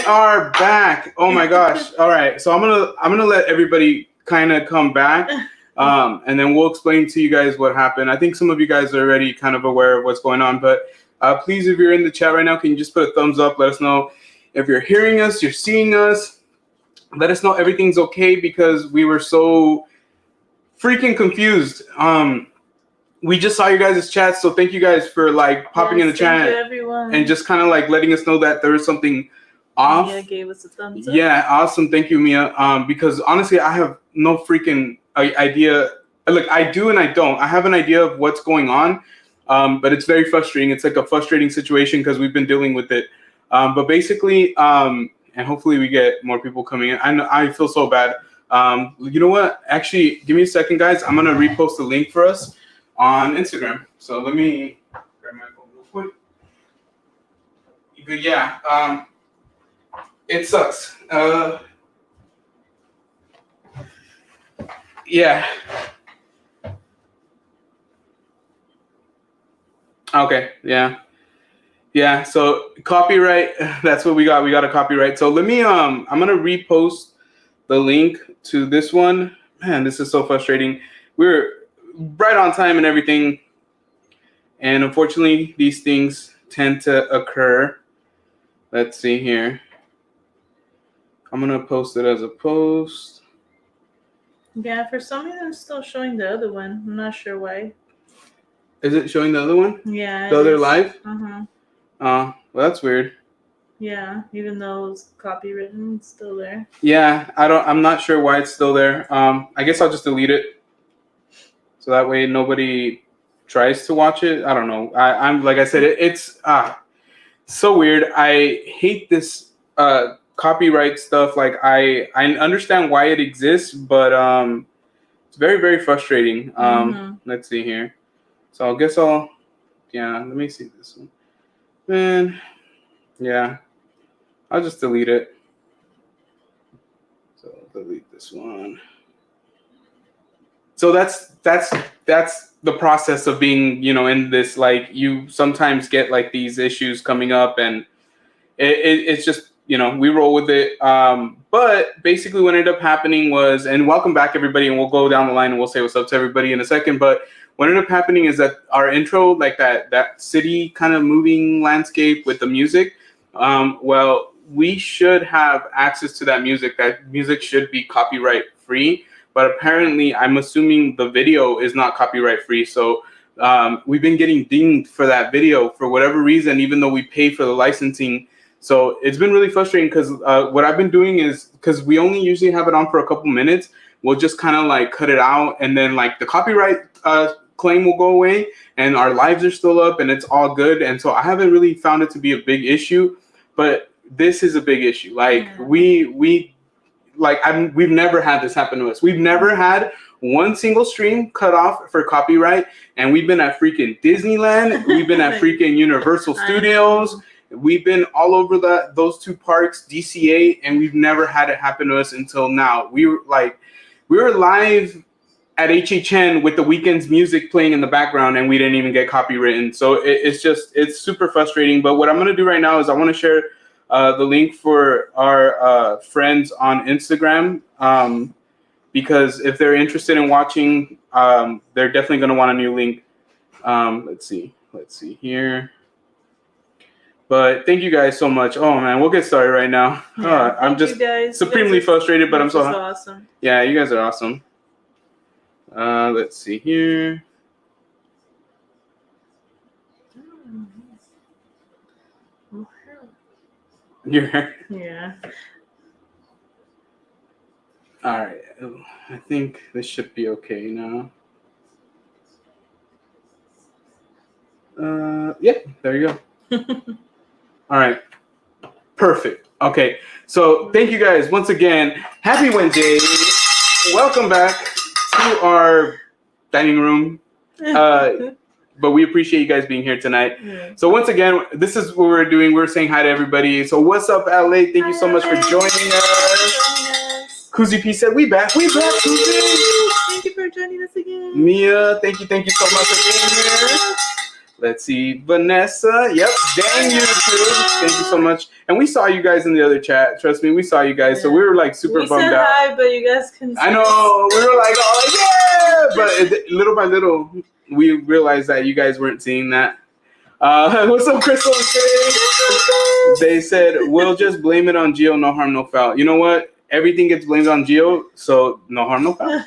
are back. Oh my gosh. All right. So I'm gonna let everybody kind of come back. And then we'll explain to you guys what happened. I think some of you guys are already kind of aware of what's going on, but please, if you're in the chat right now, can you just put a thumbs up? Let us know if you're hearing us, you're seeing us. Let us know everything's okay, because we were so freaking confused. We just saw you guys' chat, so thank you guys for like popping in the chat, thank you, everyone, and just kind of like letting us know that there is something off. Mia gave us a thumbs up. Yeah, awesome. Thank you, Mia. Because honestly, I have no freaking idea. Look, I do and I don't. I have an idea of what's going on, but it's very frustrating. It's like a frustrating situation because we've been dealing with it. But basically, and hopefully we get more people coming in. I feel so bad. You know what? Actually, give me a second, guys. I'm gonna repost the link for us on Instagram. So let me grab my phone real quick. But yeah, it sucks. Yeah. Okay. Yeah. Yeah. So copyright. That's what we got. We got a copyright. So let me. I'm gonna repost the link to this one. Man, this is so frustrating. We're right on time and everything, and unfortunately, these things tend to occur. Let's see here. I'm gonna post it as a post. Yeah, for some reason, it's still showing the other one. I'm not sure why. Is it showing the other one? Yeah. The other live? Uh-huh. Well, that's weird. Yeah, even though it's copywritten, it's still there. Yeah, I'm not sure why it's still there. I guess I'll just delete it, so that way nobody tries to watch it. I don't know. I'm like I said, it's so weird. I hate this copyright stuff. Like I understand why it exists, but it's very, very frustrating. Let's see here. So I guess let me see this one. Man, yeah, I'll just delete it. So I'll delete this one. So that's the process of being, in this, like, you sometimes get like these issues coming up, and it's just, we roll with it. But basically what ended up happening was, and welcome back everybody, and we'll go down the line and we'll say what's up to everybody in a second. But what ended up happening is that our intro, like that city kind of moving landscape with the music, well, we should have access to that music. That music should be copyright free. But apparently, I'm assuming the video is not copyright free. So we've been getting dinged for that video for whatever reason, even though we pay for the licensing. So it's been really frustrating, because what I've been doing is, because we only usually have it on for a couple minutes, we'll just kind of like cut it out, and then like the copyright claim will go away, and our lives are still up, and it's all good. And so I haven't really found it to be a big issue, but this is a big issue. Like we've never had this happen to us. We've never had one single stream cut off for copyright, and we've been at freaking Disneyland. We've been at freaking Universal Studios. We've been all over those two parks, DCA, and we've never had it happen to us until now. We were live at HHN with the Weeknd's music playing in the background, and we didn't even get copywritten. So it's super frustrating. But what I'm gonna do right now is I want to share the link for our friends on Instagram, because if they're interested in watching, they're definitely gonna want a new link. Let's see here. But thank you guys so much. Oh man, we'll get started right now. Yeah, I'm just supremely frustrated, but I'm so awesome. Yeah, you guys are awesome. Let's see here. You're Yeah. All right. I think this should be okay now. Yeah, there you go. All right. Perfect. Okay. So thank you guys once again. Happy Wednesday. Welcome back to our dining room. But we appreciate you guys being here tonight. Yeah. So once again, this is what we're doing. We're saying hi to everybody. So what's up, LA? Thank you so much for joining us. Kuzi P said, we back, Kuzi. Thank you for joining us again. Mia, thank you so much for being here. Let's see, Vanessa. Yep, dang YouTube. Thank you so much. And we saw you guys in the other chat. Trust me, we saw you guys. So we were like super bummed out. We said hi, but you guys couldn't see I know. us. We were like, oh yeah, but little by little, we realized that you guys weren't seeing that. What's up, Crystal and Shay? They said we'll just blame it on Geo. No harm, no foul. You know what? Everything gets blamed on Geo, so no harm, no foul.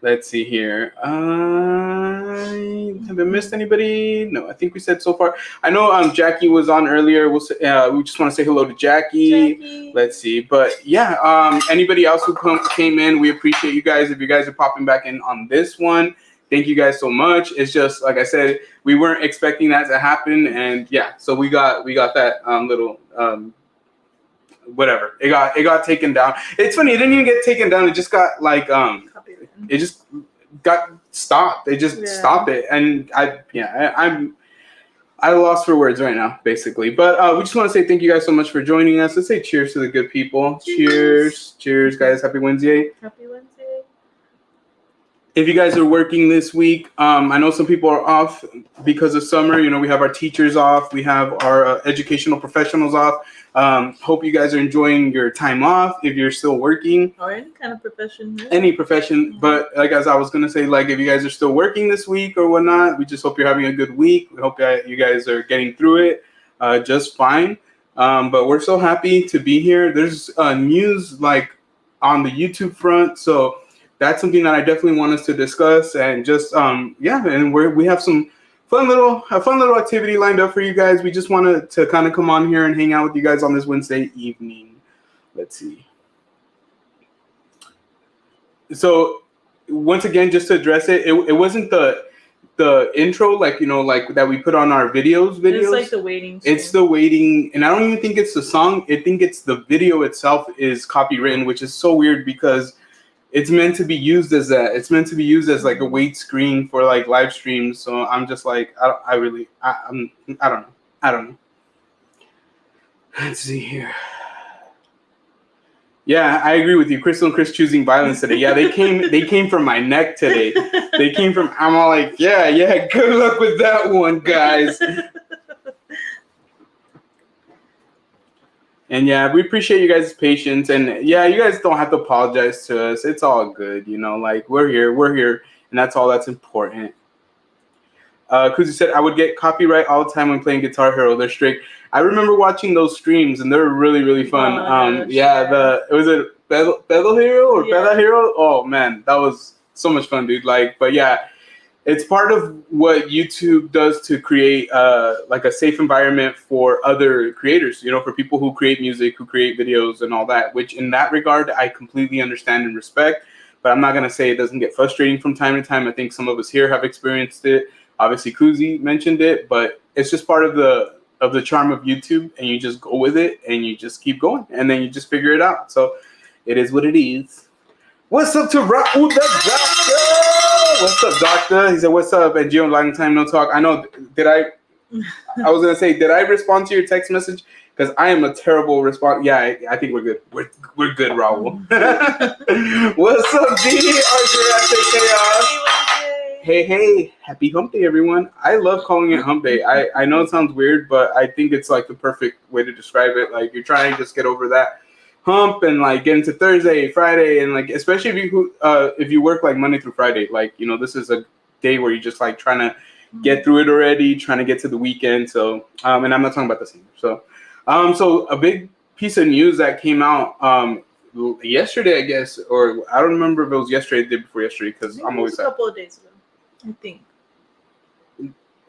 Let's see here. Have I missed anybody? No, I think we said so far. I know Jackie was on earlier. We just want to say hello to Jackie. Let's see. But yeah, anybody else who came in, we appreciate you guys. If you guys are popping back in on this one, thank you guys so much. It's just, like I said, we weren't expecting that to happen. And yeah, so we got that little... whatever, it got taken down. It's funny, it didn't even get taken down. It just got like it just got stopped. They just stopped it, and I'm lost for words right now, basically. But we just want to say thank you guys so much for joining us. Let's say cheers to the good people. Cheers, guys. Happy Wednesday. Happy Wednesday. If you guys are working this week, I know some people are off because of summer. You know, we have our teachers off. We have our educational professionals off. Hope you guys are enjoying your time off if you're still working. Or any kind of profession. Really. Any profession. But like as I was going to say, like if you guys are still working this week or whatnot, we just hope you're having a good week. We hope that you guys are getting through it just fine. But we're so happy to be here. There's news like on the YouTube front. So that's something that I definitely want us to discuss. And just, and we have some a fun little activity lined up for you guys. We just wanted to kind of come on here and hang out with you guys on this Wednesday evening. Let's see. So once again, just to address it, it wasn't the intro, like, you know, like that we put on our videos. It's like the waiting song. It's the waiting, and I don't even think it's the song. I think it's the video itself is copywritten, which is so weird because it's meant to be used as that. It's meant to be used as like a wait screen for like live streams. So I'm just like, I don't know. Let's see here. Yeah, I agree with you. Crystal and Chris choosing violence today. Yeah, they came from my neck today. I'm all like, yeah, good luck with that one, guys. And yeah, we appreciate you guys' patience. And yeah, you guys don't have to apologize to us. It's all good, you know, like we're here, and that's all that's important. Kuzi said, I would get copyright all the time when playing Guitar Hero. They're strict. I remember watching those streams, and they're really, really fun. It was a Pedal Hero or Pedal Hero. Oh man, that was so much fun, dude. Like, but yeah, it's part of what YouTube does to create like a safe environment for other creators, you know, for people who create music, who create videos and all that, which in that regard, I completely understand and respect. But I'm not going to say it doesn't get frustrating from time to time. I think some of us here have experienced it. Obviously, Kuzi mentioned it, but it's just part of the charm of YouTube, and you just go with it and you just keep going, and then you just figure it out. So it is what it is. What's up to Raul the Doctor? What's up, Doctor? He said, what's up? And Gio, long time no talk. I know, I was going to say, did I respond to your text message? Because I am a terrible response. Yeah, I think we're good. We're good, Raul. What's up, D? Chaos. Hey, happy hump day, everyone. I love calling it hump day. I know it sounds weird, but I think it's like the perfect way to describe it. Like you're trying to just get over that hump and like get into Thursday, Friday, and like especially if you work like Monday through Friday, like, you know, this is a day where you're just like trying to get through it already, trying to get to the weekend. So and I'm not talking about the same. So a big piece of news that came out yesterday, I guess, or I don't remember if it was yesterday, the day before yesterday, because I'm always a couple of days ago, I think.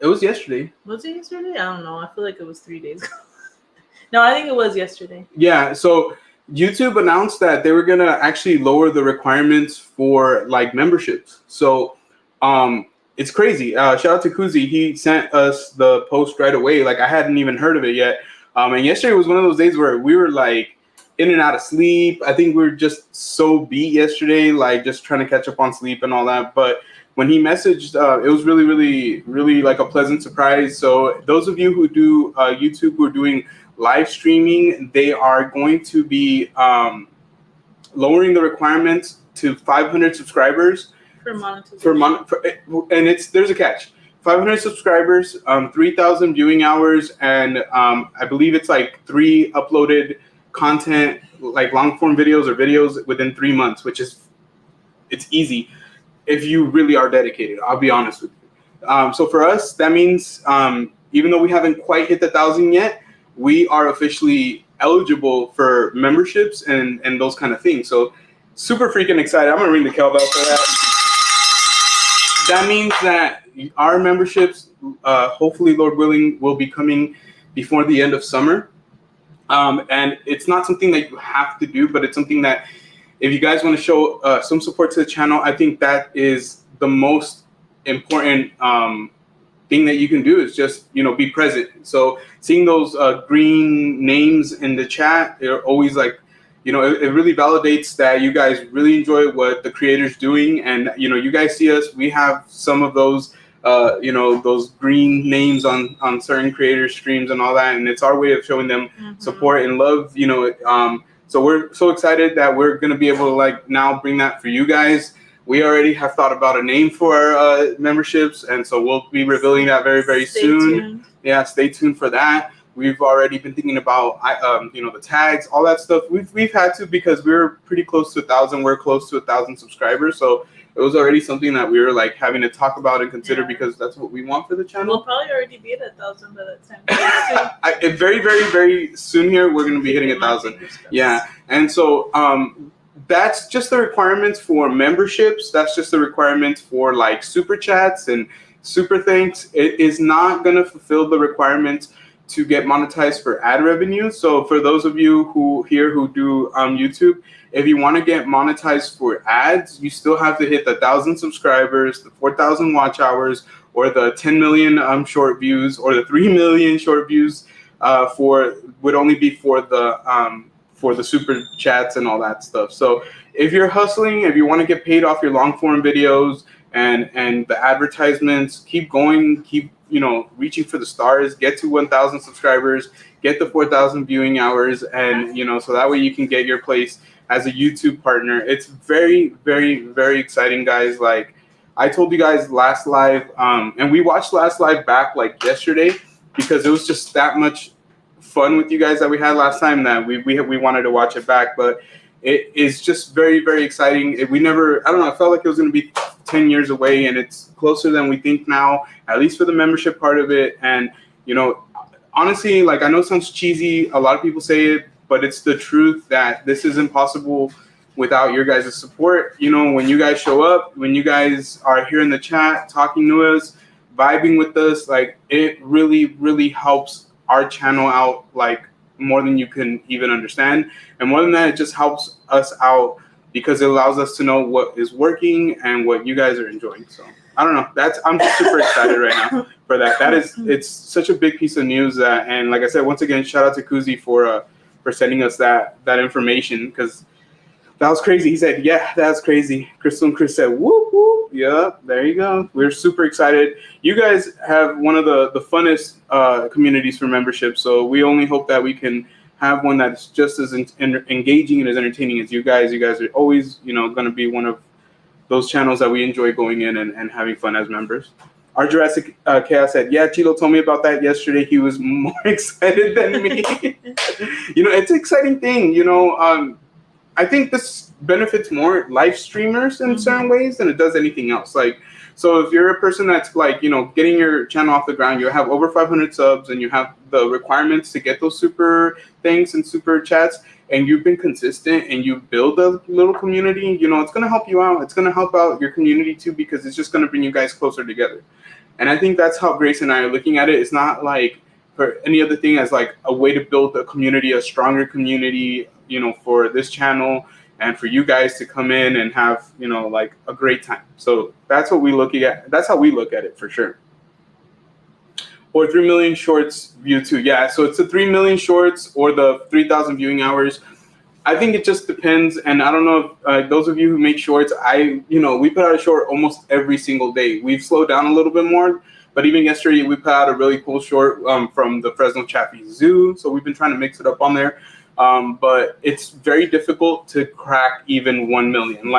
It was yesterday. Was it yesterday? I don't know. I feel like it was 3 days ago. No, I think it was yesterday. Yeah, so YouTube announced that they were going to actually lower the requirements for like memberships. So it's crazy. Shout out to Kuzi. He sent us the post right away. Like I hadn't even heard of it yet. And yesterday was one of those days where we were like in and out of sleep. I think we were just so beat yesterday, like just trying to catch up on sleep and all that. But when he messaged, it was really, really, really like a pleasant surprise. So those of you who do YouTube, who are doing live streaming, they are going to be lowering the requirements to 500 subscribers for monetization. And there's a catch. 500 subscribers, 3,000 viewing hours, and I believe it's like 3 uploaded content, like long form videos or videos within 3 months, which is, it's easy if you really are dedicated. I'll be honest with you. So for us, that means even though we haven't quite hit the 1,000 yet, we are officially eligible for memberships and those kind of things. So super freaking excited. I'm gonna ring the cowbell for that. That means that our memberships, hopefully, Lord willing, will be coming before the end of summer. And it's not something that you have to do, but it's something that if you guys want to show some support to the channel, I think that is the most important thing that you can do, is just, be present. So seeing those green names in the chat, they're always like, it really validates that you guys really enjoy what the creator's doing. And, you guys see us, we have some of those, those green names on certain creators' streams and all that. And it's our way of showing them support and love, so we're so excited that we're going to be able to now bring that for you guys. We already have thought about a name for our memberships. And so we'll be revealing that very, very soon. Tuned. Yeah, stay tuned for that. We've already been thinking about, the tags, all that stuff. We've had to, because we're pretty close to 1,000. We're close to 1,000 subscribers. So it was already something that we were having to talk about and consider, because that's what we want for the channel. We'll probably already be at 1,000 by that time. Very, very, very soon here, we're going to be hitting 1,000. Yeah. And so that's just the requirements for memberships. That's just the requirements for super chats and super thanks. It is not going to fulfill the requirements to get monetized for ad revenue. So for those of you who do YouTube, if you want to get monetized for ads, you still have to hit the 1,000 subscribers, the 4,000 watch hours, or the 10 million short views, or the 3 million short views. Would only be for the super chats and all that stuff. So if you're hustling, if you want to get paid off your long form videos and the advertisements, keep going, keep reaching for the stars, get to 1,000 subscribers, get the 4,000 viewing hours, and so that way you can get your place as a YouTube partner. It's very, very, very exciting, guys. I told you guys last live, and we watched last live back yesterday, because it was just that much fun with you guys that we had last time that we wanted to watch it back. But it is just very, very exciting. I don't know, I felt like it was going to be 10 years away, and it's closer than we think now, at least for the membership part of it. And honestly, I know it sounds cheesy, a lot of people say it, but it's the truth that this is impossible without your guys' support. When you guys show up, when you guys are here in the chat talking to us, vibing with us, it really, really helps our channel out more than you can even understand. And more than that, it just helps us out, because it allows us to know what is working and what you guys are enjoying. So I don't know, I'm just super excited right now for that. It's such a big piece of news that, and like I said, once again, shout out to Kuzi for sending us that information, because that was crazy. He said, yeah, that's crazy. Crystal and Chris said, whoop, whoop. Yeah, there you go. We're super excited. You guys have one of the funnest communities for membership. So we only hope that we can have one that's just as engaging and as entertaining as you guys. You guys are always, going to be one of those channels that we enjoy going in and having fun as members. Our Jurassic Chaos said, yeah, Chilo told me about that yesterday. He was more excited than me. It's an exciting thing. I think this benefits more live streamers in certain ways than it does anything else. So if you're a person that's getting your channel off the ground, you have over 500 subs and you have the requirements to get those super thanks and super chats, and you've been consistent and you build a little community, it's going to help you out. It's going to help out your community too, because it's just going to bring you guys closer together. And I think that's how Grace and I are looking at it. It's not for any other thing as a way to build a community, a stronger community, for this channel and for you guys to come in and have, a great time. So that's what we looking at. That's how we look at it for sure. Or 3 million shorts view too. Yeah, so it's the 3 million shorts or the 3,000 viewing hours. I think it just depends. And I don't know if those of you who make shorts, we put out a short almost every single day. We've slowed down a little bit more. But even yesterday, we put out a really cool short from the Fresno Chaffee Zoo. So we've been trying to mix it up on there. But it's very difficult to crack even 1 million.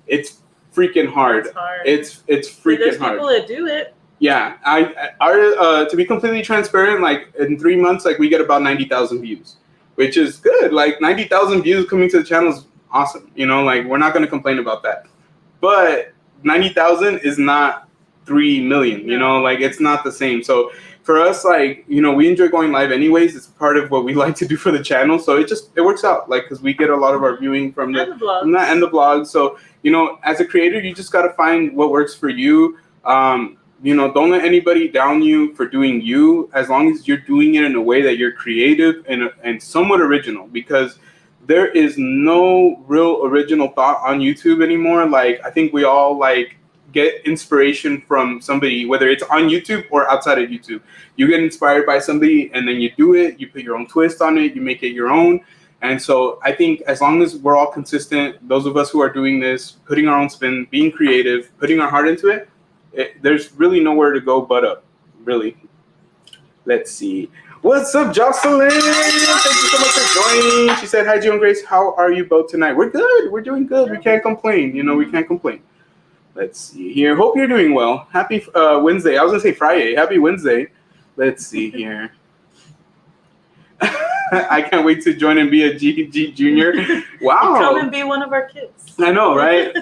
It's freaking hard. It's hard. It's freaking hard. There's people that do it. Yeah, to be completely transparent, like in 3 months, like we get about 90,000 views, which is good. Like 90,000 views coming to the channel is awesome. You know, like we're not going to complain about that. But 90,000 is not 3 million. You know, like it's not the same. So for us, like, you know, we enjoy going live anyways. It's part of what we like to do for the channel. So it works out, like, because we get a lot of our viewing from that and the vlogs. So, you know, as a creator, you just got to find what works for you. You know, don't let anybody down you for doing you, as long as you're doing it in a way that you're creative and somewhat original, because there is no real original thought on YouTube anymore. Like, I think we all like get inspiration from somebody, whether it's on YouTube or outside of YouTube. You get inspired by somebody and then you do it, you put your own twist on it, you make it your own. And so I think as long as we're all consistent, those of us who are doing this, putting our own spin, being creative, putting our heart into it, there's really nowhere to go but up, really. Let's see. What's up, Jocelyn? Thank you so much for joining. She said, hi, Joe and Grace. How are you both tonight? We're good. We're doing good. We can't complain. You know, we can't complain. Let's see here. Hope you're doing well. Happy Wednesday. I was going to say Friday. Happy Wednesday. Let's see here. I can't wait to join and be a GG Junior. Wow. Come and be one of our kids. I know, right?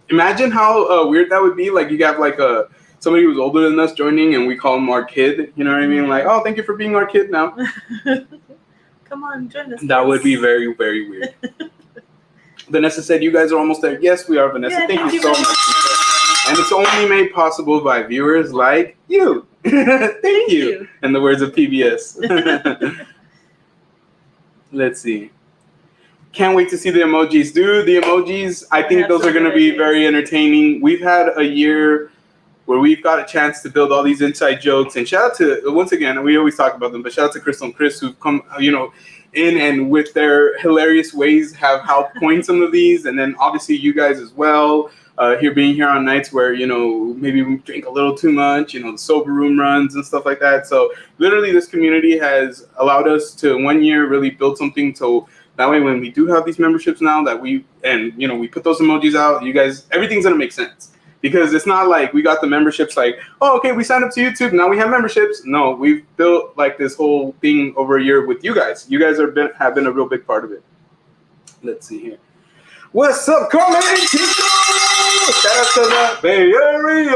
Imagine how weird that would be. Like, you have like somebody who's older than us joining and we call them our kid. You know what I mean? Like, oh, thank you for being our kid now. Come on, join us. That would be very, very weird. Vanessa said, you guys are almost there. Yes, we are, Vanessa. Yeah, thank you so much. And it's only made possible by viewers like you. Thank you. In the words of PBS. Let's see. Can't wait to see the emojis. Dude, the emojis, I think those are going to be very entertaining. We've had a year where we've got a chance to build all these inside jokes. And shout out to, once again, we always talk about them, but shout out to Crystal and Chris who've come, you know, in and with their hilarious ways have helped coin some of these. And then obviously you guys as well. Being here on nights where, you know, maybe we drink a little too much, you know, the sober room runs and stuff like that. So literally this community has allowed us to in 1 year really build something. So that way when we do have these memberships now that we put those emojis out, you guys, everything's going to make sense. Because it's not like we got the memberships like, oh, okay, we signed up to YouTube, now we have memberships. No, we've built like this whole thing over a year with you guys. You guys have been a real big part of it. Let's see here. What's up, Carmen and Kiko? Shout out to the Bay Area.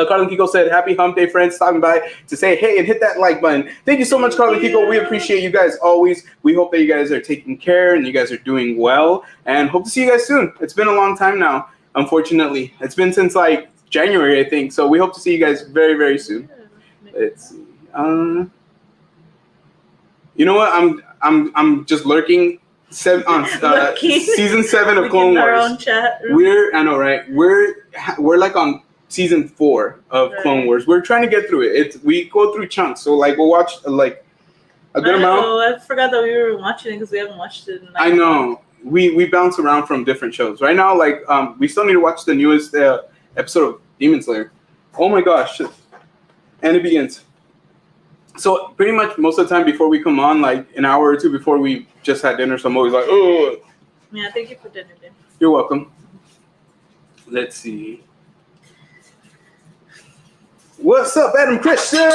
Carlin Kiko said, happy hump day, friends, stopping by to say hey and hit that like button. Thank you so much, Carlin Kiko. We appreciate you guys always. We hope that you guys are taking care and you guys are doing well. And hope to see you guys soon. It's been a long time now, unfortunately. It's been since like January, I think. So we hope to see you guys very, very soon. Let's see. You know what? I'm just lurking. Season 7 of Clone Wars. I know, right? We're like on season 4 of Clone Wars. We're trying to get through it. We go through chunks, so like we'll watch like a good amount. Oh, I forgot that we were watching it because we haven't watched it. I know. We bounce around from different shows right now. Like we still need to watch the newest episode of Demon Slayer. Oh my gosh! And it begins. So pretty much most of the time before we come on, like an hour or two before we just had dinner, so I'm always like, oh. Yeah, thank you for dinner, Dan. You're welcome. Let's see. What's up, Adam Christian? He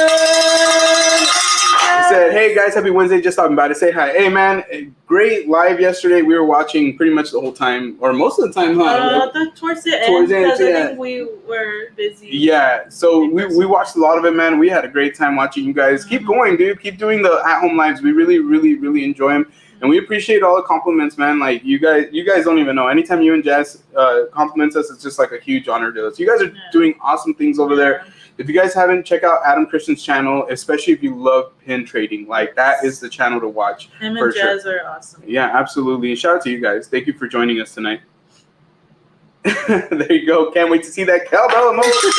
said, hey guys, happy Wednesday. Just stopping by to say hi. Hey man, great live yesterday. We were watching pretty much the whole time, or most of the time, huh? Towards the end, because I think we were busy. Yeah, so we watched a lot of it, man. We had a great time watching you guys. Keep going, dude. Keep doing the at-home lives. We really, really, really enjoy them. And we appreciate all the compliments, man. Like, you guys don't even know. Anytime you and Jazz compliments us, it's just like a huge honor to us. You guys are doing awesome things over there. If you guys haven't, check out Adam Christian's channel, especially if you love pin trading. Like, that is the channel to watch. Him and Jazz are awesome. Yeah, absolutely. Shout out to you guys. Thank you for joining us tonight. There you go. Can't wait to see that cowbell emoji.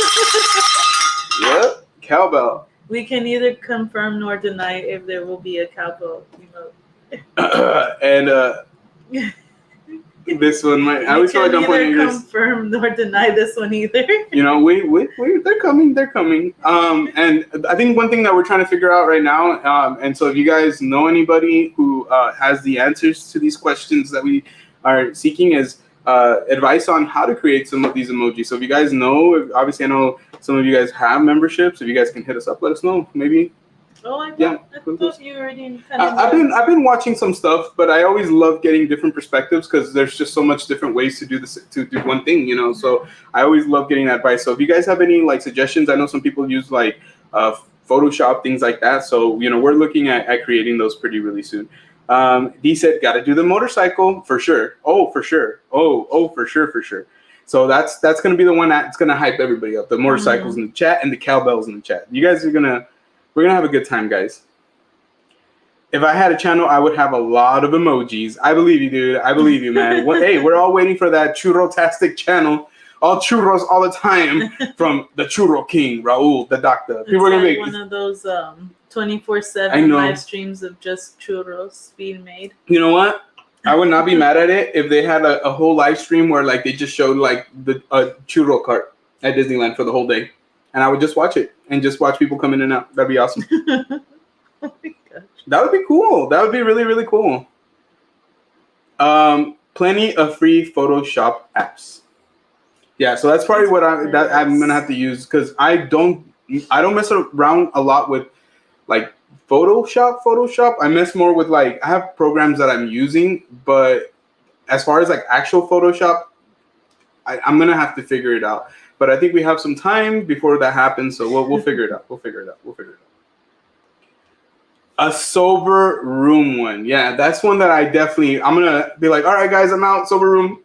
Yep, cowbell. We can neither confirm nor deny if there will be a cowbell emote. This one might. I always feel like I'm pointing this. Confirm nor deny this one either. You know, they're coming. And I think one thing that we're trying to figure out right now, and so if you guys know anybody who has the answers to these questions that we are seeking, is advice on how to create some of these emojis. So if you guys know, obviously I know some of you guys have memberships. If you guys can hit us up, let us know. Maybe. Oh, I thought you already kind of. I've been watching some stuff, but I always love getting different perspectives because there's just so much different ways to do this, to do one thing, you know. So I always love getting advice. So if you guys have any like suggestions, I know some people use like Photoshop, things like that. So you know, we're looking at creating those really soon. D said, "Got to do the motorcycle for sure. Oh, for sure. Oh, for sure. So that's gonna be the one that's gonna hype everybody up. The motorcycles in the chat and the cowbells in the chat. You guys are we're gonna have a good time, guys. If I had a channel, I would have a lot of emojis. I believe you, dude. I believe you, man. Hey, we're all waiting for that churro-tastic channel. All churros all the time from the churro king, Raul, the doctor. People are gonna make one of those 24/7 live streams of just churros being made. You know what? I would not be mad at it if they had a whole live stream where like they just showed like the churro cart at Disneyland for the whole day. And I would just watch it and just watch people come in and out. That'd be awesome. Oh my gosh. That would be cool. That would be really, really cool. Plenty of free Photoshop apps. Yeah, so that's probably what I'm gonna have to use because I don't mess around a lot with like Photoshop. I mess more with like I have programs that I'm using, but as far as like actual Photoshop, I'm gonna have to figure it out. But I think we have some time before that happens, so we'll figure it out. We'll figure it out. A sober room one. Yeah, that's one that I'm gonna be like, all right, guys, I'm out. Sober room.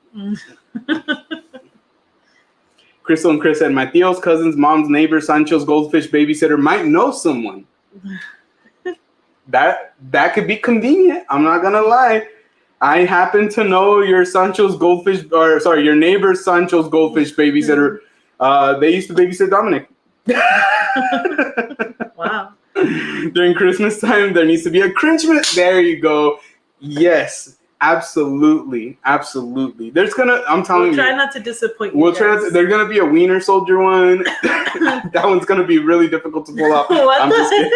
Crystal and Chris said, my tío's cousin's mom's neighbor, Sancho's goldfish babysitter, might know someone. That could be convenient. I'm not gonna lie. I happen to know your your neighbor Sancho's goldfish babysitter. They used to babysit Dominic. Wow. During Christmas time, there needs to be a cringemas. There you go. Yes, absolutely. I'm telling you. We'll try not to disappoint you. There's gonna be a Wiener Soldier one. That one's gonna be really difficult to pull off. What the heck?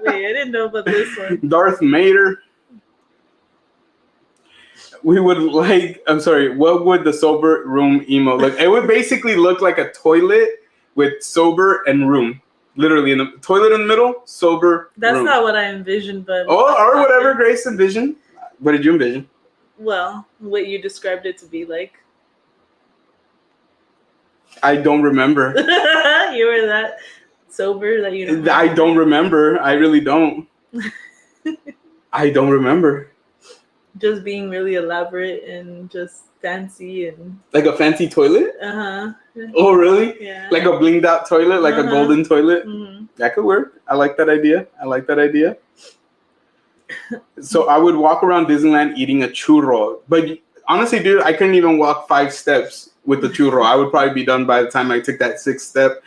Wait, I didn't know about this one. Darth Vader. We would like. I'm sorry. What would the sober room emo look? It would basically look like a toilet with sober and room. Literally, in the toilet in the middle, sober. That's room. not what I envisioned, but or whatever Grace envisioned. What did you envision? Well, what you described it to be like. I don't remember. You were that sober that you don't. I don't remember. I really don't. I don't remember. Just being really elaborate and just fancy and like a fancy toilet. Uh-huh. Oh, really? Yeah. Like a blinged out toilet, like a golden toilet. Mm-hmm. That could work. I like that idea. So I would walk around Disneyland eating a churro. But honestly, dude, I couldn't even walk 5 steps with the churro. I would probably be done by the time I took that 6th step.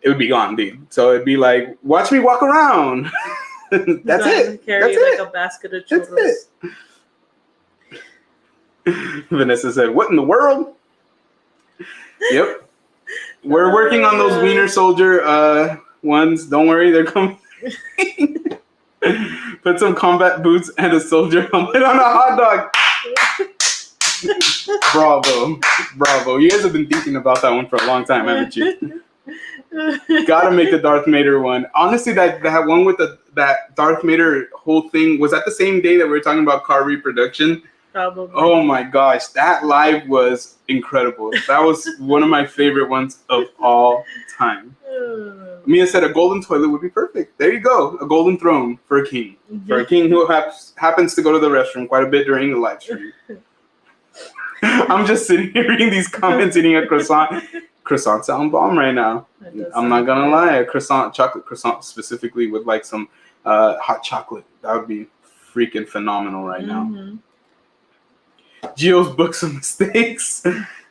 It would be gone, dude. So it'd be like, watch me walk around. That's it. Carry like a basket of churros. That's it. Vanessa said, what in the world? Yep. We're working on those Wiener Soldier ones. Don't worry, they're coming. Put some combat boots and a soldier helmet on a hot dog. Bravo. You guys have been thinking about that one for a long time, haven't you? Gotta make the Darth Vader one. Honestly, that one with that Darth Vader whole thing, was that the same day that we were talking about car reproduction? Probably. Oh my gosh, that live was incredible. That was one of my favorite ones of all time. Mia said a golden toilet would be perfect. There you go. A golden throne for a king. For a king who happens to go to the restroom quite a bit during the live stream. I'm just sitting here reading these comments, eating a croissant. Croissants sound bomb right now. I'm not gonna lie. A chocolate croissant specifically with like some hot chocolate. That would be freaking phenomenal right now. Gio's Books of Mistakes.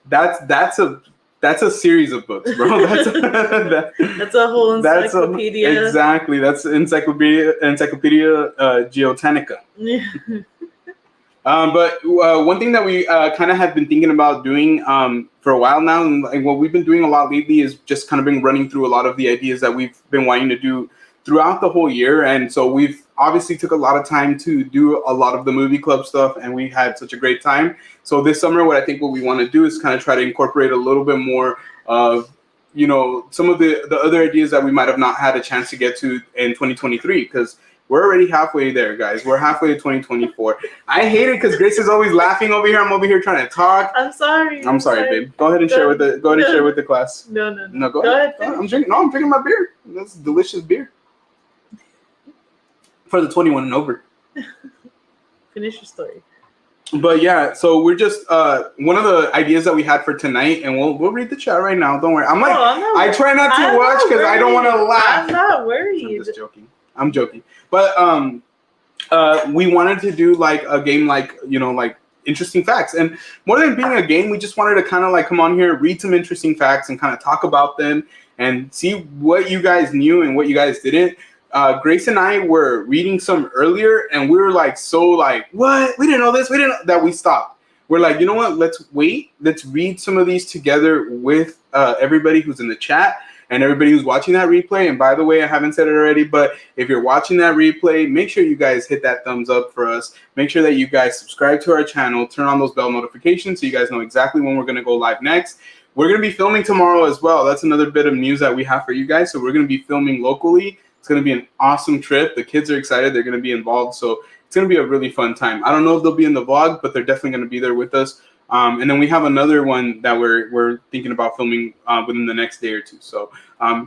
That's a series of books, bro. That's a whole encyclopedia. Exactly. That's encyclopedia Geotanica. But one thing that we kind of have been thinking about doing for a while now, and what we've been doing a lot lately, is just kind of been running through a lot of the ideas that we've been wanting to do throughout the whole year. And so we've obviously took a lot of time to do a lot of the movie club stuff, and we had such a great time. So this summer, what we want to do is kind of try to incorporate a little bit more of, some of the other ideas that we might have not had a chance to get to in 2023, because we're already halfway there, guys. We're halfway to 2024. I hate it because Grace is always laughing over here. I'm over here trying to talk. I'm sorry, babe. Go ahead and share with the class. No, go ahead. I'm drinking my beer. That's delicious beer. For the 21 and over. Finish your story. But yeah, so we're just one of the ideas that we had for tonight, and we'll read the chat right now. Don't worry. I try not to watch because I don't want to laugh. I'm not worried. I'm just joking. I'm joking. But we wanted to do like a game, like interesting facts, and more than being a game, we just wanted to kind of like come on here, read some interesting facts, and kind of talk about them and see what you guys knew and what you guys didn't. Grace and I were reading some earlier, and we were like, what? We didn't know this. We didn't know that. We stopped. We're like, you know what? Let's wait. Let's read some of these together with everybody who's in the chat and everybody who's watching that replay. And by the way, I haven't said it already, but if you're watching that replay, make sure you guys hit that thumbs up for us. Make sure that you guys subscribe to our channel, turn on those bell notifications so you guys know exactly when we're going to go live next. We're going to be filming tomorrow as well. That's another bit of news that we have for you guys. So we're going to be filming locally. It's going to be an awesome trip. The kids are excited. They're going to be involved. So it's going to be a really fun time. I don't know if they'll be in the vlog, but they're definitely going to be there with us. And then we have another one that we're thinking about filming within the next day or two. So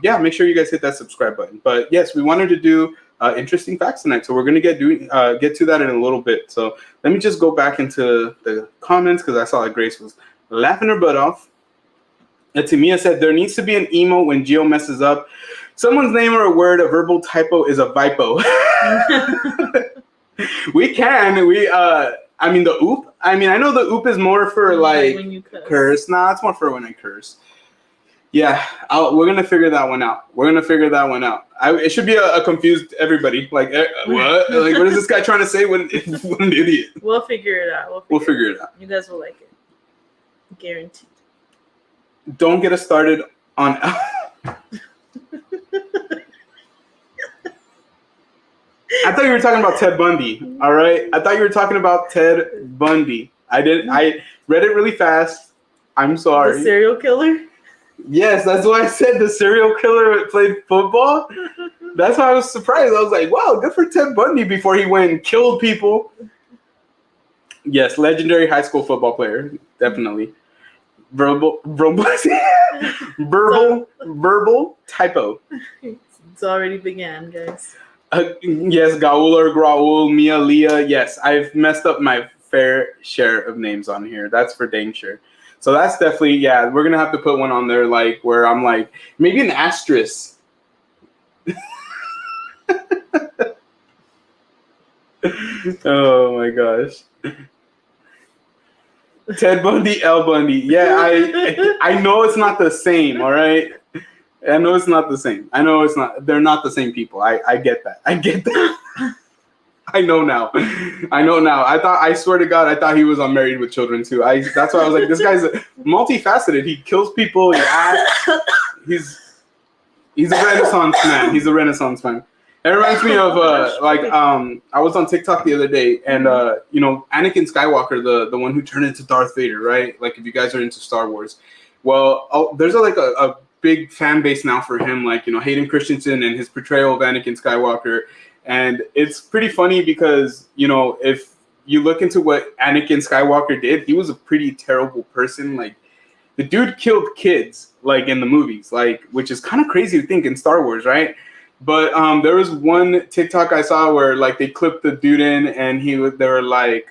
yeah, make sure you guys hit that subscribe button. But yes, we wanted to do interesting facts tonight. So we're going to get to that in a little bit. So let me just go back into the comments because I saw that Grace was laughing her butt off. Timia said, there needs to be an emo when Gio messes up. Someone's name or a word, a verbal typo is a vipo. We can. I mean, the oop. I mean, I know the oop is more for like when you curse. Nah, it's more for when I curse. Yeah, we're going to figure that one out. It should be a confused everybody. Like, what? Like, what is this guy trying to say? What an idiot. We'll figure it out. We'll figure it out. You guys will like it. Guaranteed. Don't get us started on... I thought you were talking about Ted Bundy, all right? I thought you were talking about Ted Bundy. I read it really fast. I'm sorry. The serial killer? Yes, that's why I said the serial killer that played football. That's why I was surprised. I was like, wow, good for Ted Bundy before he went and killed people. Yes, legendary high school football player, definitely. Verbal typo. It's already began, guys. Yes, Gaul or Graul, Mia, Leah. Yes, I've messed up my fair share of names on here. That's for dang sure. So that's definitely, yeah, we're going to have to put one on there like where I'm like, maybe an asterisk. Oh my gosh. Ted Bundy, L Bundy. Yeah, I know it's not the same, all right? I know it's not the same. I know it's not. They're not the same people. I get that. I know now. I swear to God, I thought he was on Married with Children too. That's why I was like, this guy's multifaceted. He kills people. He's a Renaissance man. He's a Renaissance man. It reminds me of I was on TikTok the other day, and Anakin Skywalker, the one who turned into Darth Vader, right? Like if you guys are into Star Wars, well, there's a big fan base now for him, like Hayden Christensen and his portrayal of Anakin Skywalker, and it's pretty funny because if you look into what Anakin Skywalker did, he was a pretty terrible person. Like the dude killed kids, like in the movies, like which is kind of crazy to think in Star Wars, right? But there was one TikTok I saw where like they clipped the dude in, and they were like,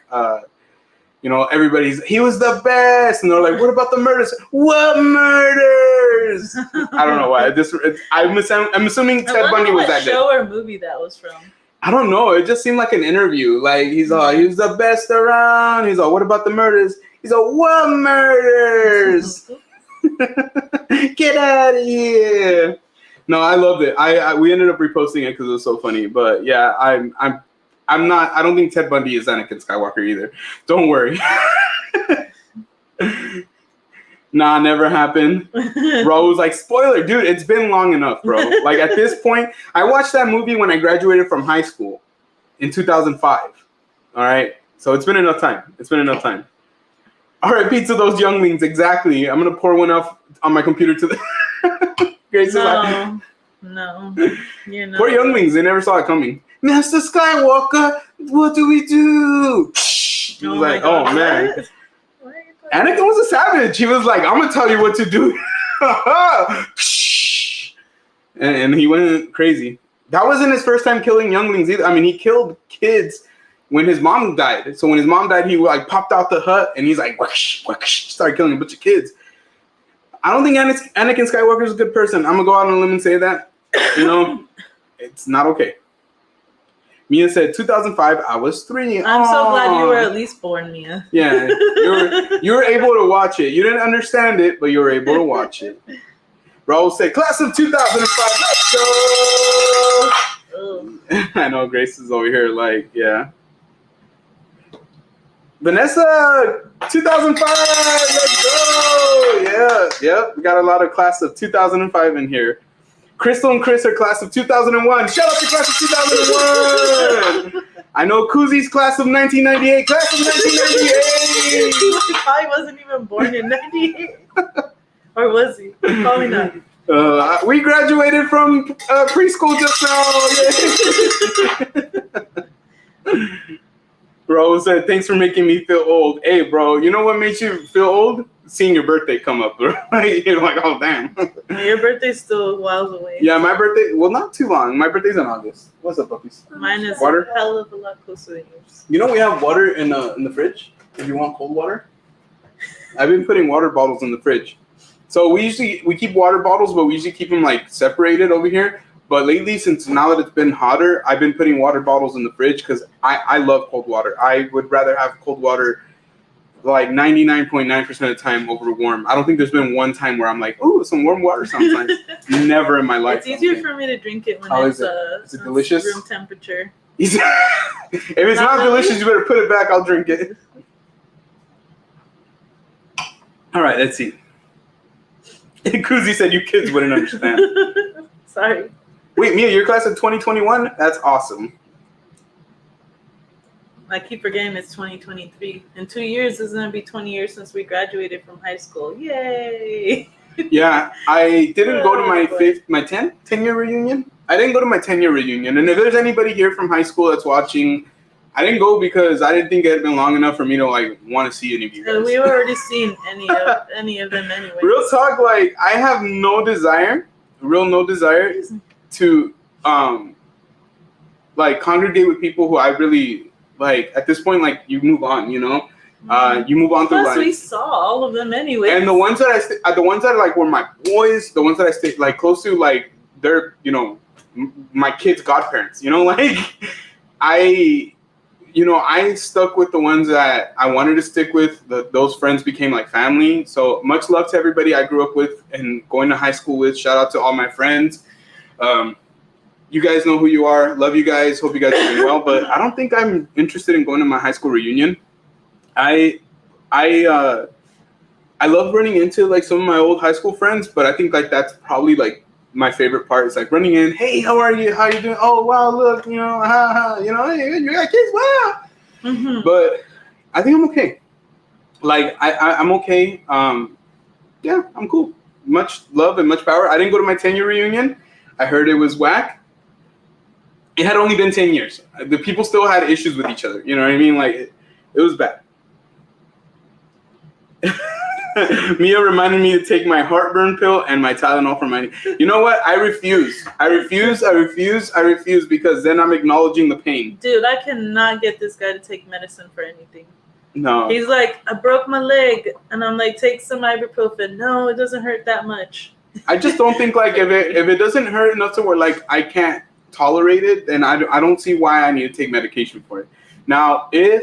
he was the best, and they're like, what about the murders? What murders? I don't know why. I'm assuming Ted Bundy was that good. Show or movie that was from? I don't know. It just seemed like an interview. Like he's all, he was the best around. He's all, what about the murders? He's all, what murders? Get out of here. No, I loved it. We ended up reposting it because it was so funny. But yeah, I'm not. I don't think Ted Bundy is Anakin Skywalker either. Don't worry. Nah, never happened. Bro was like, spoiler, dude, it's been long enough, bro. Like at this point, I watched that movie when I graduated from high school in 2005. All right. So it's been enough time. It's been enough time. All right, pizza, those younglings. Exactly. I'm going to pour one off on my computer to the Grace. No. You're not. Poor younglings. They never saw it coming. Master Skywalker, what do we do? He was like, oh, man. Anakin was a savage. He was like, I'm going to tell you what to do. And he went crazy. That wasn't his first time killing younglings either. I mean, he killed kids when his mom died. So when his mom died, he like popped out the hut and he's like, whoosh, whoosh, started killing a bunch of kids. I don't think Anakin Skywalker is a good person. I'm going to go out on a limb and say that. You know, it's not okay. Mia said 2005, I was 3. I'm so glad you were at least born, Mia. Yeah, you were able to watch it. You didn't understand it, but you were able to watch it. Raul said, class of 2005, let's go! I know Grace is over here like, yeah. Vanessa, 2005, let's go! Yeah, yep, we got a lot of class of 2005 in here. Crystal and Chris are class of 2001. Shout out to class of 2001! I know Kuzi's class of 1998. Class of 1998! I wasn't even born in 98. Or was he? Probably not. We graduated from preschool just now. Bro said, thanks for making me feel old. Hey, bro, you know what makes you feel old? Seeing your birthday come up. You're like, oh, damn. Your birthday's still miles away. Yeah, my birthday, well, not too long. My birthday's in August. What's up, puppies? Mine is water? a hell of a lot closer than yours. You know we have water in the fridge if you want cold water? I've been putting water bottles in the fridge. So we keep water bottles, but we usually keep them like separated over here. But lately, since now that it's been hotter, I've been putting water bottles in the fridge because I love cold water. I would rather have cold water like 99.9% of the time over warm. I don't think there's been one time where I'm like, ooh, some warm water sometimes. Never in my life. It's easier for me to drink it when is it delicious? Room temperature. If it's not delicious, you better put it back. I'll drink it. All right, let's see. Kuzi said you kids wouldn't understand. Sorry. Wait, Mia, your class of 2021? That's awesome. I keep forgetting it's 2023. In 2 years, it's going to be 20 years since we graduated from high school. Yay! Yeah, I didn't go to my 10-year reunion. I didn't go to my 10-year reunion. And if there's anybody here from high school that's watching, I didn't go because I didn't think it had been long enough for me to like want to see any of you guys. And we were already seeing any of them anyway. Real talk, like I have no desire to like congregate with people who I really like. At this point, like you move on, you know. You move on through life. Plus, we saw all of them anyway. And the ones that like were my boys, the ones that I stayed like close to, like they're my kids' godparents. You know, like I stuck with the ones that I wanted to stick with. Those friends became like family. So much love to everybody I grew up with and going to high school with. Shout out to all my friends. You guys know who you are. Love you guys. Hope you guys are doing well. But I don't think I'm interested in going to my high school reunion. I love running into like some of my old high school friends, but I think like that's probably like my favorite part. Is like running in. Hey, how are you? How you doing? Oh wow, look, hey, you got kids. Wow. Mm-hmm. But I think I'm okay. Like I'm okay. Yeah, I'm cool. Much love and much power. I didn't go to my 10-year reunion. I heard it was whack. It had only been 10 years. The people still had issues with each other. You know what I mean? Like it was bad. Mia reminded me to take my heartburn pill and my Tylenol for my. You know what? I refuse because then I'm acknowledging the pain. Dude, I cannot get this guy to take medicine for anything. No. He's like, I broke my leg, and I'm like, take some ibuprofen. No, it doesn't hurt that much. I just don't think like if it doesn't hurt enough to where like I can't tolerate it, then I don't see why I need to take medication for it. Now, if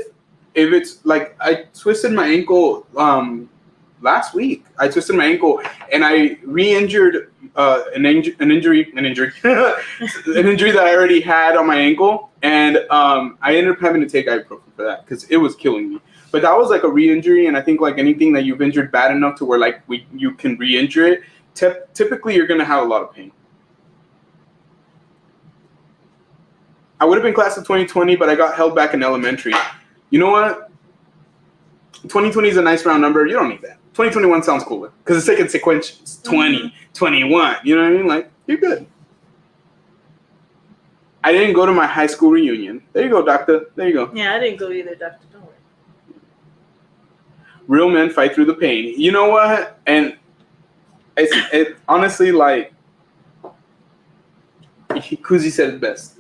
it's like I twisted my ankle last week, I twisted my ankle and I re-injured an injury that I already had on my ankle, and I ended up having to take ibuprofen for that because it was killing me. But that was like a re-injury, and I think like anything that you've injured bad enough to where like you can re-injure it, typically you're gonna have a lot of pain. I would have been class of 2020, but I got held back in elementary. You know what? 2020 is a nice round number. You don't need that. 2021 sounds cooler because it's like in sequential. It's 20, 21. You know what I mean? Like, you're good. I didn't go to my high school reunion. There you go, doctor. There you go. Yeah, I didn't go either, doctor. Don't worry. Real men fight through the pain. You know what? And it honestly, like, Kuzi said it best.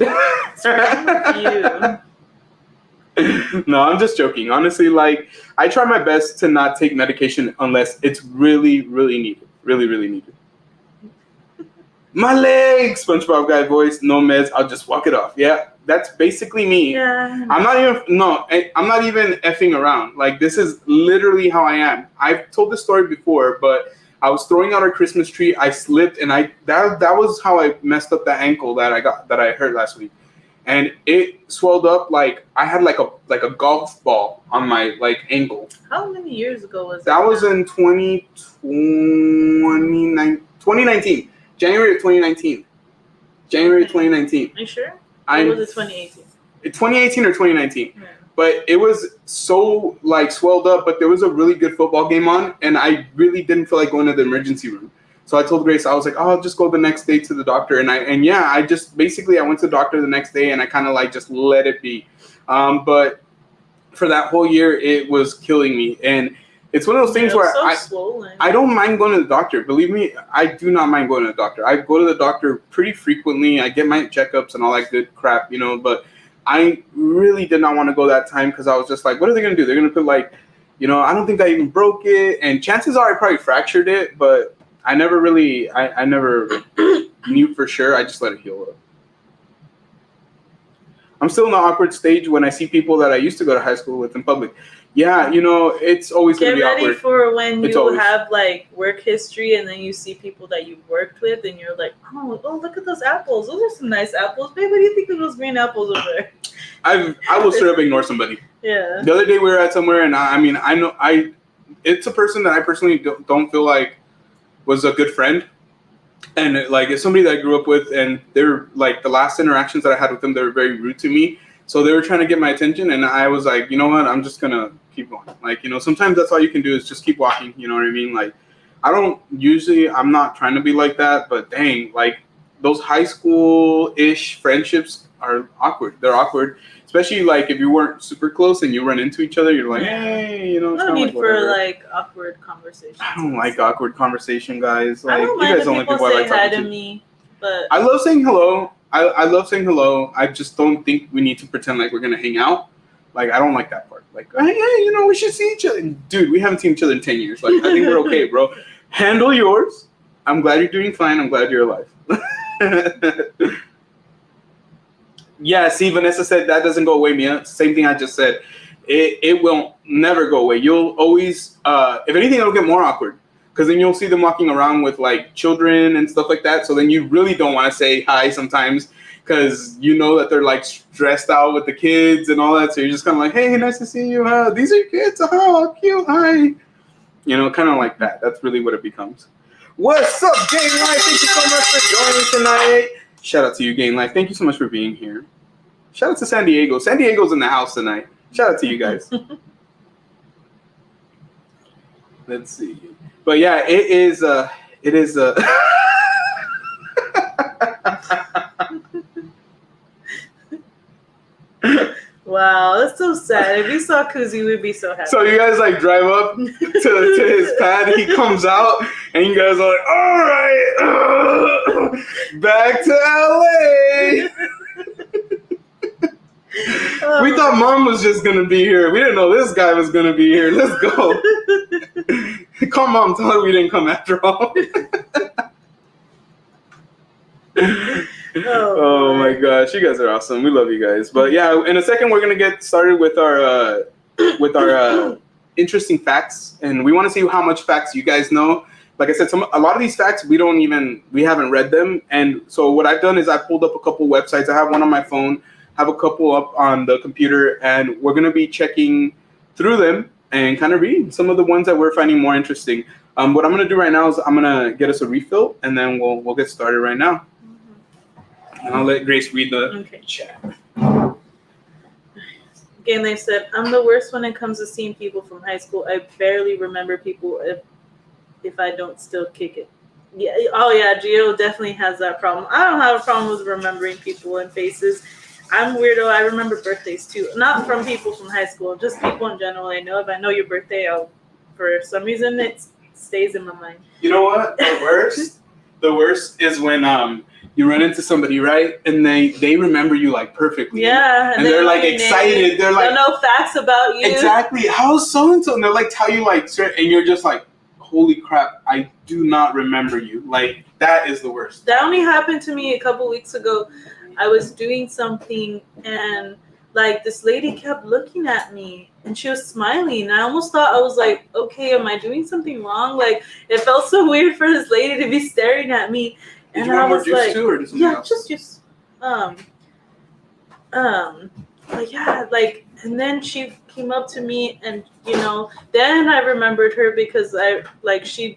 You. No, I'm just joking. Honestly, like, I try my best to not take medication unless it's really, really needed. Really, really needed. My legs, SpongeBob guy voice, no meds, I'll just walk it off. Yeah, that's basically me. Yeah. I'm not even effing around. Like, this is literally how I am. I've told this story before, but I was throwing out our Christmas tree. I slipped, and that was how I messed up that ankle that I hurt last week, and it swelled up like I had like a golf ball on my like ankle. How many years ago was that? That was in 2019. January of 2019. January of 2019. Are you sure? Or was it 2018? 2018 or 2019. Yeah. But it was so like swelled up, but there was a really good football game on, and I really didn't feel like going to the emergency room. So I told Grace, I was like, oh, I'll just go the next day to the doctor. And I just basically I went to the doctor the next day, and I kind of like just let it be. But for that whole year, it was killing me. And it's one of those things where I don't mind going to the doctor. Believe me, I do not mind going to the doctor. I go to the doctor pretty frequently. I get my checkups and all that good crap, you know, but I really did not want to go that time because I was just like, what are they going to do? They're going to put like, you know, I don't think I even broke it. And chances are I probably fractured it, but I never really, I never knew for sure. I just let it heal up. I'm still in the awkward stage when I see people that I used to go to high school with in public. Yeah, you know, it's always going to be awkward. Get ready for when you have like work history and then you see people that you've worked with and you're like, oh, look at those apples. Those are some nice apples. Babe, what do you think of those green apples over there? I will straight up ignore somebody. Yeah. The other day we were at somewhere and it's a person that I personally don't feel like was a good friend. And like it's somebody that I grew up with, and they're like the last interactions that I had with them, they were very rude to me. So they were trying to get my attention, and I was like, you know what, I'm just gonna keep going. Like, you know, sometimes that's all you can do is just keep walking. You know what I mean? Like, I'm not trying to be like that, but dang, like those high school-ish friendships are awkward. They're awkward, especially like if you weren't super close and you run into each other. You're like, hey, you know. No need for like awkward conversations. I don't like awkward conversation, guys. Like, I don't mind you guys only people I like talking to. Me, but I love saying hello. I love saying hello. I just don't think we need to pretend like we're gonna hang out. Like, I don't like that part. Like, hey, you know, we should see each other. Dude, we haven't seen each other in 10 years. Like, I think we're okay, bro. Handle yours. I'm glad you're doing fine. I'm glad you're alive. Yeah, see, Vanessa said that doesn't go away, Mia. Same thing I just said. It will never go away. You'll always, if anything, it'll get more awkward. Because then you'll see them walking around with, like, children and stuff like that. So then you really don't want to say hi sometimes because you know that they're, like, stressed out with the kids and all that. So you're just kind of like, hey, nice to see you. These are your kids. Oh, cute. Hi. You know, kind of like that. That's really what it becomes. What's up, Gang Life? Thank you so much for joining tonight. Shout out to you, Gang Life. Thank you so much for being here. Shout out to San Diego. San Diego's in the house tonight. Shout out to you guys. Let's see. But yeah, it is wow, that's so sad. If we saw Kuzi, we'd be so happy. So you guys like drive up to his pad, he comes out, and you guys are like, all right, back to LA. We thought Mom was just gonna be here. We didn't know this guy was gonna be here. Let's go. Call Mom, tell her we didn't come after all. Oh my gosh, you guys are awesome. We love you guys. But yeah, in a second we're gonna get started with our interesting facts, and we want to see how much facts you guys know. Like I said, a lot of these facts we haven't read them, and so what I've done is I pulled up a couple websites. I have one on my phone, have a couple up on the computer, and we're gonna be checking through them and kind of read some of the ones that we're finding more interesting. What I'm going to do right now is I'm going to get us a refill, and then we'll get started right now. And I'll let Grace read the chat. Again, they said, I'm the worst when it comes to seeing people from high school. I barely remember people if I don't still kick it. Yeah. Oh, yeah, Gio definitely has that problem. I don't have a problem with remembering people and faces. I'm weirdo. I remember birthdays, too. Not from people from high school, just people in general. I know if I know your birthday, for some reason, it stays in my mind. You know what? The worst is when you run into somebody, right? And they remember you like perfectly. Yeah. And they're like excited. They're like, don't know facts about you. Exactly. How's so-and-so? And they're like, tell you like, and you're just like, holy crap, I do not remember you. Like, that is the worst. That only happened to me a couple weeks ago. I was doing something and like this lady kept looking at me and she was smiling. I almost thought I was like, okay, am I doing something wrong? Like, it felt so weird for this lady to be staring at me. Did you want more juice too, or just yeah, else? Just juice. Like, yeah, like, and then she came up to me and, you know, then I remembered her because she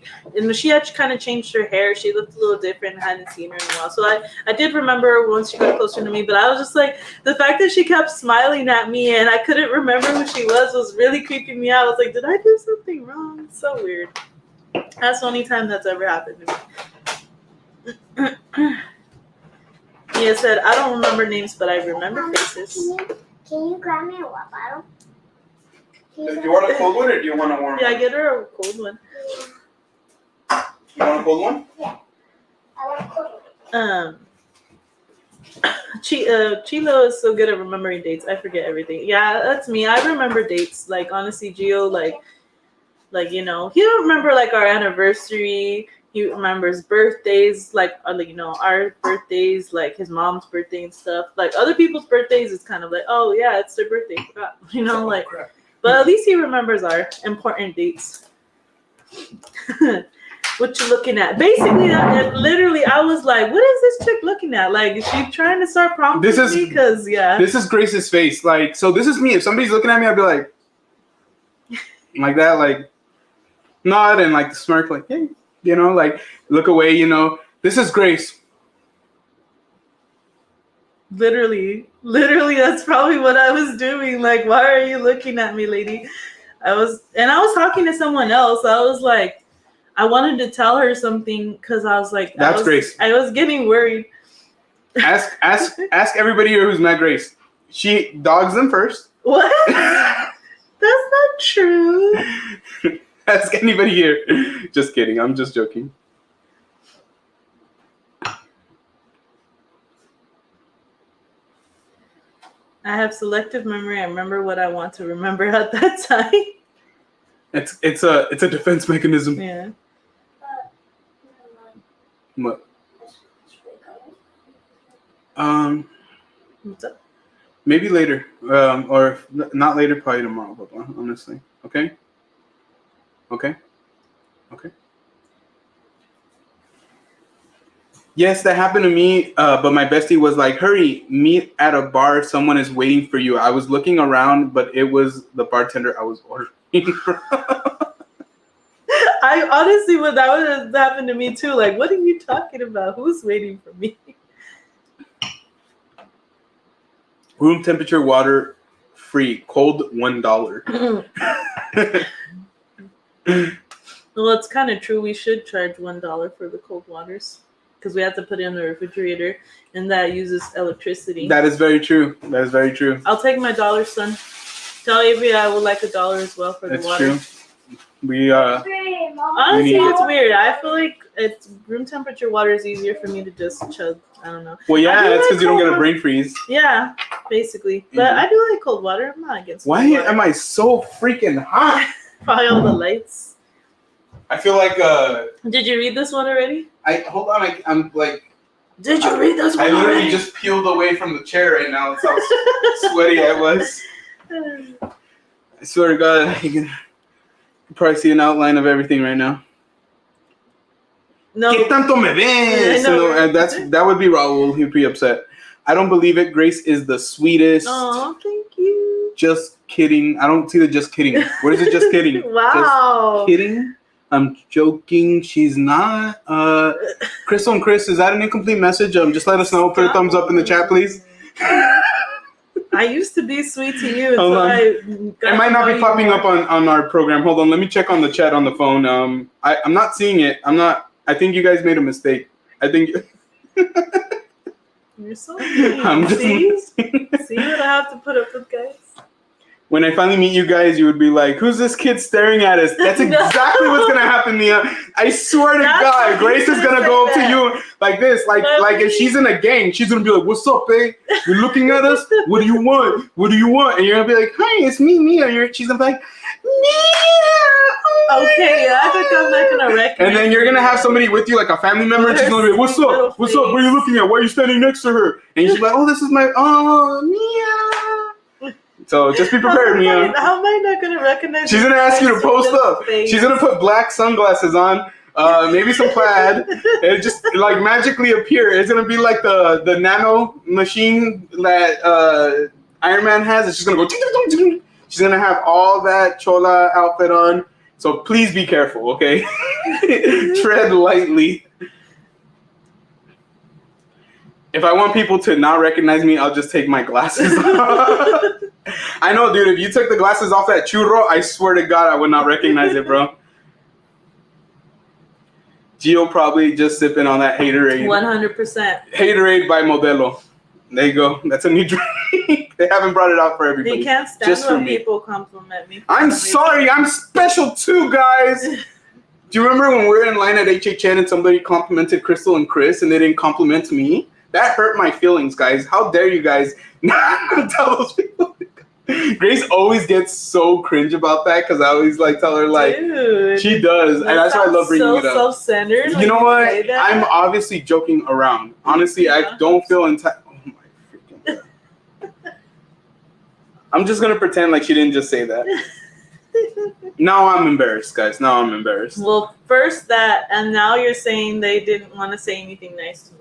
had kind of changed her hair. She looked a little different. I hadn't seen her in a while. So I did remember her once she got closer to me, but I was just like, the fact that she kept smiling at me and I couldn't remember who she was really creeping me out. I was like, did I do something wrong? It's so weird. That's the only time that's ever happened to me. Mia said, I don't remember names, but I remember faces. Can you grab me a water bottle? Do you want a cold one or do you want a warm one? Yeah, get her a cold one. You want a cold one? Yeah. I want a cold one. Chilo is so good at remembering dates. I forget everything. Yeah, that's me. I remember dates. Like, honestly, Gio, like, you know, he don't remember, like, our anniversary. He remembers birthdays, like, you know, our birthdays, like his mom's birthday and stuff. Like, other people's birthdays, it's kind of like, oh, yeah, it's their birthday. Forgot. You know, like, but at least he remembers our important dates. What you looking at? Basically, literally, I was like, what is this chick looking at? Like, is she trying to start prompting me? Because, yeah. This is Grace's face. Like, so this is me. If somebody's looking at me, I'd be like that, like, nod and, like, smirk, like, hey. You know, like, look away, you know. This is Grace. Literally, that's probably what I was doing. Like, why are you looking at me, lady? I was talking to someone else. I was like, I wanted to tell her something because I was like, Grace. I was getting worried. Ask everybody here who's met Grace. She dogs them first. What? That's not true. Ask anybody here. Just kidding. I'm just joking. I have selective memory. I remember what I want to remember at that time. It's a defense mechanism. Yeah. What? What's up? Maybe later. Or not later. Probably tomorrow. But honestly, okay. Okay. Yes, that happened to me, but my bestie was like, hurry, meet at a bar. Someone is waiting for you. I was looking around, but it was the bartender I was ordering from. I honestly, that would happen to me too. Like, what are you talking about? Who's waiting for me? Room temperature water free, cold $1. Well, it's kind of true. We should charge $1 for the cold waters because we have to put it in the refrigerator, and that uses electricity. That is very true. I'll take my $1, son. Tell Avery I would like $1 as well for the water. That's true. Honestly, it's weird. I feel like it's room temperature water is easier for me to just chug. I don't know. Well, yeah, it's because you don't get a brain freeze. Yeah, basically. But I do like cold water. I'm not against cold water. Why am I so freaking hot? Probably all the lights. I feel like Did you read this one already? Hold on. I'm like. Did you read this one? I literally already? just peeled away from the chair right now. That's how sweaty I was. I swear to God, you can probably see an outline of everything right now. No. ¿Qué tanto me ves? No, that would be Raul. He'd be upset. I don't believe it. Grace is the sweetest. Oh, thank you. just kidding. I don't see the just kidding. What is it? Just kidding. Wow. Just kidding. I'm joking. She's not. Crystal and Chris, is that an incomplete message? Just let us know. Put a thumbs up in the chat, please. I used to be sweet to you. Hold on. It might not be popping up on our program. Hold on. Let me check on the chat on the phone. I'm not seeing it. I think you guys made a mistake. I think. You're so mean. I'm just See what I have to put up with, guys? When I finally meet you guys, you would be like, who's this kid staring at us? That's exactly what's going to happen, Mia. I swear to God, Grace is going to go up to you like this. Like if she's in a gang, she's going to be like, what's up, babe? You're looking at us? What do you want? What do you want? And you're going to be like, hi, it's me, Mia. She's going to be like, Mia. Okay, I think I'm not going to recognize. And then you're going to have somebody with you, like a family member, and she's going to be like, what's up? What's up? What are you looking at? Why are you standing next to her? And she's like, oh, this is my, Mia. So just be prepared, Mia. How am I not going to recognize? She's going to ask you to post up. She's going to put black sunglasses on, maybe some plaid, and just like magically appear. It's going to be like the nano machine that Iron Man has. It's just going to go. She's going to have all that chola outfit on. So please be careful, okay? Tread lightly. If I want people to not recognize me, I'll just take my glasses off. I know, dude, if you took the glasses off that churro, I swear to God, I would not recognize it, bro. Gio probably just sipping on that Haterade. 100%. Haterade by Modelo. There you go. That's a new drink. They haven't brought it out for everybody. They can't stand just when people compliment me. I'm sorry. I'm special too, guys. Do you remember when we were in line at HHN and somebody complimented Crystal and Chris and they didn't compliment me? That hurt my feelings, guys. How dare you guys not tell those people? Grace always gets so cringe about that because I always like tell her like Dude, she does, and that's why I love bringing it up. So self-centered. You know what? I'm obviously joking around. Honestly, yeah. I don't feel entitled. Oh my freaking God. I'm just gonna pretend like she didn't just say that. Now I'm embarrassed, guys. Now I'm embarrassed. Well, first that, and now you're saying they didn't want to say anything nice to me.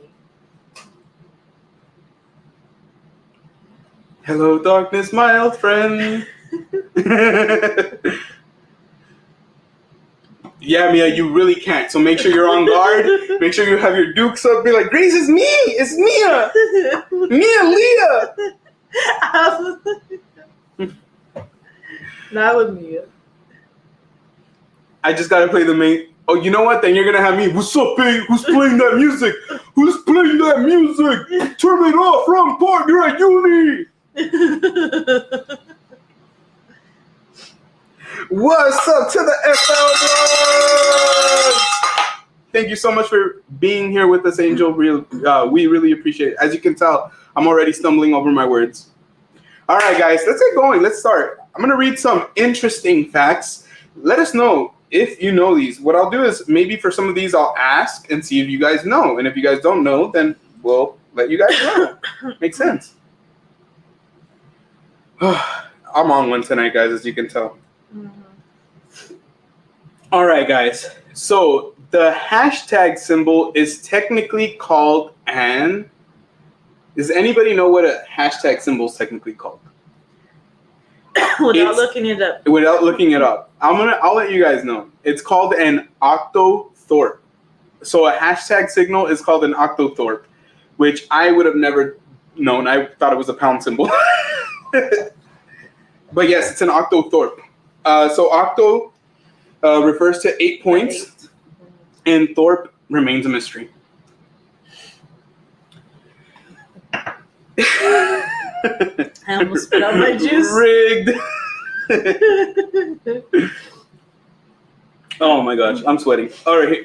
Hello, darkness, my old friend. Yeah, Mia, you really can't. So make sure you're on guard. Make sure you have your dukes up. Be like, Grace, it's me. It's Mia. Leah. Not with Mia. I just gotta play the main. Oh, you know what? Then you're gonna have me. What's up, babe? Who's playing that music? Who's playing that music? Turn it off. Wrong part. You're at uni. What's up to the FL Bros? Thank you so much for being here with us, Angel. We really appreciate it. As you can tell, I'm already stumbling over my words. All right, guys, let's get going. Let's start. I'm going to read some interesting facts. Let us know if you know these. What I'll do is maybe for some of these, I'll ask and see if you guys know. And if you guys don't know, then we'll let you guys know. Makes sense. I'm on one tonight, guys, as you can tell. Mm-hmm. All right, guys. So the hashtag symbol is technically called an... Does anybody know what a hashtag symbol is technically called? Without looking it up. Without looking it up. I'll let you guys know. It's called an octothorpe. So a hashtag signal is called an octothorpe, which I would have never known. I thought it was a pound symbol. But yes, it's an octothorpe. So octo refers to 8 points, and thorpe remains a mystery. I almost spit out my juice. Rigged. Oh my gosh, I'm sweating. All right.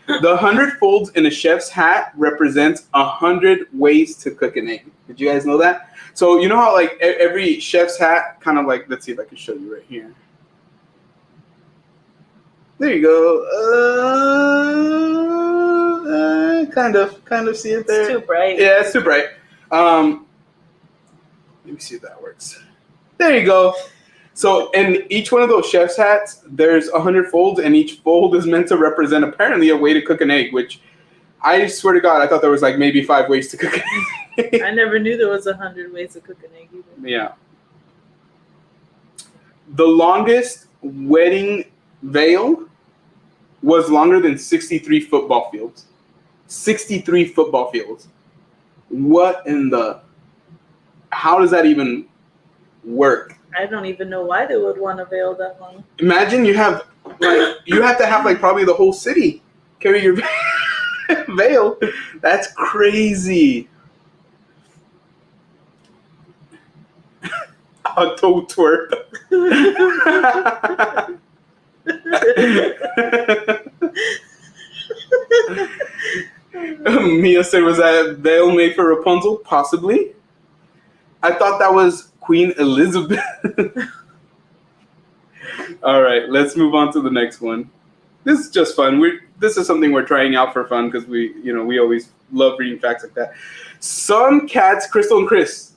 The 100 folds in a chef's hat represents 100 ways to cook an egg. Did you guys know that? So you know how like every chef's hat kind of like, let's see if I can show you right here. There you go. Kind of see it there. It's too bright. Yeah, it's too bright. Let me see if that works. There you go. So in each one of those chef's hats, there's 100 folds, and each fold is meant to represent apparently a way to cook an egg, which I swear to God, I thought there was like maybe 5 ways to cook an egg. I never knew there was 100 ways to cook an egg either. Yeah. the longest wedding veil was longer than 63 football fields. 63 football fields. What in the... How does that even work? I don't even know why they would want to veil that long. Imagine you have to have like probably the whole city carry your veil. That's crazy. A toe twerk. Mia said, was that veil made for Rapunzel? Possibly. I thought that was Queen Elizabeth. All right, let's move on to the next one. This is just fun. This is something we're trying out for fun because we always love reading facts like that. Some cats, Crystal and Chris,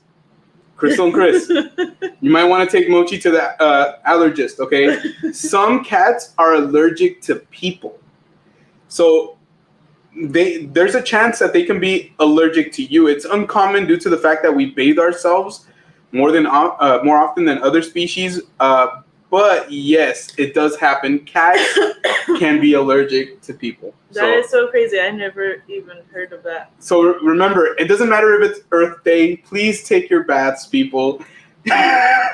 you might want to take Mochi to the allergist, okay? Some cats are allergic to people. So there's a chance that they can be allergic to you. It's uncommon due to the fact that we bathe ourselves more often than other species. But yes, it does happen. Cats can be allergic to people. That is so crazy. I never even heard of that. So remember, it doesn't matter if it's Earth Day. Please take your baths, people.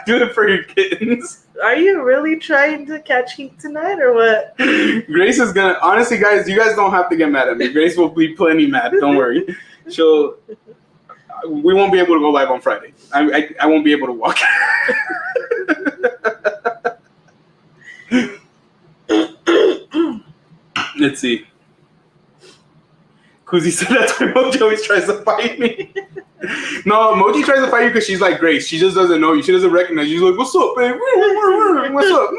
Do it for your kittens. Are you really trying to catch heat tonight or what? Grace is gonna... Honestly, guys, you guys don't have to get mad at me. Grace will be plenty mad. Don't worry. We won't be able to go live on Friday. I won't be able to walk. Let's see. Kuzi said that's why Mochi always tries to fight me. No, Mochi tries to fight you because she's like Grace. She just doesn't know you. She doesn't recognize you. She's like, what's up, babe? What's up?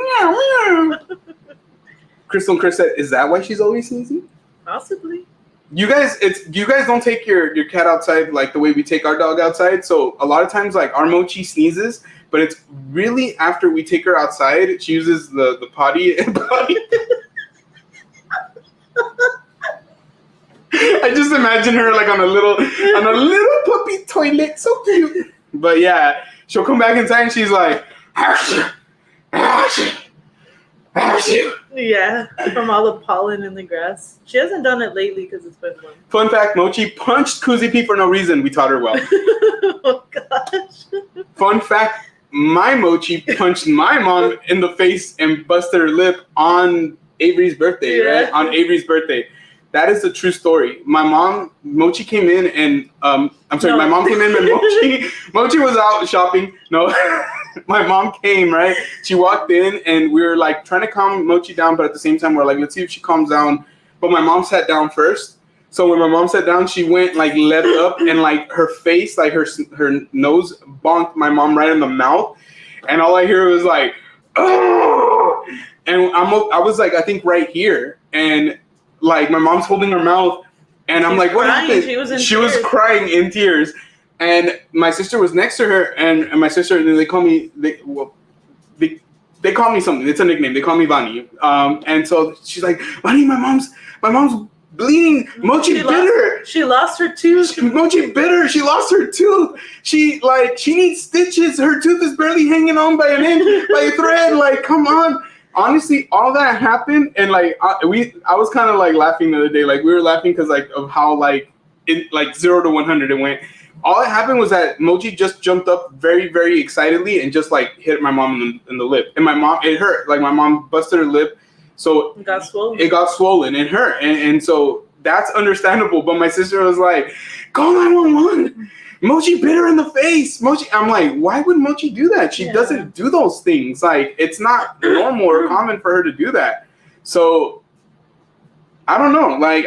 Crystal and Chris said, is that why she's always sneezing? Possibly. You guys don't take your cat outside like the way we take our dog outside. So a lot of times, like, our Mochi sneezes, but it's really after we take her outside, she uses the potty. I just imagine her like on a little puppy toilet, so cute. But yeah, she'll come back inside and she's like, yeah, from all the pollen in the grass. She hasn't done it lately because it's been warm. Fun fact, Mochi punched Kuzi P for no reason. We taught her well. Oh gosh. Fun fact, my Mochi punched my mom in the face and busted her lip on Avery's birthday, right? On Avery's birthday. That is a true story. My mom, Mochi came in and, my mom came in and Mochi was out shopping. No, my mom came, right? She walked in and we were like trying to calm Mochi down, but at the same time, we're like, let's see if she calms down. But my mom sat down first. So when my mom sat down, she went like left up and like her face, like her nose bonked my mom right in the mouth. And all I hear was like, oh! And I was like, I think right here. And like my mom's holding her mouth, and I'm like, what happened? She was crying in tears, and my sister was next to her, and my sister, they call me they call me something. It's a nickname. They call me Vani. And so she's like, Vani, my mom's bleeding. Mochi bit her. She lost her tooth. Mochi bit her. She lost her tooth. She needs stitches. Her tooth is barely hanging on by a thread. Like, come on. Honestly, all that happened, and like I was kind of like laughing the other day. Like we were laughing because like of how like it like 0 to 100 it went. All that happened was that Mochi just jumped up very, very excitedly and just like hit my mom in the lip, and it hurt. Like my mom busted her lip, so it got swollen. It hurt, and so that's understandable. But my sister was like, "Call 911." Mochi bit her in the face. Mochi, I'm like, why would Mochi do that? She doesn't do those things. Like, it's not normal or common for her to do that. So, I don't know. Like,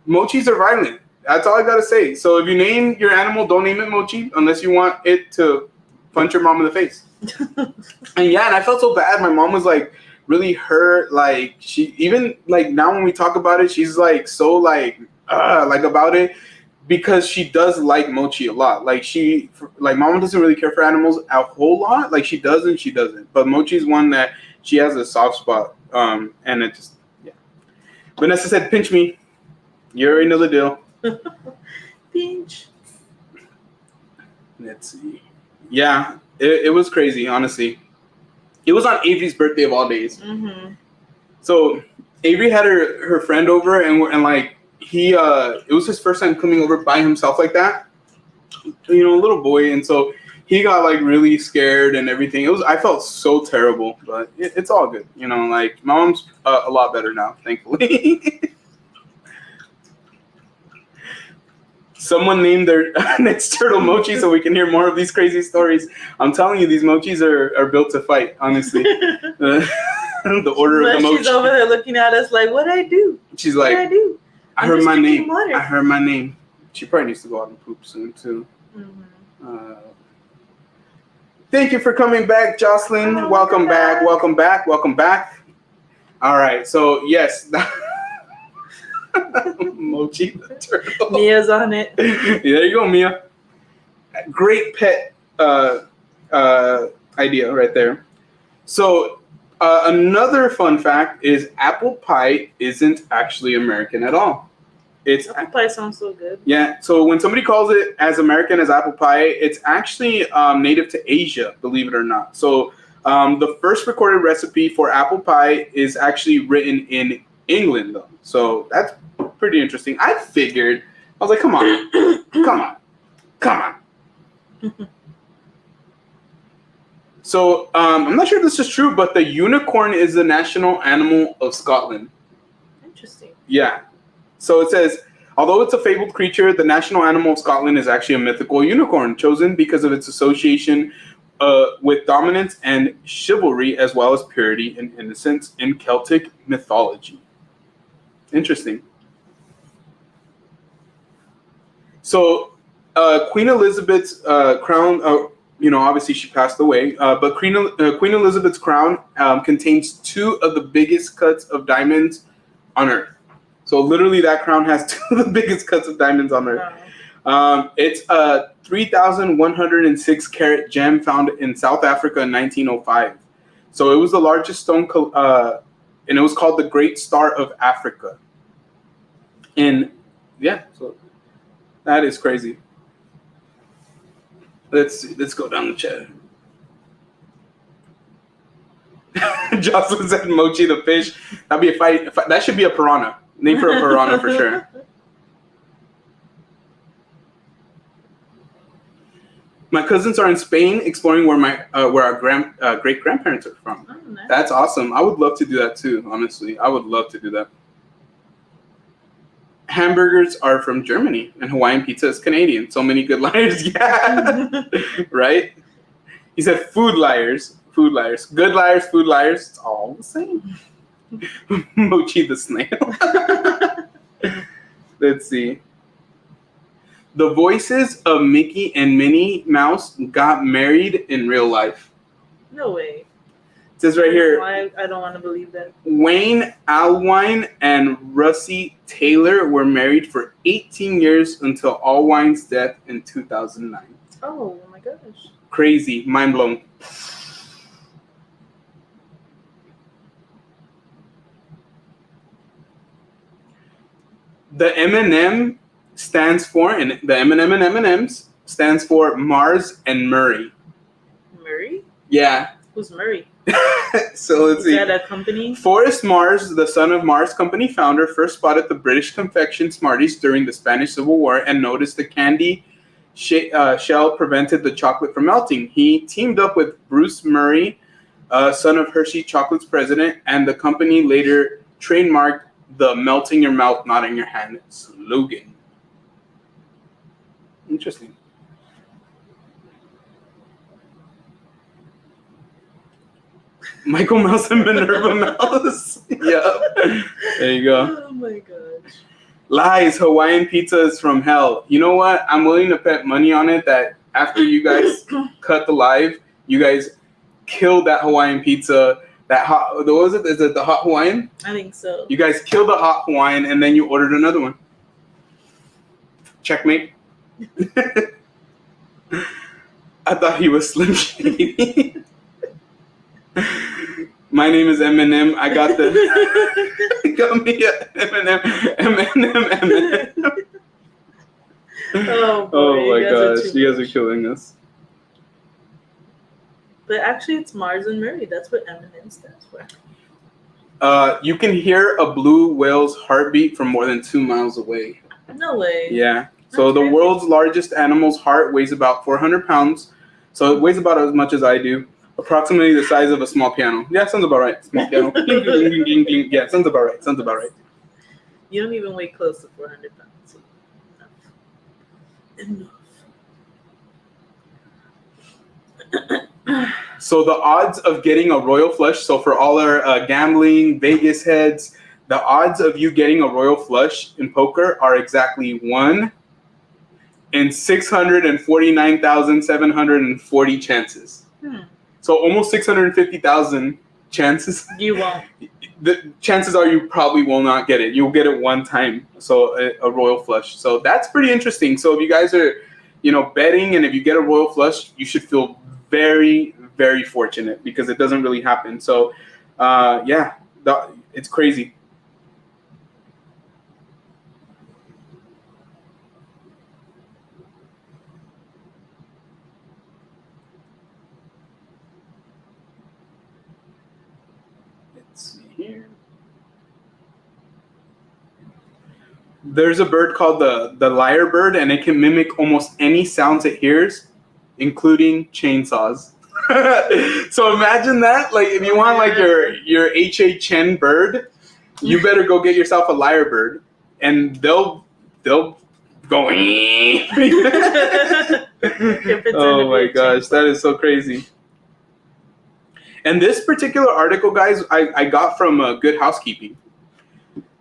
Mochis are violent. That's all I gotta say. So, if you name your animal, don't name it Mochi unless you want it to punch your mom in the face. And I felt so bad. My mom was like really hurt. Like, she even like now when we talk about it, she's like so like about it. Because she does like Mochi a lot. Like Mama doesn't really care for animals a whole lot. Like she does and she doesn't. But Mochi's one that she has a soft spot. And it just, Vanessa said, pinch me. You already know the deal. Pinch. Let's see. Yeah. It was crazy, honestly. It was on Avery's birthday of all days. Mm-hmm. So Avery had her friend over, and like he it was his first time coming over by himself like that. You know, a little boy, and so he got like really scared and everything. I felt so terrible, but it's all good. You know, like my mom's a lot better now, thankfully. Someone named their next turtle Mochi so we can hear more of these crazy stories. I'm telling you, these Mochis are built to fight, honestly. The order of the Mochi. She's over there looking at us like, what'd I do? She's like, what'd I do? I heard my name. I heard my name. She probably needs to go out and poop soon, too. Mm-hmm. Thank you for coming back, Jocelyn. Oh, welcome back. Welcome back. Welcome back. All right. So, yes. Mochi the turtle. Mia's on it. Yeah, there you go, Mia. Great pet idea right there. So another fun fact is apple pie isn't actually American at all. It's apple pie sounds so good. Yeah. So when somebody calls it as American as apple pie, it's actually native to Asia, believe it or not. So the first recorded recipe for apple pie is actually written in England, though. So that's pretty interesting. I figured, I was like, come on, come on. So I'm not sure if this is true, but the unicorn is the national animal of Scotland. Interesting. Yeah. So it says, although it's a fabled creature, the national animal of Scotland is actually a mythical unicorn, chosen because of its association with dominance and chivalry, as well as purity and innocence in Celtic mythology. Interesting. So Queen Elizabeth's crown, obviously she passed away, but Queen Elizabeth's crown contains 2 of the biggest cuts of diamonds on Earth. So literally that crown has 2 of the biggest cuts of diamonds on Earth. Wow. It's a 3,106 carat gem found in South Africa in 1905. So it was the largest stone, and it was called the Great Star of Africa. And yeah, so that is crazy. Let's go down the chat. Jocelyn said Mochi the fish. That'd be a fight. That should be a piranha. Name for a piranha for sure. My cousins are in Spain exploring where our great grandparents are from. Oh, nice. That's awesome. I would love to do that too. Honestly, I would love to do that. Hamburgers are from Germany and Hawaiian pizza is Canadian. So many good liars. Yeah. Right? He said food liars. Food liars. Good liars, food liars. It's all the same. Mochi the snail. Let's see. The voices of Mickey and Minnie Mouse got married in real life. No way. It says right here. I don't want to believe that. Wayne Allwine and Russie Taylor were married for 18 years until Allwine's death in 2009. Oh my gosh. Crazy. Mind blown. The M&M stands for, and the M&M and M&M's stands for Mars and Murray. Murray? Yeah. Who's Murray? So let's see. Is that a company? Forrest Mars, the son of Mars Company founder, first spotted the British confection Smarties during the Spanish Civil War and noticed the candy shell prevented the chocolate from melting. He teamed up with Bruce Murray, son of Hershey Chocolate's president, and the company later trademarked the melt in your mouth, not in your hand slogan. Interesting. Michael Mouse and Minerva Mouse. Yep. There you go. Oh my gosh. Lies. Hawaiian pizza is from hell. You know what? I'm willing to bet money on it that after you guys cut the live, you guys killed that Hawaiian pizza. That hot, what was it? Is it the hot Hawaiian? I think so. You guys killed the hot Hawaiian and then you ordered another one. Checkmate. I thought he was Slim Shady. My name is Eminem. I got got me a Eminem. Oh, boy, oh my gosh, you guys are killing us. But actually, it's Mars and Murray. That's what M&M stands for. You can hear a blue whale's heartbeat from more than 2 miles away. No way. Yeah. So That's the crazy. world's largest animal's heart weighs about 400 pounds. So it weighs about as much as I do. Approximately the size of a small piano. Yeah, sounds about right. Small piano. Ding, ding, ding, ding, ding, ding. Yeah, sounds about right. Sounds about right. You don't even weigh close to 400 pounds. Enough. So the odds of getting a royal flush, so for all our gambling, Vegas heads, the odds of you getting a royal flush in poker are exactly 1 in 649,740 chances. So almost 650,000 chances. You won't. The chances are you probably will not get it. You'll get it one time, so a royal flush. So that's pretty interesting. So if you guys are, betting, and if you get a royal flush, you should feel very, very fortunate because it doesn't really happen. So, it's crazy. Let's see here. There's a bird called the lyre bird, and it can mimic almost any sounds it hears, including chainsaws. So imagine that. Like, if you want like your H.A. Chen bird, you better go get yourself a lyre bird, and they'll go. Oh my gosh, that is so crazy. And this particular article, guys, I got from Good Housekeeping.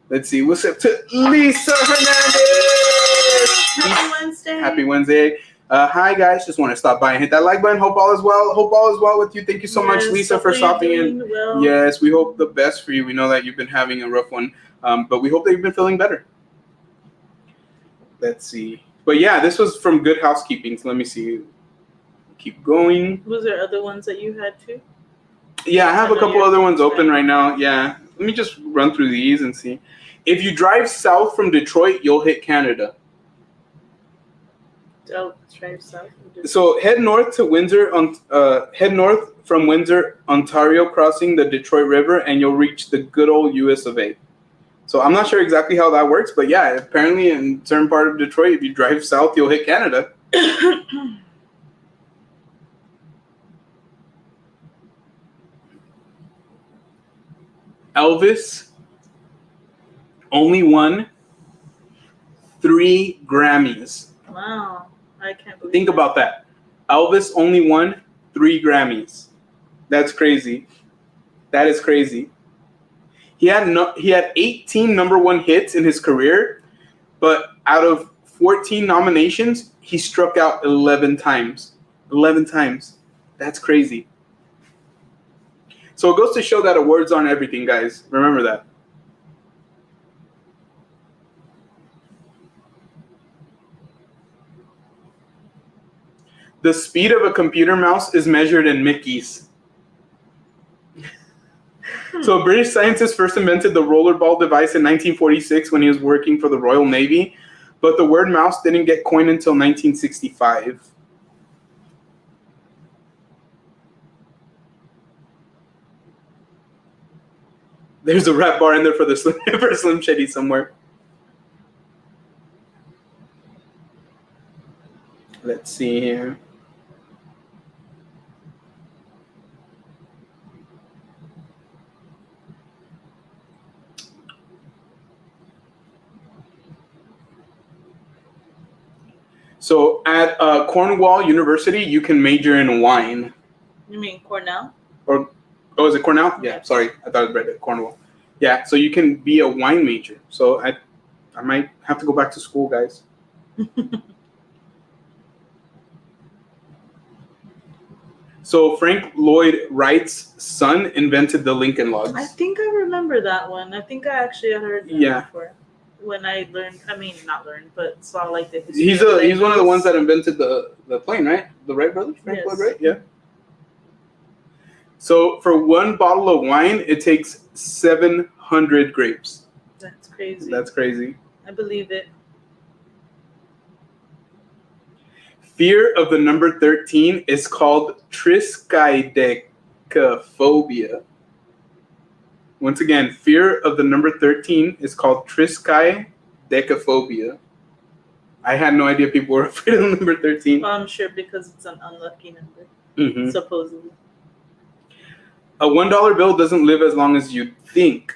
Let's see. What's up to Lisa Hernandez? Happy Wednesday. Happy Wednesday. Hi, guys. Just want to stop by and hit that like button. Hope all is well. Hope all is well with you. Thank you so much, Lisa, for stopping in. Well. Yes, we hope the best for you. We know that you've been having a rough one, but we hope that you've been feeling better. Let's see. But yeah, this was from Good Housekeeping. So let me see. Keep going. Was there other ones that you had too? Yeah, I have a couple other ones open right now. Yeah. Let me just run through these and see. If you drive south from Detroit, you'll hit Canada. Oh, drive south. So head north to Windsor. Head north from Windsor, Ontario, crossing the Detroit River, and you'll reach the good old U.S. of A. So I'm not sure exactly how that works, but yeah, apparently in a certain part of Detroit, if you drive south, you'll hit Canada. Elvis only won 3 Grammys. Wow, I can't believe. Think about that. Elvis only won 3 Grammys. That's crazy. That is crazy. He had 18 number 1 hits in his career, but out of 14 nominations, he struck out 11 times. 11 times. That's crazy. So it goes to show that awards aren't everything, guys. Remember that. The speed of a computer mouse is measured in Mickeys. So a British scientist first invented the rollerball device in 1946 when he was working for the Royal Navy, but the word mouse didn't get coined until 1965. There's a rap bar in there for the Slim Shady somewhere. Let's see here. So at Cornwall University, you can major in wine. You mean Cornell? Oh, is it Cornell? Yeah, sorry. I thought it was right at Cornwall. Yeah, so you can be a wine major. So I might have to go back to school, guys. So Frank Lloyd Wright's son invented the Lincoln Logs. I think I remember that one. I think I actually had heard that before. When I learned, not learned, but saw like the history. He's one of the ones that invented the plane, right? The Wright brothers? Frank Lloyd Wright? Yeah. So for 1 bottle of wine, it takes 700 grapes. That's crazy. That's crazy. I believe it. Fear of the number 13 is called triskaidekaphobia. Once again, fear of the number 13 is called triskaidekaphobia. I had no idea people were afraid of the number 13. Well, I'm sure because it's an unlucky number, supposedly. A $1 bill doesn't live as long as you'd think.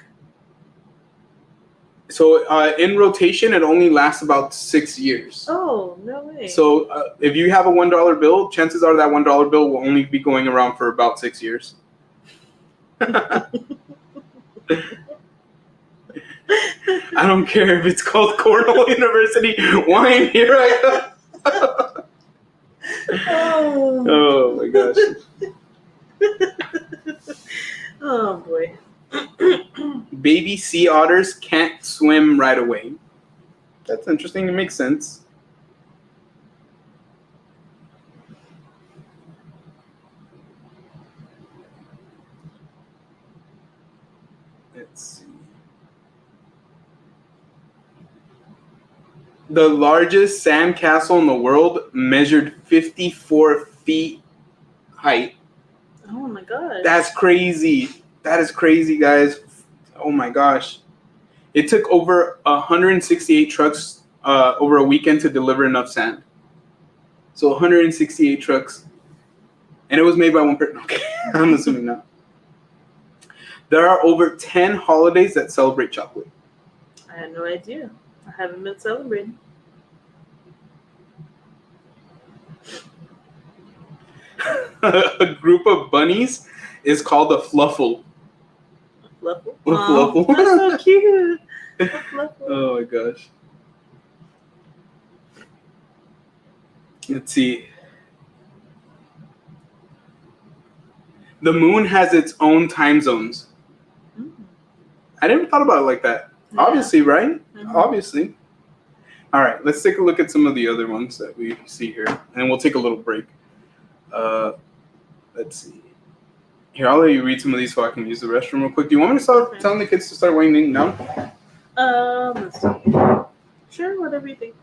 So in rotation, it only lasts about 6 years. Oh, no way. So if you have a $1 bill, chances are that $1 bill will only be going around for about 6 years. I don't care if it's called Cornell University. Wine, here I go. Oh my gosh. Oh boy. Baby sea otters can't swim right away. That's interesting. It makes sense. Let's see. The largest sandcastle in the world measured 54 feet height. Oh my god. That's crazy. That is crazy, guys. Oh my gosh. It took over 168 trucks over a weekend to deliver enough sand. So 168 trucks. And it was made by one person. Okay, I'm assuming not. There are over 10 holidays that celebrate chocolate. I had no idea. I haven't been celebrating. A group of bunnies is called a fluffle. Fluffle? A fluffle. That's so cute. A fluffle. Oh my gosh. Let's see. The moon has its own time zones. I never thought about it like that. Yeah. Obviously, right? Mm-hmm. Obviously. All right, let's take a look at some of the other ones that we see here, and we'll take a little break. Let's see. Here, I'll let you read some of these so I can use the restroom real quick. Do you want me to start telling the kids to start winding down? Let's see. Sure, whatever you think.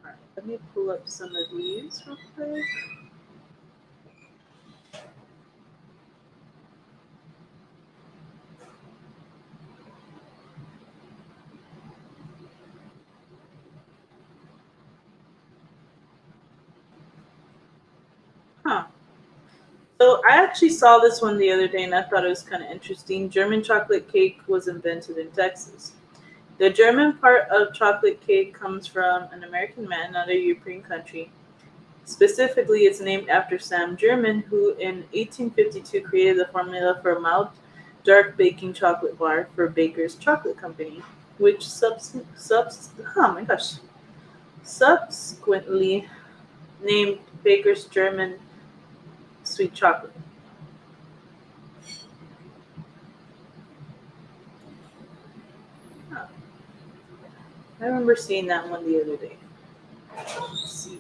Alright, let me pull up some of these real quick. So I actually saw this one the other day and I thought it was kind of interesting. German chocolate cake was invented in Texas. The German part of chocolate cake comes from an American man, not a European country. Specifically, it's named after Sam German, who in 1852 created the formula for a mild, dark baking chocolate bar for Baker's Chocolate Company, which subsequently named Baker's German sweet chocolate. Huh. I remember seeing that one the other day. Let's see.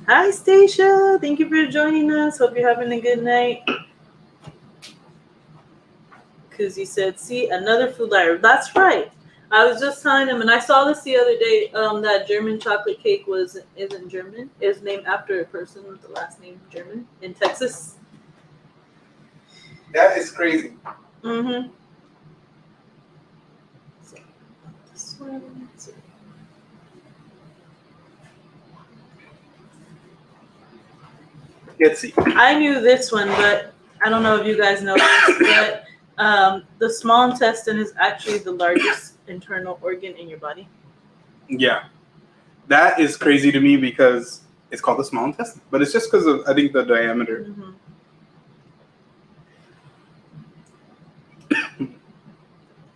Hi, Stacia. Thank you for joining us. Hope you're having a good night. Because you said, see, another food liar. That's right. I was just telling him, and I saw this the other day, that German chocolate cake isn't German. It's named after a person with the last name German in Texas. That is crazy. Mm-hmm. So, this one, let's see. Let's see. I knew this one, but I don't know if you guys know this, but the small intestine is actually the largest internal organ in your body. Yeah. That is crazy to me because it's called the small intestine, but it's just because of, I think, the diameter. Mm-hmm.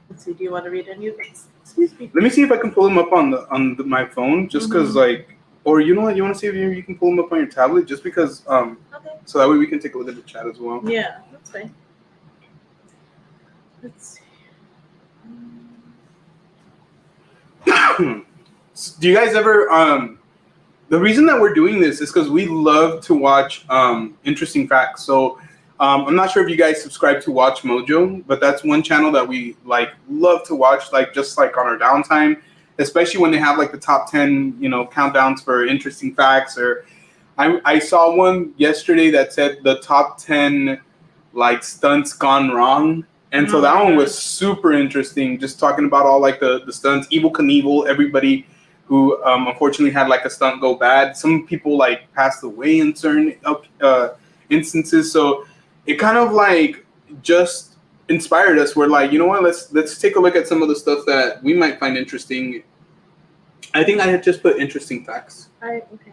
Let's see, do you want to read any of these? Excuse me. Let me see if I can pull them up on my phone, just because, like, or you know what, you want to see if you can pull them up on your tablet, just because, okay. So that way we can take a look at the chat as well. Yeah, that's fine. Let's see. Do you guys ever The reason that we're doing this is because we love to watch interesting facts. So I'm not sure if you guys subscribe to Watch Mojo, but that's one channel that we like love to watch, like just like on our downtime, especially when they have like the top 10, countdowns for interesting facts. Or I saw one yesterday that said the top 10 like stunts gone wrong. And so that one was super interesting, just talking about all like the stunts, Evel Knievel, everybody who unfortunately had like a stunt go bad. Some people like passed away in certain instances. So it kind of like just inspired us. We're like, you know what, let's take a look at some of the stuff that we might find interesting. I think I had just put interesting facts. Okay.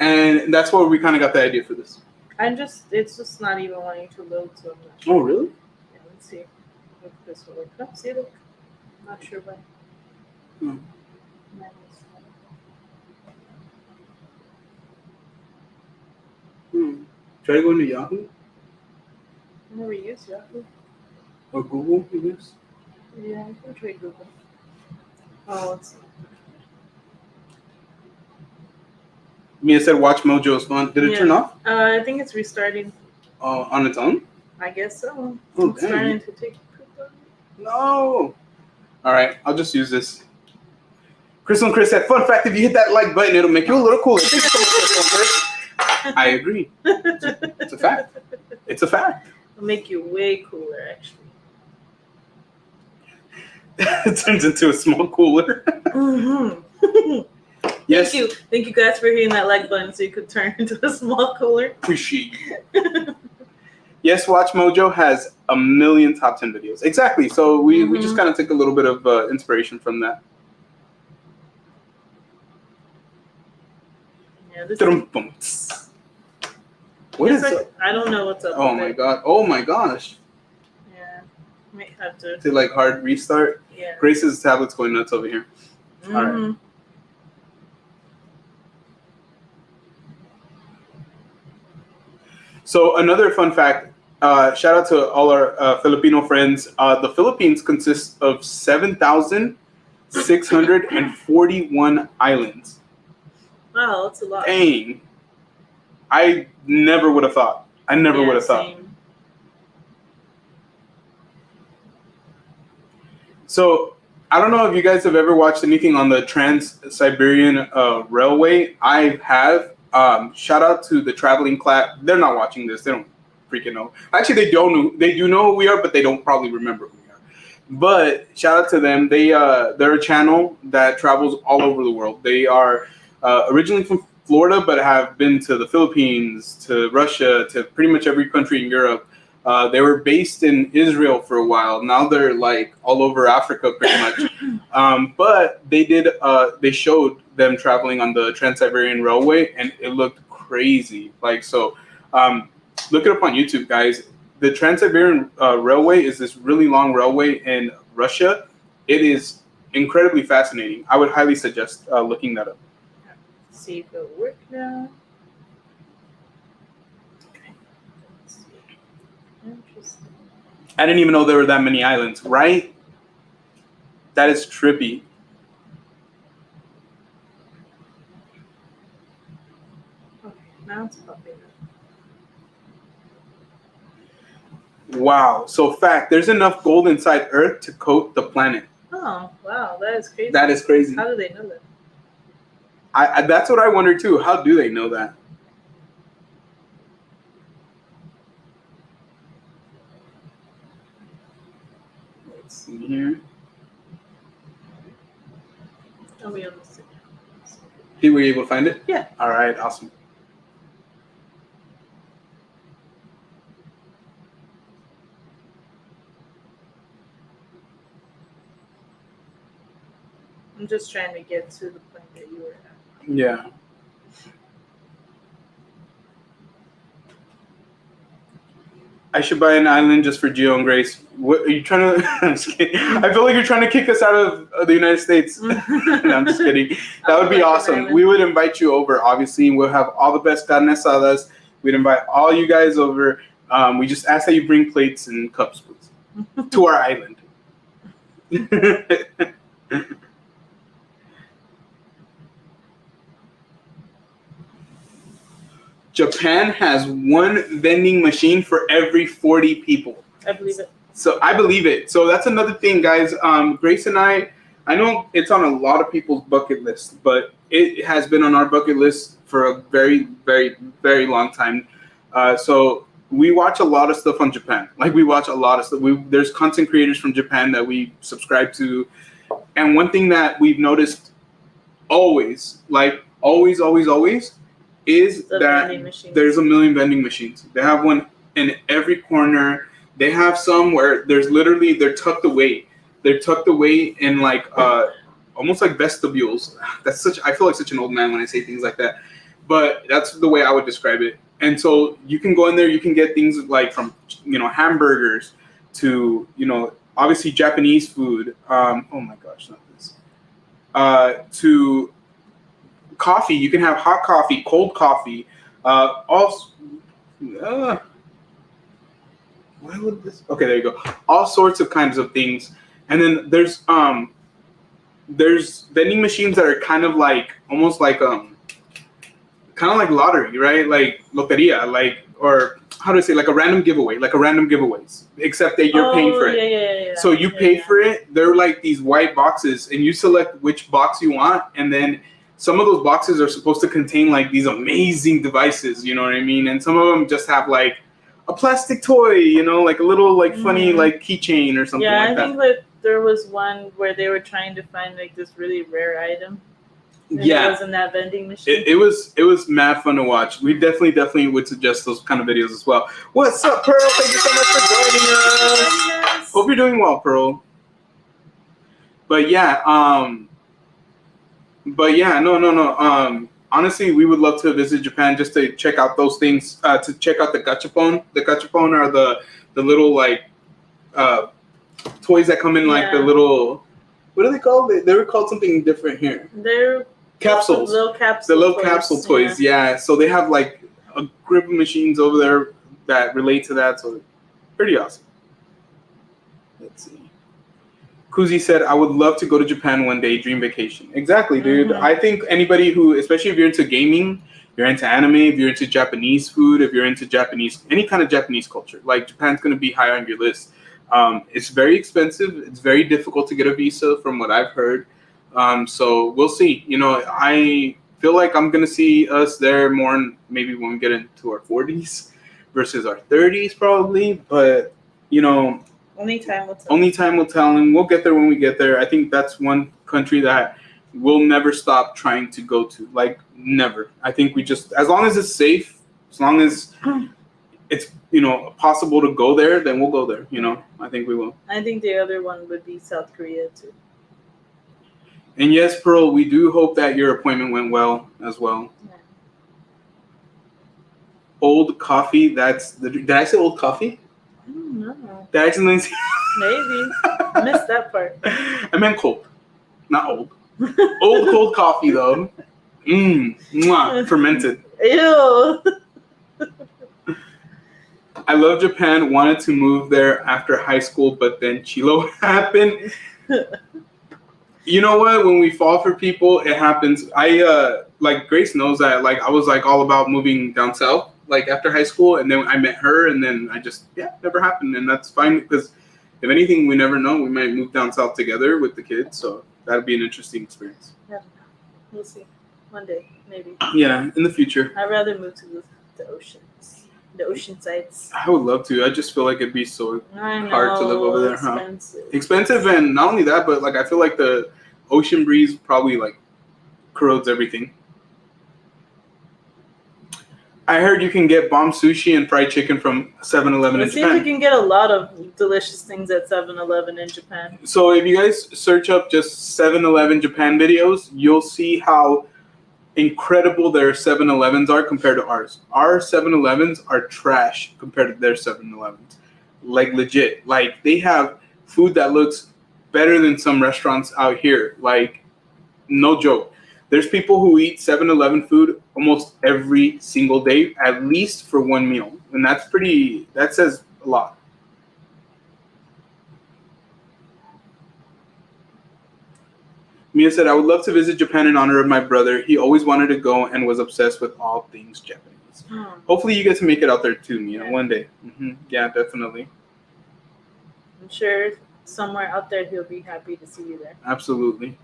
And that's where we kind of got the idea for this. It's just not even wanting to load, so I'm not sure. Oh, really? Yeah, let's see if this will work. Oh, see, look. I'm not sure why. Try to go into Yahoo? I never use Yahoo. Or Google, I guess? Yeah, I can try Google. Oh, let's see. Mia said Watch Mojo is fun. Did it turn off? I think it's restarting. On its own? I guess so. Oh, it's starting to take poop on me. No. All right, I'll just use this. Crystal and Chris said, fun fact, if you hit that like button, it'll make you a little cooler. Thank you so much, Crystal and Chris. I agree. It's a fact. It's a fact. It'll make you way cooler, actually. It turns into a small cooler. Mm-hmm. Yes. Thank you guys for hitting that like button so you could turn into a small cooler. Appreciate you. Yes, Watch Mojo has 1 million top 10 videos. Exactly. So we just kind of took a little bit of inspiration from that. Yeah, this What is it? I don't know what's up. Oh my god. Oh my gosh. Yeah. Might have to. To like hard restart. Yeah. Grace's tablet's going nuts over here. Mm-hmm. All right. So another fun fact, shout out to all our Filipino friends. The Philippines consists of 7,641 islands. Wow, that's a lot. Dang. I never would have thought. I never would have thought. Same. So I don't know if you guys have ever watched anything on the Trans-Siberian Railway. I have. Shout out to the traveling class. They're not watching this. They don't freaking know. Actually, they don't know. They do know who we are, but they don't probably remember who we are. But shout out to them. They're a channel that travels all over the world. They are originally from Florida, but have been to the Philippines, to Russia, to pretty much every country in Europe. They were based in Israel for a while. Now they're like all over Africa, pretty much. But they showed them traveling on the Trans-Siberian Railway, and it looked crazy. Like, so, look it up on YouTube, guys. The Trans-Siberian Railway is this really long railway in Russia. It is incredibly fascinating. I would highly suggest looking that up. Let's see if it'll work now. Interesting. I didn't even know there were that many islands, right? That is trippy. Okay, now it's popping up. Wow. So fact, there's enough gold inside Earth to coat the planet. Oh, wow, that is crazy. That is crazy. How do they know that? I that's what I wonder too. How do they know that? Let's see here. Oh, we almost did. Were you able to find it? Yeah. All right. Awesome. I'm just trying to get to the point that you were at. Yeah. I should buy an island just for Gio and Grace. What are you trying to? I'm just kidding. I feel like you're trying to kick us out of the United States. No, I'm just kidding. That would be awesome. We would invite you over, obviously, and we'll have all the best carne asadas. We'd invite all you guys over. We just ask that you bring plates and cups, please, to our island. Japan has one vending machine for every 40 people. I believe it. So I believe it. So that's another thing, guys. Grace and I know it's on a lot of people's bucket list, but it has been on our bucket list for a very, very, very long time. So we watch a lot of stuff on Japan. Like, we watch a lot of stuff. There's content creators from Japan that we subscribe to. And one thing that we've noticed always, is that there's a million vending machines. They have one in every corner. They have some where they're tucked away. They're tucked away in like almost like vestibules. I feel like such an old man when I say things like that. But that's the way I would describe it. And so you can go in there, you can get things like from, hamburgers to, obviously Japanese food. Oh my gosh, not this. To coffee, you can have hot coffee, cold coffee, why would this? Okay, there you go. All sorts of kinds of things, and then there's vending machines that are kind of like almost like lottery, right? Like loteria, or how do I say, like a random giveaways, except that you're paying for it. Yeah. So you pay for it. They're like these white boxes, and you select which box you want, and then some of those boxes are supposed to contain like these amazing devices. You know what I mean? And some of them just have like a plastic toy, like a little like funny like keychain or something like that. Yeah, I think like there was one where they were trying to find like this really rare item. And yeah, it was in that vending machine. It was mad fun to watch. We definitely would suggest those kind of videos as well. What's up, Pearl? Thank you so much for joining us. Yes. Hope you're doing well, Pearl. But yeah, no. Honestly, we would love to visit Japan just to check out those things. To check out the gachapon. The gachapon are the little like toys that come in like the little. What are they called? They were called something different here. They're capsules. The little capsule toys. Yeah. So they have like a group of machines over there that relate to that. So pretty awesome. Let's see. Kuzi said, I would love to go to Japan one day, dream vacation. Exactly, dude. Mm-hmm. I think anybody who, especially if you're into gaming, you're into anime, if you're into Japanese food, if you're into any kind of Japanese culture, like Japan's going to be high on your list. It's very expensive. It's very difficult to get a visa from what I've heard. So we'll see. I feel like I'm going to see us there more maybe when we get into our 40s versus our 30s probably. But, only time will tell. Only time will tell, and we'll get there when we get there. I think that's one country that we'll never stop trying to go to. Like, never. I think we just, as long as it's safe, as long as it's, possible to go there, then we'll go there. I think we will. I think the other one would be South Korea, too. And yes, Pearl, we do hope that your appointment went well as well. Yeah. Old coffee, did I say old coffee? I don't know. Did I accidentally say? Maybe. I missed that part. I meant cold, not old. Old cold coffee, though. Fermented. Ew. I love Japan. Wanted to move there after high school, but then Chilo happened. You know what? When we fall for people, it happens. Like Grace knows that. Like I was like all about moving down south, like after high school, and then I met her, and then I just never happened, and that's fine because if anything, we never know. We might move down south together with the kids, so that'd be an interesting experience. Yeah, we'll see. One day, maybe. Yeah, in the future. I'd rather move to the oceans, the ocean sites. I would love to. I just feel like it'd be so hard to live over there. Expensive, and not only that, but like I feel like the ocean breeze probably like corrodes everything. I heard you can get bomb sushi and fried chicken from 7-Eleven in Japan. It seems you can get a lot of delicious things at 7-Eleven in Japan. So if you guys search up just 7-Eleven Japan videos, you'll see how incredible their 7-Elevens are compared to ours. Our 7-Elevens are trash compared to their 7-Elevens. Like legit. Like they have food that looks better than some restaurants out here. Like no joke. There's people who eat 7-Eleven food almost every single day, at least for one meal. And that says a lot. Mia said, I would love to visit Japan in honor of my brother. He always wanted to go and was obsessed with all things Japanese. Hopefully you get to make it out there too, Mia, Yeah. one day. Yeah, definitely. I'm sure somewhere out there he'll be happy to see you there. Absolutely.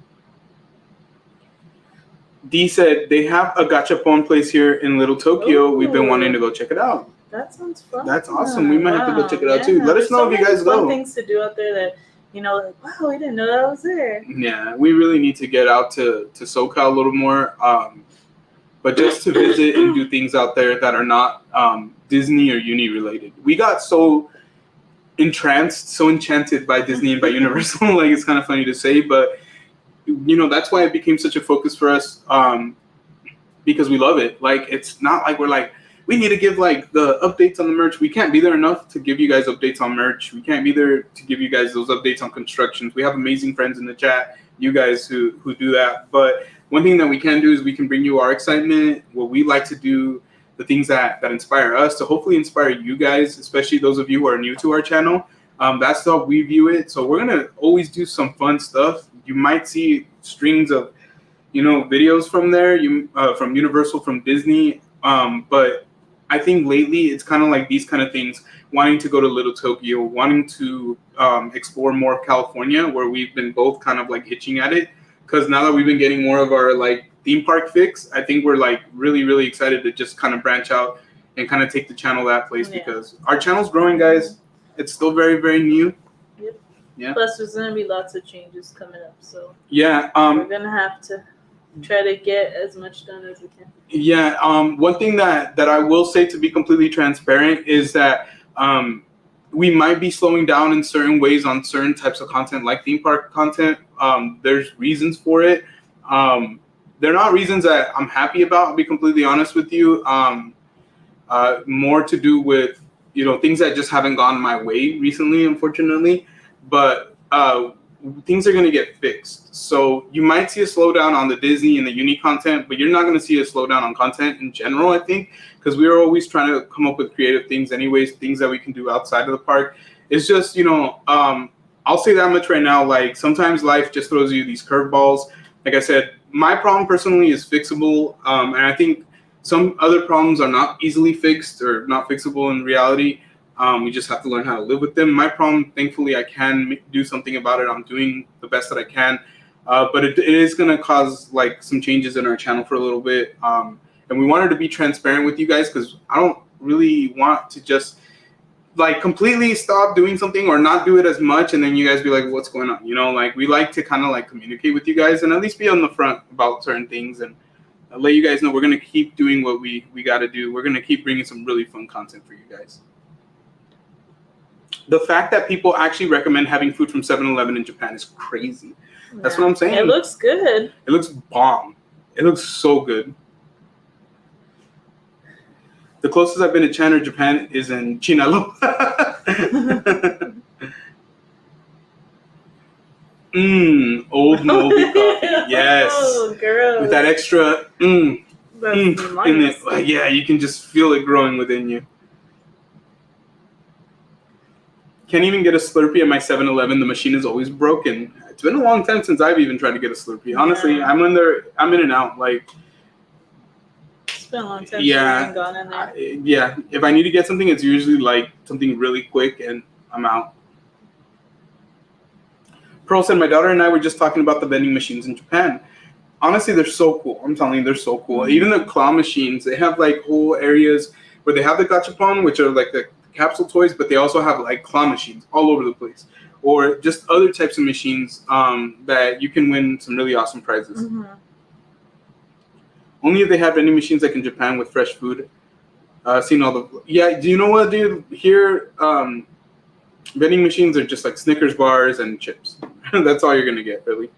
D said they have a gachapon place here in Little Tokyo. Ooh. We've been wanting to go check it out. That sounds fun. That's awesome. We might have to go check it out too. Let There's us know so if you guys many fun go. things to do out there that, you know, like, wow, we didn't know that was there. Yeah, we really need to get out to SoCal a little more. But just to visit and do things out there that are not Disney or Uni related. We got so entranced, so enchanted by Disney and by Universal. Like, it's kind of funny to say, but you know, that's why it became such a focus for us, because we love it. Like, it's not like we're like, we need to give like the updates on the merch. We can't be there enough to give you guys updates on merch. We can't be there to give you guys those updates on constructions. We have amazing friends in the chat, you guys who do that. But one thing that we can do is we can bring you our excitement, what we like to do, the things that inspire us to hopefully inspire you guys, especially those of you who are new to our channel. That's how we view it. So we're going to always do some fun stuff. You might see strings of, you know, videos from there, from Universal, from Disney. But I think lately it's kind of like these kind of things, wanting to go to Little Tokyo, wanting to explore more of California, where we've been both kind of like itching at it. Because now that we've been getting more of our like theme park fix, I think we're like really, really excited to just kind of branch out and kind of take the channel that place, because our channel's growing, guys. It's still very, very new. Yep. Yeah. Plus, there's gonna be lots of changes coming up, so yeah, we're gonna have to try to get as much done as we can. Yeah. One thing that I will say, to be completely transparent, is that we might be slowing down in certain ways on certain types of content, like theme park content. There's reasons for it. They're not reasons that I'm happy about, I'll be completely honest with you. More to do with, you know, things that just haven't gone my way recently, unfortunately. But things are going to get fixed. So you might see a slowdown on the Disney and the Uni content, but you're not going to see a slowdown on content in general, I think, because we are always trying to come up with creative things anyways, things that we can do outside of the park. It's just, you know, I'll say that much right now. Like, sometimes life just throws you these curveballs. Like I said, my problem personally is fixable. And I think some other problems are not easily fixed or not fixable in reality. We just have to learn how to live with them. My problem, thankfully, I can do something about it. I'm doing the best that I can. But it is going to cause like some changes in our channel for a little bit. And we wanted to be transparent with you guys, because I don't really want to just like completely stop doing something or not do it as much, and then you guys be like, what's going on? You know, like, we like to kind of like communicate with you guys and at least be on the front about certain things, and let you guys know we're going to keep doing what we got to do. We're going to keep bringing some really fun content for you guys. The fact that people actually recommend having food from 7-Eleven in Japan is crazy. That's what I'm saying. It looks good. It looks bomb. It looks so good. The closest I've been to China or Japan is in Chinalo. Old moldy coffee. Yes. Oh, girl. With that extra in it. Yeah, you can just feel it growing within you. Can't even get a Slurpee at my 7-Eleven. The machine is always broken. It's been a long time since I've even tried to get a Slurpee. Honestly, Yeah. I'm in and out. Like, it's been a long time yeah, since I haven't gone in there. Yeah. If I need to get something, it's usually like something really quick, and I'm out. Pearl said, my daughter and I were just talking about the vending machines in Japan. Honestly, they're so cool. I'm telling you, they're so cool. Mm-hmm. Even the claw machines, they have like whole areas where they have the gachapon, which are like the capsule toys, but they also have like claw machines all over the place, or just other types of machines that you can win some really awesome prizes. Mm-hmm. Only if they have vending machines like in Japan with fresh food. Seen all the do you know what, dude? Here, vending machines are just like Snickers bars and chips. That's all you're gonna get, really.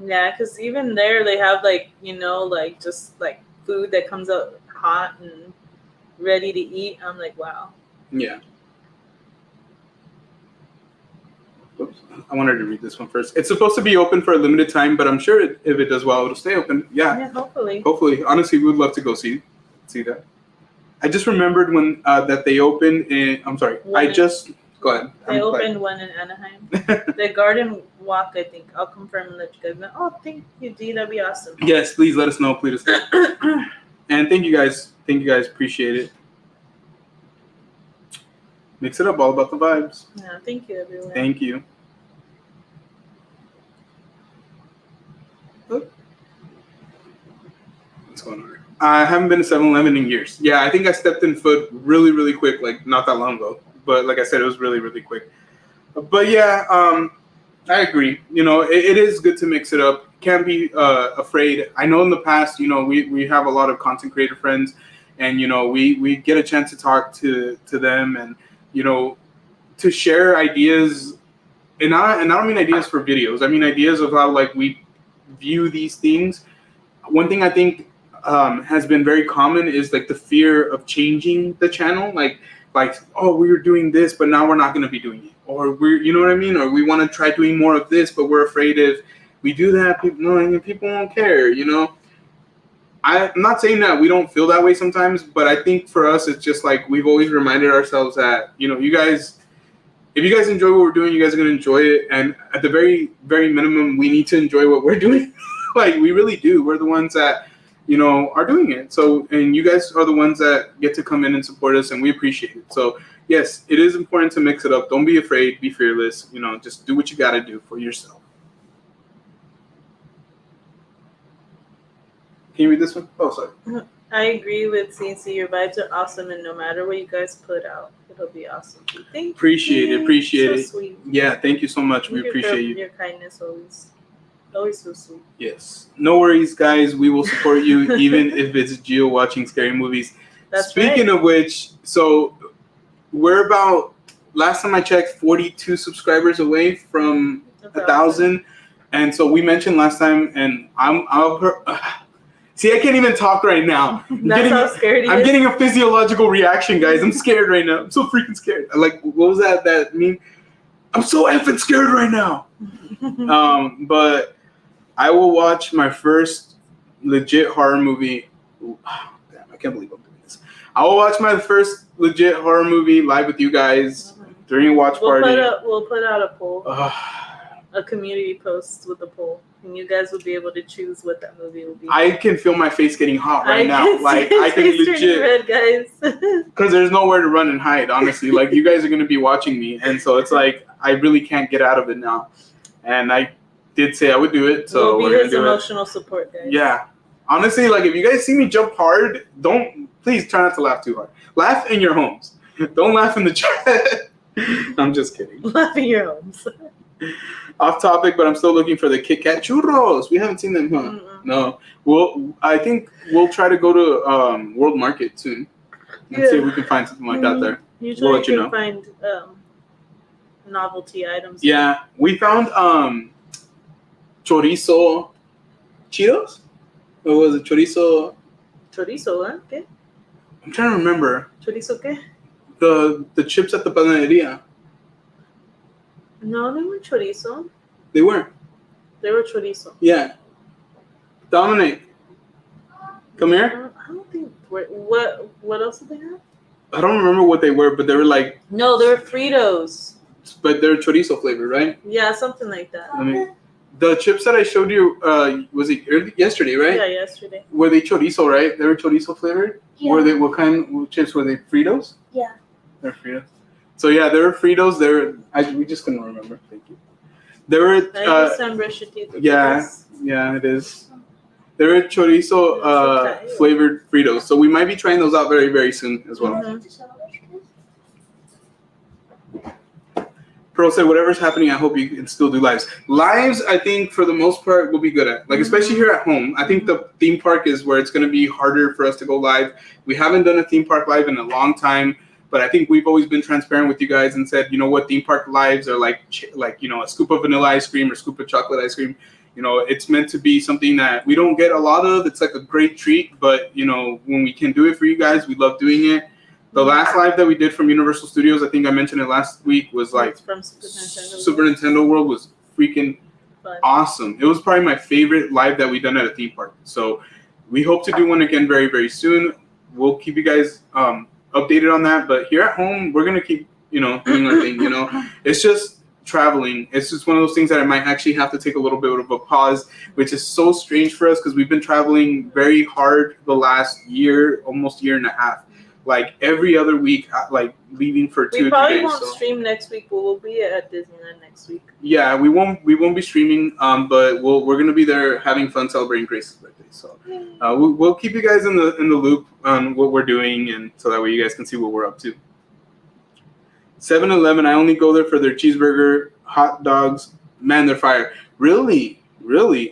Yeah, because even there they have like, you know, like just like food that comes out hot and ready to eat. I'm like, wow. Yeah. Oops. I wanted to read this one first. It's supposed to be open for a limited time, but I'm sure if it does well, it'll stay open. Yeah, hopefully. Hopefully. Honestly, we would love to go see that. I just remembered when that they opened in. I'm sorry. Go ahead. They opened one in Anaheim. The Garden Walk, I think. I'll confirm and let you guys know. Oh, thank you, Dee. That'd be awesome. Yes, please let us know, please. And thank you guys Thank you guys. Appreciate it. Mix it up. All about the vibes. Yeah, thank you, everyone. Thank you. What's going on? I haven't been to 7-Eleven in years. Yeah, I think I stepped in foot really, really quick, like not that long ago. But like I said, it was really, really quick. But yeah, I agree. You know, it is good to mix it up. Can't be afraid. I know in the past, you know, we have a lot of content creator friends, and you know, we get a chance to talk to them, and you know, to share ideas. And I don't mean ideas for videos. I mean ideas of how like we view these things. One thing I think has been very common is like the fear of changing the channel. Like oh, we were doing this, but now we're not going to be doing it. Or we're, you know what I mean? Or we want to try doing more of this, but we're afraid if we do that, people won't care, you know? I'm not saying that we don't feel that way sometimes, but I think for us, it's just like we've always reminded ourselves that, you know, you guys, if you guys enjoy what we're doing, you guys are going to enjoy it. And at the very, very minimum, we need to enjoy what we're doing. Like, we really do. We're the ones that, you know, are doing it. So, and you guys are the ones that get to come in and support us, and we appreciate it. So, yes, it is important to mix it up. Don't be afraid. Be fearless. You know, just do what you got to do for yourself. Can you read this one? Oh, sorry. I agree with CNC. Your vibes are awesome, and no matter what you guys put out, it'll be awesome. Thank you. Appreciate so it. Sweet. Yeah, thank you so much. We appreciate you. Your kindness always so sweet. Yes. No worries, guys. We will support you even if it's Gio watching scary movies. That's Speaking right. of which, so we're about, last time I checked, 42 subscribers away from 1,000. And so we mentioned last time, and see, I can't even talk right now. That's how scared he is. I'm getting a physiological reaction, guys. I'm scared right now. I'm so freaking scared. Like, what was that meme? I'm so effing scared right now. But I will watch my first legit horror movie. Ooh, damn, I can't believe I'm doing this. I will watch my first legit horror movie live with you guys during a watch party. We'll put out a poll, a community post with a poll, and you guys will be able to choose what that movie will be. I can feel my face getting hot right now. Like, I can legit, red, guys. because there's nowhere to run and hide. Honestly, like, you guys are gonna be watching me, and so it's like I really can't get out of it now. And I did say I would do it, so we'll we're be gonna his do emotional support, guys. Yeah, honestly, like, if you guys see me jump hard, please try not to laugh too hard. Laugh in your homes. Don't laugh in the chat. I'm just kidding. Laugh in your homes. Off topic, but I'm still looking for the Kit Kat churros. We haven't seen them, huh? Mm-mm. No. I think we'll try to go to World Market soon and see if we can find something like that there. Usually We'll let you you can find novelty items. Yeah, we found chorizo Cheetos? Or was it chorizo? Chorizo, ¿eh? ¿Qué? I'm trying to remember. ¿Chorizo qué? The chips at the panaderia. No, they weren't chorizo. They weren't. They were chorizo. Yeah. Dominic, come here. I don't think. What else did they have? I don't remember what they were, but they were like. No, they were Fritos. But they're chorizo flavored, right? Yeah, something like that. I mean, the chips that I showed you, was it yesterday, right? Yeah, yesterday. Were they chorizo, right? They were chorizo flavored? Yeah. Were they, what kind of chips were they? Fritos? Yeah. They're Fritos. So yeah, they were Fritos. We just couldn't remember. Thank you. They were. Brush your teeth. Yeah, it is. They were chorizo flavored Fritos. So we might be trying those out very, very soon as well. Mm-hmm. Pearl said, whatever's happening, I hope you can still do lives. Lives, I think, for the most part, we'll be good at. Like, especially here at home. I think the theme park is where it's going to be harder for us to go live. We haven't done a theme park live in a long time, but I think we've always been transparent with you guys and said, you know what, theme park lives are like, you know, a scoop of vanilla ice cream or scoop of chocolate ice cream. You know, it's meant to be something that we don't get a lot of. It's like a great treat, but, you know, when we can do it for you guys, we love doing it. The last live that we did from Universal Studios, I think I mentioned it last week, was like from Super Super Nintendo World was freaking fun. Awesome. It was probably my favorite live that we've done at a theme park. So we hope to do one again very, very soon. We'll keep you guys updated on that. But here at home, we're going to keep, you know, doing our thing, you know. It's just traveling. It's just one of those things that I might actually have to take a little bit of a pause, which is so strange for us because we've been traveling very hard the last year, almost year and a half. Like every other week, like leaving for 2 or 3 days. We probably won't stream next week, but we'll be at Disneyland next week. Yeah, we won't be streaming, but we're gonna be there having fun celebrating Grace's birthday. So we'll keep you guys in the loop on what we're doing, and so that way you guys can see what we're up to. 7-Eleven, I only go there for their cheeseburger, hot dogs. Man, they're fire. Really?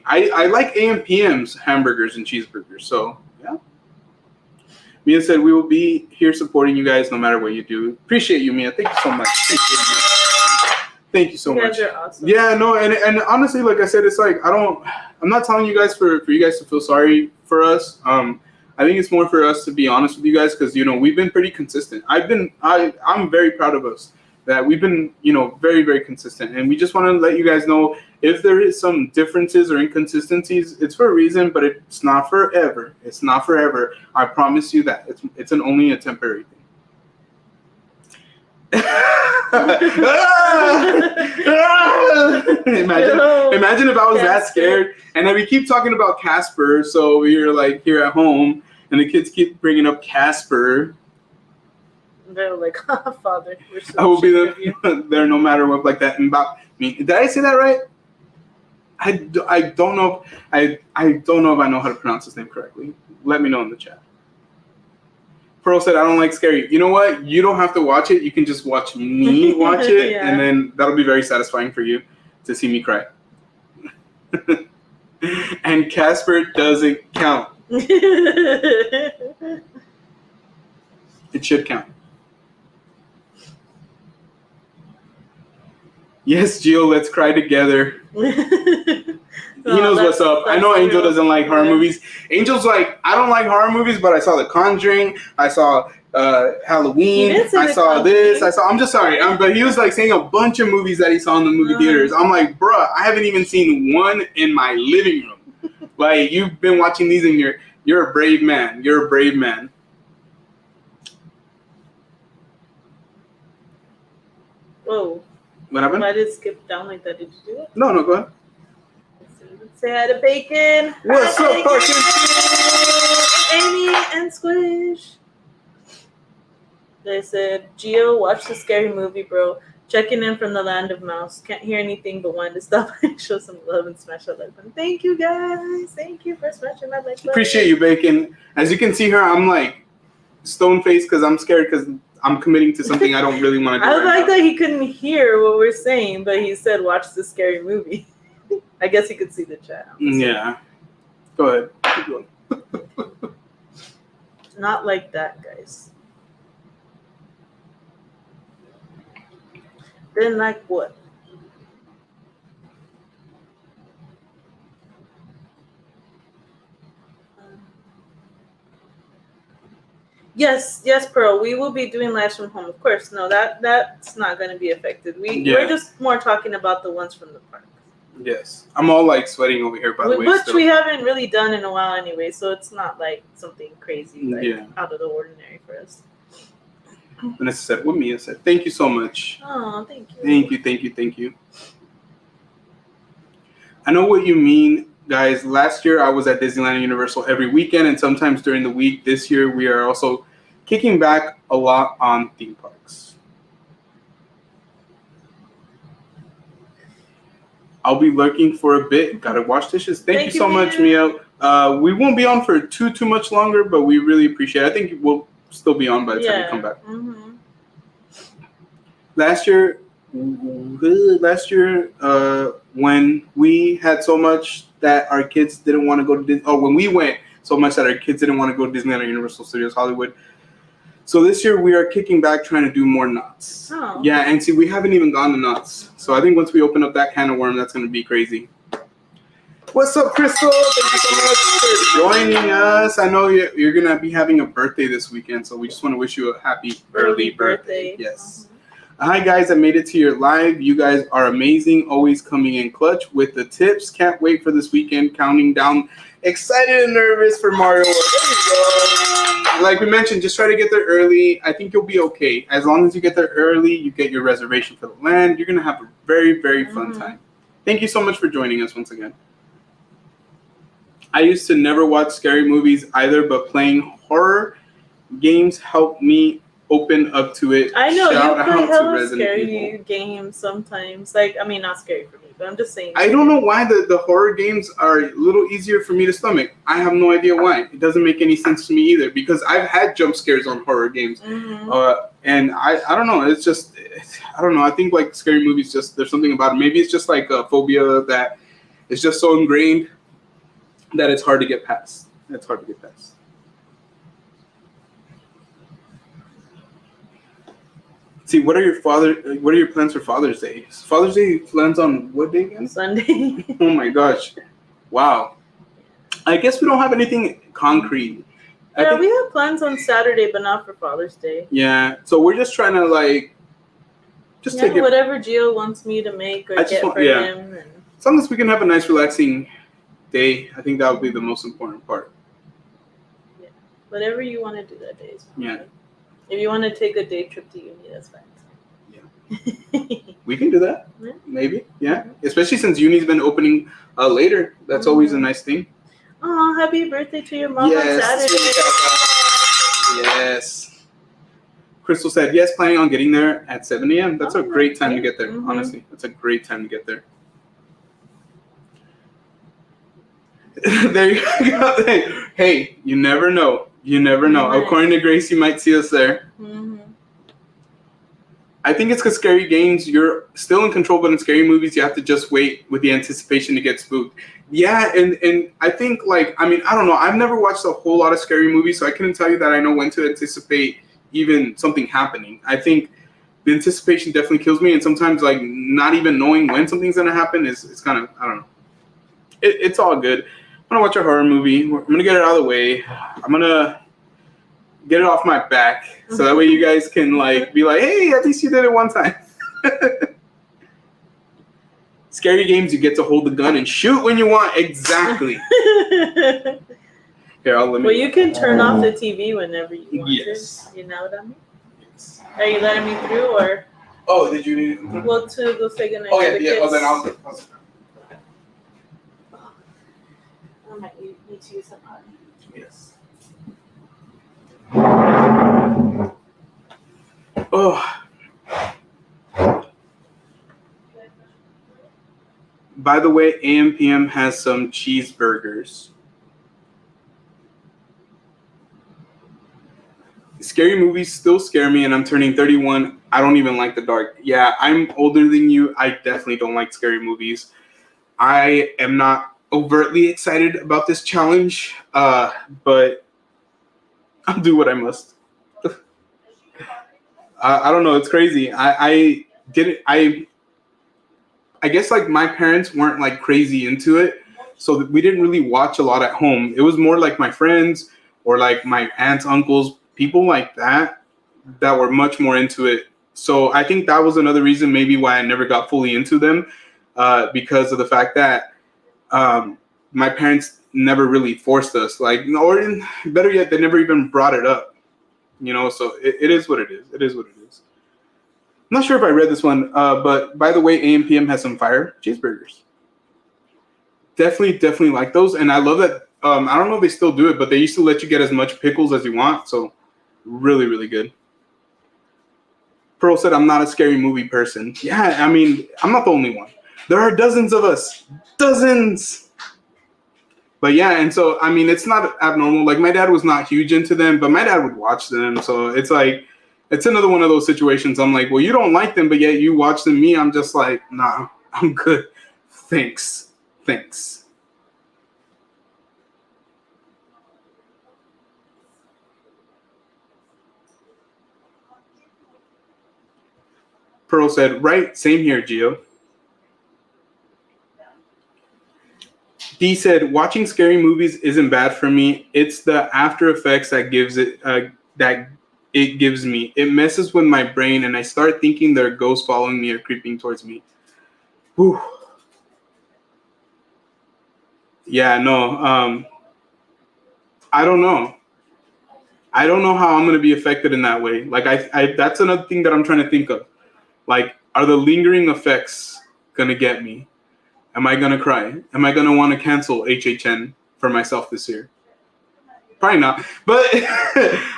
I like AM/PM's hamburgers and cheeseburgers. So yeah. Mia said we will be here supporting you guys no matter what you do. Appreciate you, Mia. Thank you so much. Thank you so much. You guys are awesome. Yeah, no, and honestly, like I said, it's like I'm not telling you guys for you guys to feel sorry for us. I think it's more for us to be honest with you guys because we've been pretty consistent. I'm very proud of us that we've been very, very consistent, and we just want to let you guys know if there is some differences or inconsistencies, it's for a reason, but it's not forever. It's not forever. I promise you that. It's only a temporary thing. Imagine if I was that scared, and then we keep talking about Casper, so we're like here at home, and the kids keep bringing up Casper. They're like, oh, Father, we're so I will be there no matter what, like that. Did I say that right? I don't know. I don't know if I know how to pronounce his name correctly. Let me know in the chat. Pearl said, I don't like scary. You know what? You don't have to watch it. You can just watch me watch it, Yeah. and then that'll be very satisfying for you to see me cry. And Casper doesn't count. It should count. Yes, Gio, let's cry together. He knows what's up. I know Angel doesn't like horror movies. Angel's like, I don't like horror movies, but I saw The Conjuring. I saw Halloween. I saw this. I'm just sorry. But he was like saying a bunch of movies that he saw in the movie theaters. I'm like, bruh, I haven't even seen one in my living room. Like, you've been watching these and you're a brave man. You're a brave man. Whoa. What happened? Why did it skip down like that? Did you do it? No, go ahead. Let's say hi to Bacon. What's up, Bacon? Amy and Squish. They said, Gio, watch the scary movie, bro. Checking in from the land of mouse. Can't hear anything but wanted to stop and show some love and smash that like button. Thank you, guys. Thank you for smashing that like button. Appreciate you, Bacon. As you can see here, I'm like stone faced because I'm scared because I'm committing to something I don't really want to do. I like that he couldn't hear what we're saying, but he said, watch the scary movie. I guess he could see the chat. Yeah. Go ahead. Keep going. Not like that, guys. Then like what? Yes, Pearl. We will be doing lives from home, of course. No, that's not going to be affected. We're just more talking about the ones from the park. Yes, I'm all like sweating over here. By the way, which we haven't really done in a while anyway, so it's not like something crazy, out of the ordinary for us. Vanessa said, "What Mia said, thank you so much." Oh, thank you. Thank you. I know what you mean, guys. Last year I was at Disneyland and Universal every weekend and sometimes during the week. This year we are also kicking back a lot on theme parks. I'll be lurking for a bit. Gotta wash dishes. Thank you so much, Mia. We won't be on for too much longer, but we really appreciate it. I think we'll still be on by the time we come back. Mm-hmm. Last year, when we had so much that our kids didn't want to go to Disney, when we went so much that our kids didn't want to go to Disneyland or Universal Studios Hollywood. So this year we are kicking back, trying to do more nuts. Oh. Yeah, and see, we haven't even gone to nuts. So I think once we open up that can of worm, that's going to be crazy. What's up, Crystal? Thank you so much for joining us. I know you're going to be having a birthday this weekend, so we just want to wish you a happy early birthday. Yes. Hi, guys. I made it to your live. You guys are amazing. Always coming in clutch with the tips. Can't wait for this weekend. Counting down. Excited and nervous for Mario World. There you go. like we mentioned, just try to get there early. I think you'll be okay. As long as you get there early, you get your reservation for the land, you're going to have a very, very fun time. Thank you so much for joining us once again. I used to never watch scary movies either, but playing horror games helped me open up to it. I know, Shout you play out to hella Resident scary Evil. games sometimes. Like, I mean, not scary for me, but I'm just saying. I don't know why the horror games are a little easier for me to stomach. I have no idea why. It doesn't make any sense to me either, because I've had jump scares on horror games. And I don't know. It's just, I don't know. I think like scary movies, just there's something about it. Maybe it's just like a phobia that is just so ingrained that it's hard to get past. It's hard to get past. See, what are your plans for Father's Day? Father's Day plans on what day again? Sunday. Oh my gosh. Wow. I guess we don't have anything concrete. Yeah, we have plans on Saturday, but not for Father's Day. Yeah. So we're just trying to like take it. Whatever Gio wants me to make or get for him. And as long as we can have a nice relaxing day, I think that would be the most important part. Yeah. Whatever you want to do that day is fine. Yeah. If you want to take a day trip to uni, that's fine. Yeah. We can do that. Yeah. Maybe. Yeah. Especially since uni's been opening later. That's always a nice thing. Oh, happy birthday to your mom on Saturday. Yes. Crystal said, yes, planning on getting there at 7 a.m. That's a great time to get there, honestly. That's a great time to get there. There you go. Hey, you never know. You never know. Right. According to Grace, you might see us there. I think it's because scary games, you're still in control, but in scary movies, you have to just wait with the anticipation to get spooked. Yeah, and I think, like, I mean, I don't know. I've never watched a whole lot of scary movies, so I couldn't tell you that I know when to anticipate even something happening. I think the anticipation definitely kills me, and sometimes, like, not even knowing when something's going to happen is kind of, I don't know. It's all good. I'm going to watch a horror movie. I'm going to get it out of the way. I'm going to get it off my back, so that way you guys can like be like, hey, at least you did it one time. Scary games, you get to hold the gun and shoot when you want. Exactly. Here, I'll limit. Well, you can turn off the TV whenever you want Yes. to. You know what I mean? Yes. Are you letting me through or? Oh, did you need? Well, to go say goodnight. Oh yeah, to the yeah. kids. Oh, then I'll. I might need to use some water. Yes. Oh. By the way, AM/PM has some cheeseburgers. Scary movies still scare me, and I'm turning 31. I don't even like the dark. Yeah, I'm older than you. I definitely don't like scary movies. I am not overtly excited about this challenge, but I'll do what I must. I don't know. It's crazy. I guess like my parents weren't like crazy into it, so we didn't really watch a lot at home. It was more like my friends or like my aunts, uncles, people like that were much more into it. So I think that was another reason maybe why I never got fully into them, because of the fact that my parents never really forced us, like, or better yet, they never even brought it up. You know, so it is what it is. It is what it is. I'm not sure if I read this one, but by the way, AM/PM has some fire cheeseburgers. Definitely like those, and I love that. I don't know if they still do it, but they used to let you get as much pickles as you want, so really good. Pearl said, I'm not a scary movie person. Yeah, I mean, I'm not the only one. There are dozens of us. Dozens! But yeah, and so, I mean, it's not abnormal. Like, my dad was not huge into them, but my dad would watch them, so it's like, it's another one of those situations. I'm like, well, you don't like them, but yet you watch them. Me, I'm just like, nah, I'm good. Thanks. Pearl said, right, same here, Gio. D said, watching scary movies isn't bad for me. It's the after effects that gives it that it gives me. It messes with my brain, and I start thinking there are ghosts following me or creeping towards me. Whew. Yeah, no. I don't know. I don't know how I'm going to be affected in that way. Like, I that's another thing that I'm trying to think of. Like, are the lingering effects going to get me? Am I going to cry? Am I going to want to cancel HHN for myself this year? Probably not. But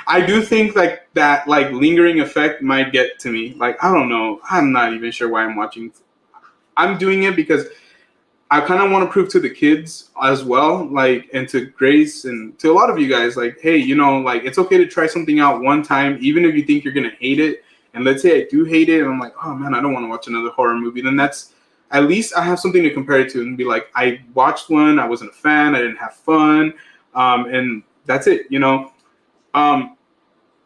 I do think like that like lingering effect might get to me. Like, I don't know. I'm not even sure why I'm watching. I'm doing it because I kind of want to prove to the kids as well, like, and to Grace and to a lot of you guys, like, hey, you know, like, it's okay to try something out one time, even if you think you're going to hate it. And let's say I do hate it, and I'm like, oh, man, I don't want to watch another horror movie. Then that's, at least I have something to compare it to and be like, I watched one, I wasn't a fan, I didn't have fun, and that's it, you know. I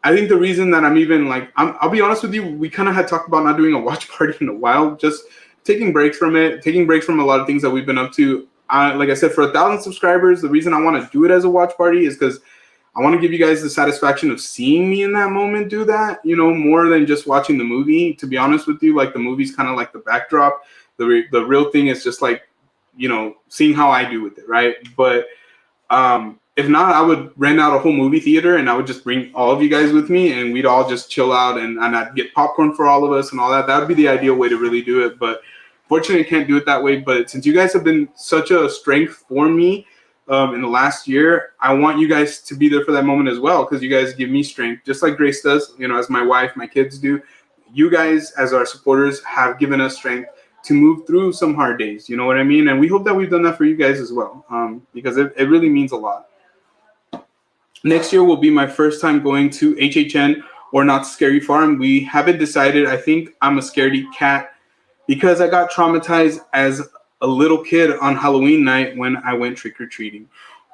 think the reason that I'm even, like, I'll be honest with you, we kind of had talked about not doing a watch party in a while, just taking breaks from it, taking breaks from a lot of things that we've been up to. Like I said, for 1,000 subscribers, the reason I want to do it as a watch party is because I want to give you guys the satisfaction of seeing me in that moment do that, you know, more than just watching the movie. To be honest with you, like, the movie's kind of like the backdrop. The real thing is just like, you know, seeing how I do with it, right? But if not, I would rent out a whole movie theater and I would just bring all of you guys with me and we'd all just chill out and I'd get popcorn for all of us and all that. That would be the ideal way to really do it. But fortunately, I can't do it that way. But since you guys have been such a strength for me in the last year, I want you guys to be there for that moment as well, because you guys give me strength, just like Grace does, you know, as my wife, my kids do. You guys, as our supporters, have given us strength to move through some hard days. You know what I mean? And we hope that we've done that for you guys as well, because it really means a lot. Next year will be my first time going to HHN or Not Scary Farm. We haven't decided. I think I'm a scaredy cat because I got traumatized as a little kid on Halloween night when I went trick-or-treating.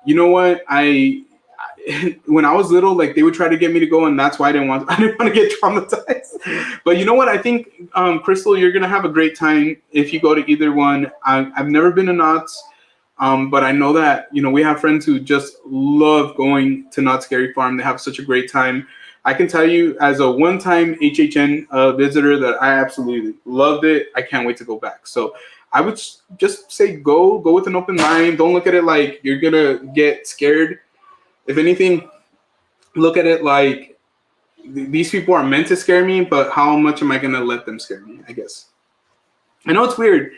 You know what? When I was little, like, they would try to get me to go, and that's why I didn't want to get traumatized. But you know what? I think, Crystal, you're going to have a great time if you go to either one. I've never been to Knott's. But I know that, you know, we have friends who just love going to Not Scary Farm. They have such a great time. I can tell you, as a one-time HHN visitor, that I absolutely loved it. I can't wait to go back. So I would just say go with an open mind. Don't look at it like you're going to get scared. If anything, look at it like these people are meant to scare me, but how much am I going to let them scare me, I guess. I know it's weird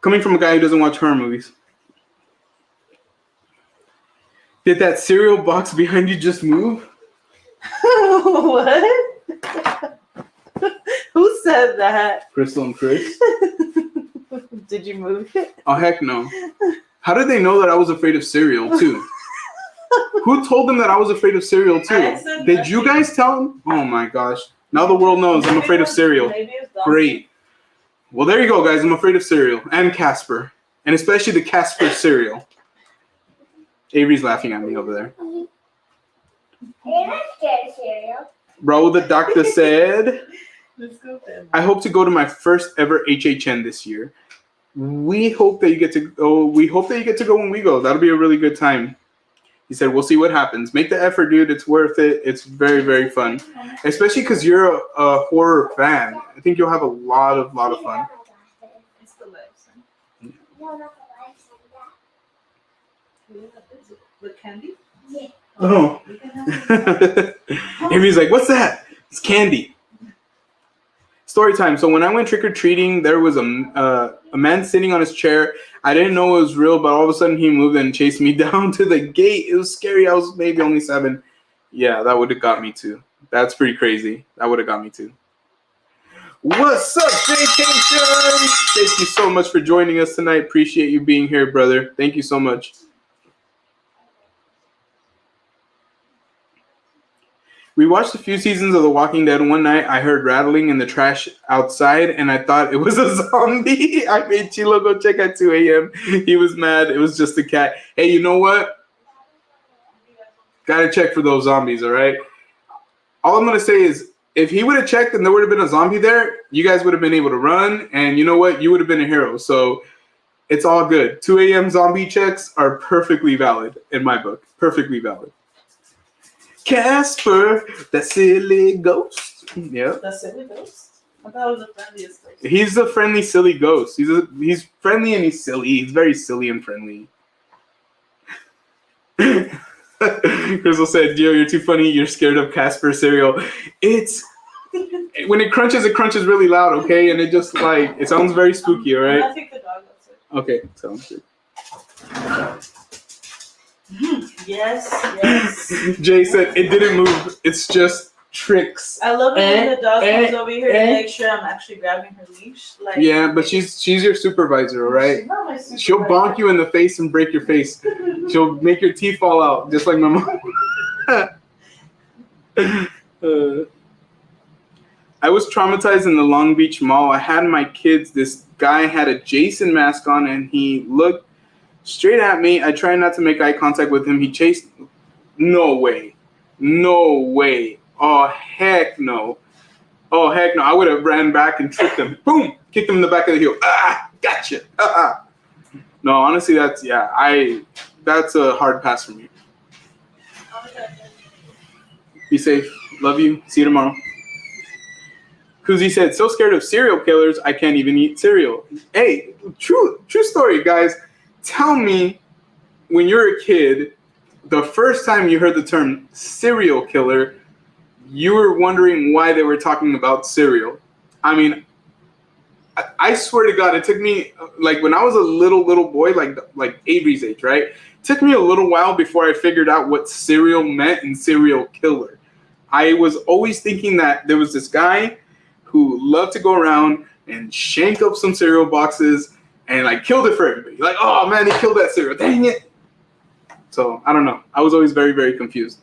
coming from a guy who doesn't watch horror movies. Did that cereal box behind you just move? What? Who said that? Crystal and Chris. Did you move it? Oh, heck no. How did they know that I was afraid of cereal, too? Who told them that I was afraid of cereal, too? Did you guys tell them? Oh, my gosh. Now the world knows I'm afraid of cereal. Great. Well, there you go, guys. I'm afraid of cereal. And Casper. And especially the Casper cereal. Avery's laughing at me over there. You're not scared of cereal. Bro, the doctor said, I hope to go to my first ever HHN this year. We hope that you get to go. We hope that you get to go when we go. That'll be a really good time. He said, we'll see what happens. Make the effort, dude. It's worth it. It's very, very fun. Especially because you're a horror fan. I think you'll have a lot of fun. It's the legs. No, not the lights like that. With candy? Yeah. Oh. Avery's like, what's that? It's candy. Story time. So when I went trick-or-treating, there was a man sitting on his chair. I didn't know it was real, but all of a sudden he moved and chased me down to the gate. It was scary. I was maybe only 7. Yeah, that would have got me too. That's pretty crazy. That would have got me too. What's up, Vacation? Thank you so much for joining us tonight. Appreciate you being here, brother. Thank you so much. We watched a few seasons of The Walking Dead. One night, I heard rattling in the trash outside, and I thought it was a zombie. I made Chilo go check at 2 a.m. He was mad. It was just a cat. Hey, you know what? Gotta check for those zombies, all right? All I'm going to say is, if he would have checked and there would have been a zombie there, you guys would have been able to run, and you know what? You would have been a hero. So it's all good. 2 a.m. zombie checks are perfectly valid in my book. Perfectly valid. Casper, that silly ghost. Yeah. That silly ghost? I thought it was the friendliest ghost. He's a friendly, silly ghost. He's friendly and he's silly. He's very silly and friendly. Crystal said, "Gio, you're too funny. You're scared of Casper cereal." It's when it crunches really loud, okay? And it just like it sounds very spooky, all I'm right? gonna take the dog outside. Okay, sounds good. Yes. Jay said it didn't move. It's just tricks. I love it when the dog comes over here to make sure I'm actually grabbing her leash. Like, yeah, but she's your supervisor, all right? She's not my supervisor. She'll bonk you in the face and break your face. She'll make your teeth fall out, just like my mom. I was traumatized in the Long Beach Mall. I had my kids. This guy had a Jason mask on, and he looked straight at me. I tried not to make eye contact with him. He chased. No way. No way. Oh, heck no. Oh, heck no. I would have ran back and tripped him. Boom. Kicked him in the back of the heel. Ah, gotcha. No, honestly, that's a hard pass for me. Be safe. Love you. See you tomorrow. Kuzi said, so scared of serial killers, I can't even eat cereal. Hey, true story, guys. Tell me, when you're a kid, the first time you heard the term serial killer, you were wondering why they were talking about cereal. I mean, I swear to God, it took me, like when I was a little boy, like Avery's age, right? It took me a little while before I figured out what cereal meant and serial killer. I was always thinking that there was this guy who loved to go around and shank up some cereal boxes and like killed it for everybody. Like, oh man, they killed that cereal. Dang it. So I don't know. I was always very, very confused.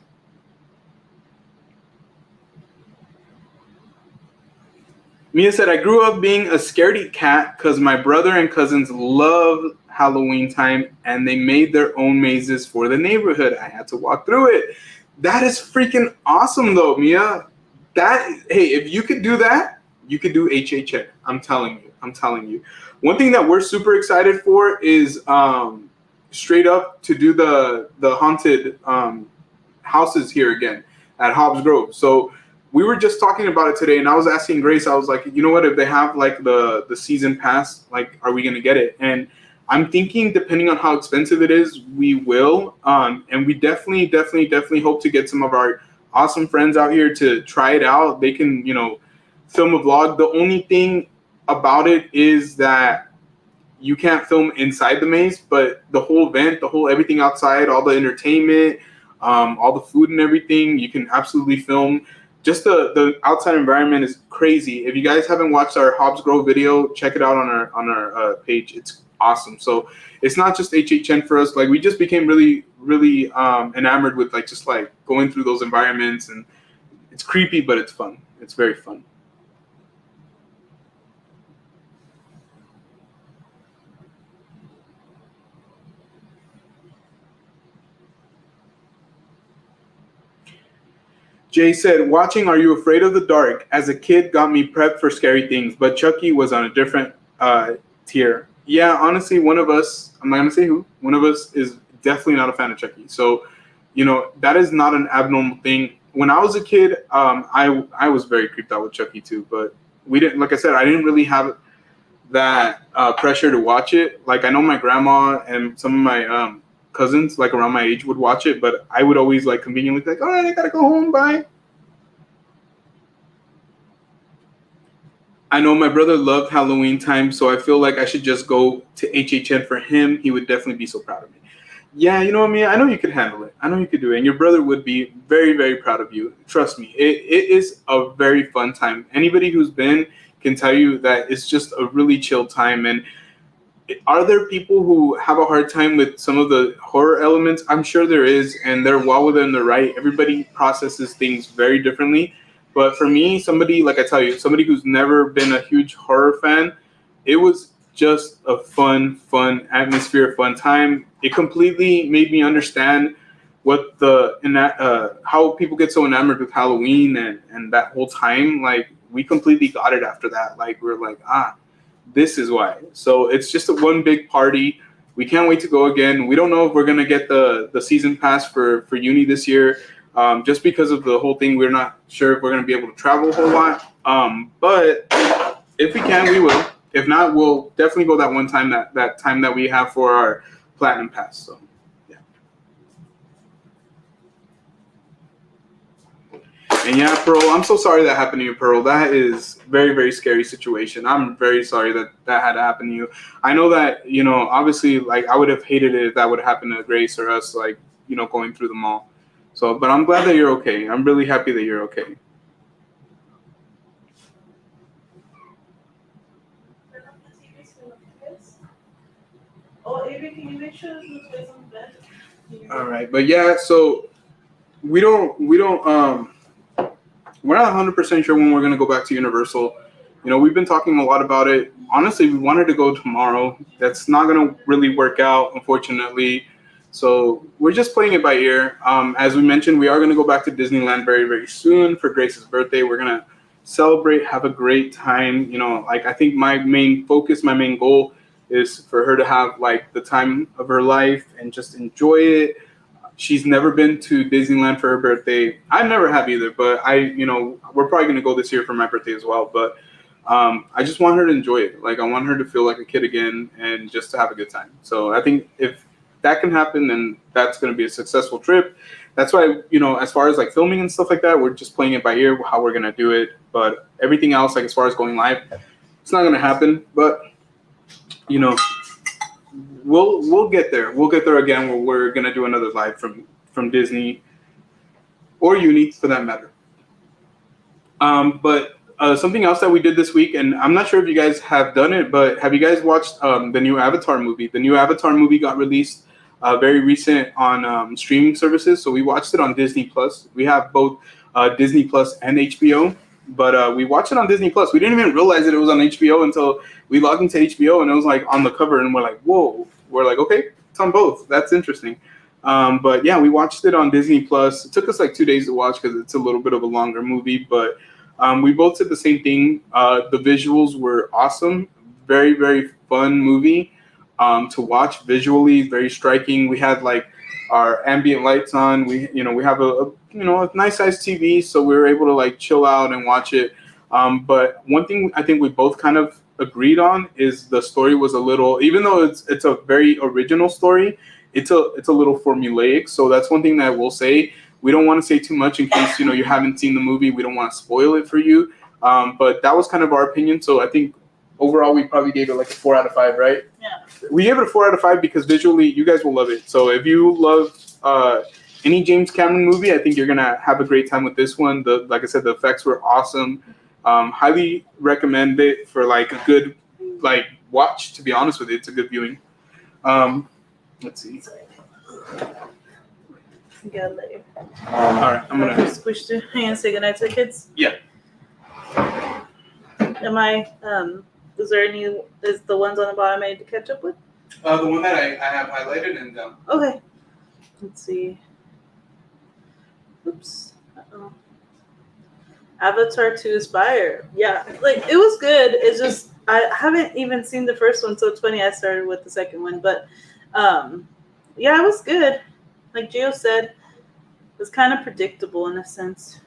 Mia said, I grew up being a scaredy cat because my brother and cousins love Halloween time and they made their own mazes for the neighborhood. I had to walk through it. That is freaking awesome though, Mia. Hey, if you could do that, you could do HHN. I'm telling you. One thing that we're super excited for is straight up to do the haunted houses here again at Hobbs Grove. So we were just talking about it today, and I was asking Grace, I was like, you know what, if they have like the season pass, like, are we gonna get it? And I'm thinking, depending on how expensive it is, we will. And we definitely hope to get some of our awesome friends out here to try it out. They can, film a vlog. The only thing about it is that you can't film inside the maze, but the whole event, everything outside, all the entertainment, all the food and everything, you can absolutely film. Just the outside environment is crazy. If you guys haven't watched our Hobbs Grove video, check it out on our page. It's awesome. So it's not just HHN for us. Like, we just became really enamored with just going through those environments, and it's creepy, but it's fun. It's very fun. Jay said, watching Are You Afraid of the Dark as a kid got me prepped for scary things, but Chucky was on a different tier. Yeah, honestly, one of us, I'm not going to say who, one of us is definitely not a fan of Chucky. So, that is not an abnormal thing. When I was a kid, I was very creeped out with Chucky too, but we didn't, like I said, I didn't really have that pressure to watch it. Like, I know my grandma and some of my cousins around my age would watch it, but I would always conveniently be like, all right, I gotta go home, bye. I know my brother loved Halloween time, so I feel like I should just go to HHN for him. He would definitely be so proud of me. Yeah, you know what I mean? I know you could handle it. I know you could do it. And your brother would be very, very proud of you. Trust me, it is a very fun time. Anybody who's been can tell you that it's just a really chill time. And are there people who have a hard time with some of the horror elements? I'm sure there is, and they're well within their right. Everybody processes things very differently. But for me, somebody who's never been a huge horror fan, it was just a fun atmosphere, fun time. It completely made me understand what how people get so enamored with Halloween and that whole time. We completely got it after that. We're this is why. So it's just one big party. We can't wait to go again. We don't know if we're going to get the season pass for uni this year. Just because of the whole thing, we're not sure if we're going to be able to travel a whole lot. But if we can, we will. If not, we'll definitely go that one time, that time that we have for our platinum pass. So, yeah. And yeah, Pearl, I'm so sorry that happened to you, Pearl. That is very, very scary situation. I'm very sorry that that had to happen to you. I know that, obviously, like, I would have hated it if that would happen to Grace or us, like, going through the mall. So, but I'm glad that you're okay. I'm really happy that you're okay. Oh, Avery, can you make sure there's no space on the bed? All right, but yeah, so we're not 100% sure when we're going to go back to Universal. We've been talking a lot about it. Honestly, we wanted to go tomorrow. That's not going to really work out, unfortunately. So we're just playing it by ear. As we mentioned, we are going to go back to Disneyland very, very soon for Grace's birthday. We're going to celebrate, have a great time. Like, I think my main focus, my main goal is for her to have like the time of her life and just enjoy it. She's never been to Disneyland for her birthday. I never have either, but we're probably going to go this year for my birthday as well. But I just want her to enjoy it. Like, I want her to feel like a kid again and just to have a good time. So I think if that can happen, then that's going to be a successful trip. That's why, as far as like filming and stuff like that, we're just playing it by ear, how we're going to do it. But everything else, like as far as going live, it's not going to happen. But, we'll get there. We'll get there again where we're going to do another live from Disney or Uni for that matter. But something else that we did this week, and I'm not sure if you guys have done it, but have you guys watched the new Avatar movie? The new Avatar movie got released very recent on streaming services. So we watched it on Disney Plus. We have both Disney Plus and HBO, but we watched it on Disney Plus. We didn't even realize that it was on HBO until we logged into HBO and it was like on the cover, and we're like, whoa. We're like, okay, it's on both. That's interesting. But yeah, we watched it on Disney Plus. It took us like 2 days to watch because it's a little bit of a longer movie, but we both said the same thing. The visuals were awesome. Very, very fun movie to watch visually, very striking. We had like our ambient lights on. We have a nice size TV, so we were able to like chill out and watch it. But one thing I think we both kind of agreed on is the story was a little, even though it's a very original story, it's a little formulaic. So that's one thing that we'll say. We don't want to say too much in case you haven't seen the movie. We don't want to spoil it for you. But that was kind of our opinion. So I think overall we probably gave it like a 4 out of 5, right? Yeah. We gave it a 4 out of 5 because visually you guys will love it. So if you love any James Cameron movie, I think you're gonna have a great time with this one. Like I said, the effects were awesome. Highly recommend it for like a good watch. To be honest with you, it's a good viewing. Let's see. Got later. All right, I'm gonna squish the hand. Say goodnight to the kids. Yeah. Am I? Is there any? Is the ones on the bottom I need to catch up with? The one that I have highlighted and Okay. Let's see. Oops. Uh-oh. Avatar 2 Aspire. Yeah, like it was good. It's just I haven't even seen the first one, so it's funny I started with the second one. But yeah, it was good. Like Gio said, it was kind of predictable in a sense.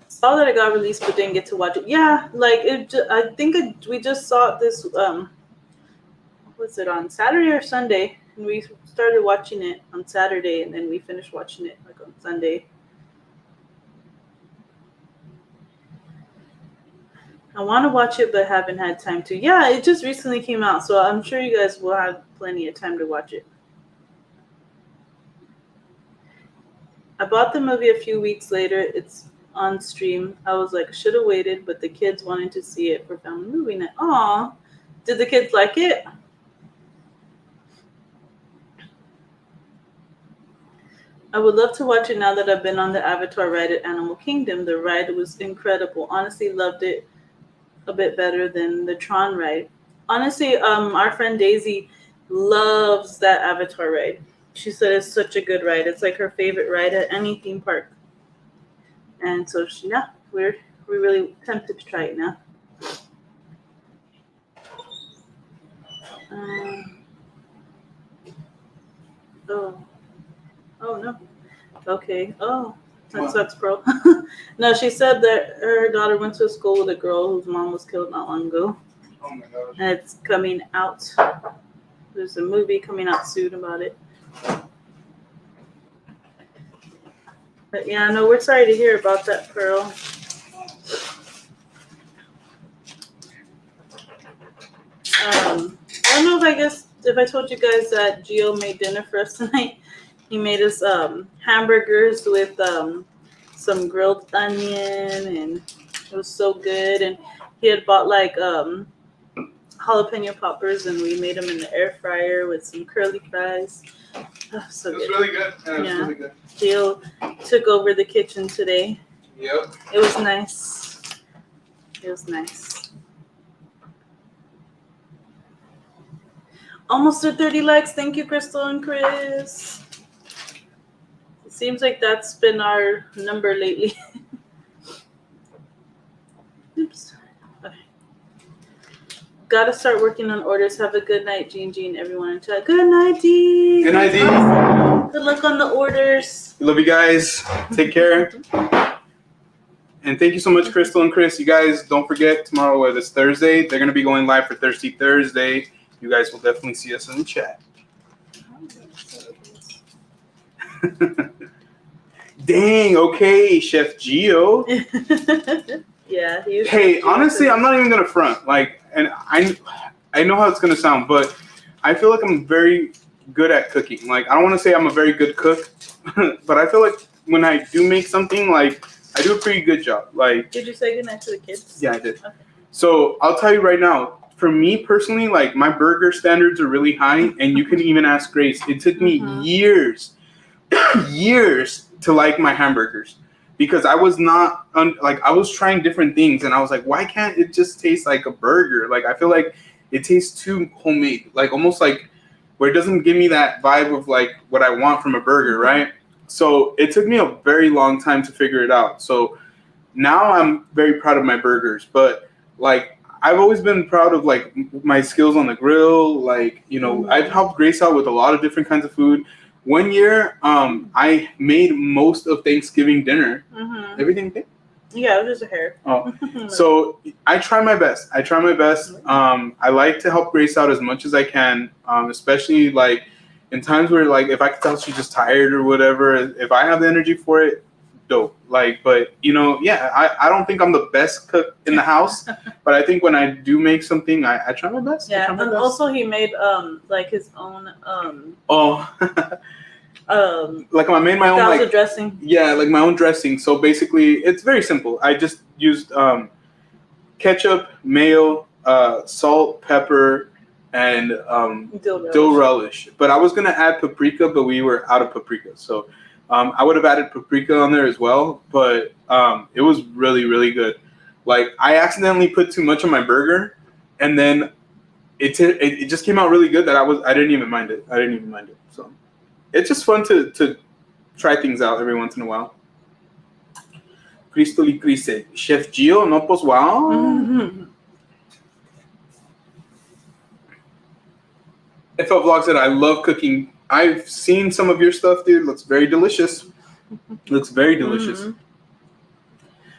Saw that it got released, but didn't get to watch it. Yeah, like it. I think we just saw this. Was it on Saturday or Sunday? And we started watching it on Saturday, and then we finished watching it like on Sunday. I want to watch it, but haven't had time to. Yeah, it just recently came out, so I'm sure you guys will have plenty of time to watch it. I bought the movie a few weeks later. It's on stream. I was like, should have waited, but the kids wanted to see it for family movie night. Aw, did the kids like it? I would love to watch it now that I've been on the Avatar ride at Animal Kingdom. The ride was incredible. Honestly, loved it a bit better than the Tron ride. Honestly, our friend Daisy loves that Avatar ride. She said it's such a good ride. It's like her favorite ride at any theme park. And so, we're really tempted to try it now. Oh no. Okay. Oh, that sucks, bro. No, she said that her daughter went to school with a girl whose mom was killed not long ago. Oh my gosh. And it's coming out. There's a movie coming out soon about it. But yeah, no, we're sorry to hear about that, Pearl. I don't know if I told you guys that Gio made dinner for us tonight. He made us hamburgers with some grilled onion, and it was so good. And he had bought like jalapeno poppers, and we made them in the air fryer with some curly fries. Oh, so It was good. really good. Yeah, it was Yeah. really good. Gio took over the kitchen today. Yep. It was nice. It was nice. Almost at 30 likes. Thank you, Crystal and Chris. It seems like that's been our number lately. Oops. Okay. Gotta start working on orders. Have a good night, Jean, everyone in chat. Good night, Dee. Good night, Dee. Good luck on the orders. Love you guys. Take care. And thank you so much, Crystal and Chris. You guys, don't forget, tomorrow, it's Thursday. They're going to be going live for Thirsty Thursday. You guys will definitely see us in the chat. Dang, okay, Chef Gio. Yeah. Hey, honestly, I'm not even going to front. Like, and I know how it's going to sound, but I feel like I'm very good at cooking. Like, I don't want to say I'm a very good cook, but I feel like when I do make something, like, I do a pretty good job. Like, did you say goodnight to the kids? Yeah, I did. Okay. So I'll tell you right now, for me personally, like my burger standards are really high, and you can even ask Grace. It took me years to like my hamburgers because I was not I was trying different things, and I was like, why can't it just taste like a burger? Like I feel like it tastes too homemade, like almost like where it doesn't give me that vibe of like what I want from a burger, right? So it took me a very long time to figure it out. So now I'm very proud of my burgers, but like I've always been proud of like my skills on the grill. Like, you know, I've helped Grace out with a lot of different kinds of food. One year, I made most of Thanksgiving dinner. Everything okay? Yeah, it was just a hair. Oh, so I try my best. I like to help Grace out as much as I can, especially like in times where like if I can tell she's just tired or whatever. If I have the energy for it, dope. Like, but you know, yeah, I don't think I'm the best cook in the house, but I think when I do make something, I try my best. Yeah, and also he made like his own like I made my own like dressing. Yeah, like my own dressing. So basically, it's very simple. I just used ketchup, mayo, salt, pepper, and dill relish. But I was gonna add paprika, but we were out of paprika, so I would have added paprika on there as well. But it was really, really good. Like I accidentally put too much on my burger, and then it just came out really good that I didn't even mind it. So it's just fun to try things out every once in a while. Cristo y Crise. Chef Gio, no pues wow. FL Vlog said, I love cooking. I've seen some of your stuff, dude. Looks very delicious.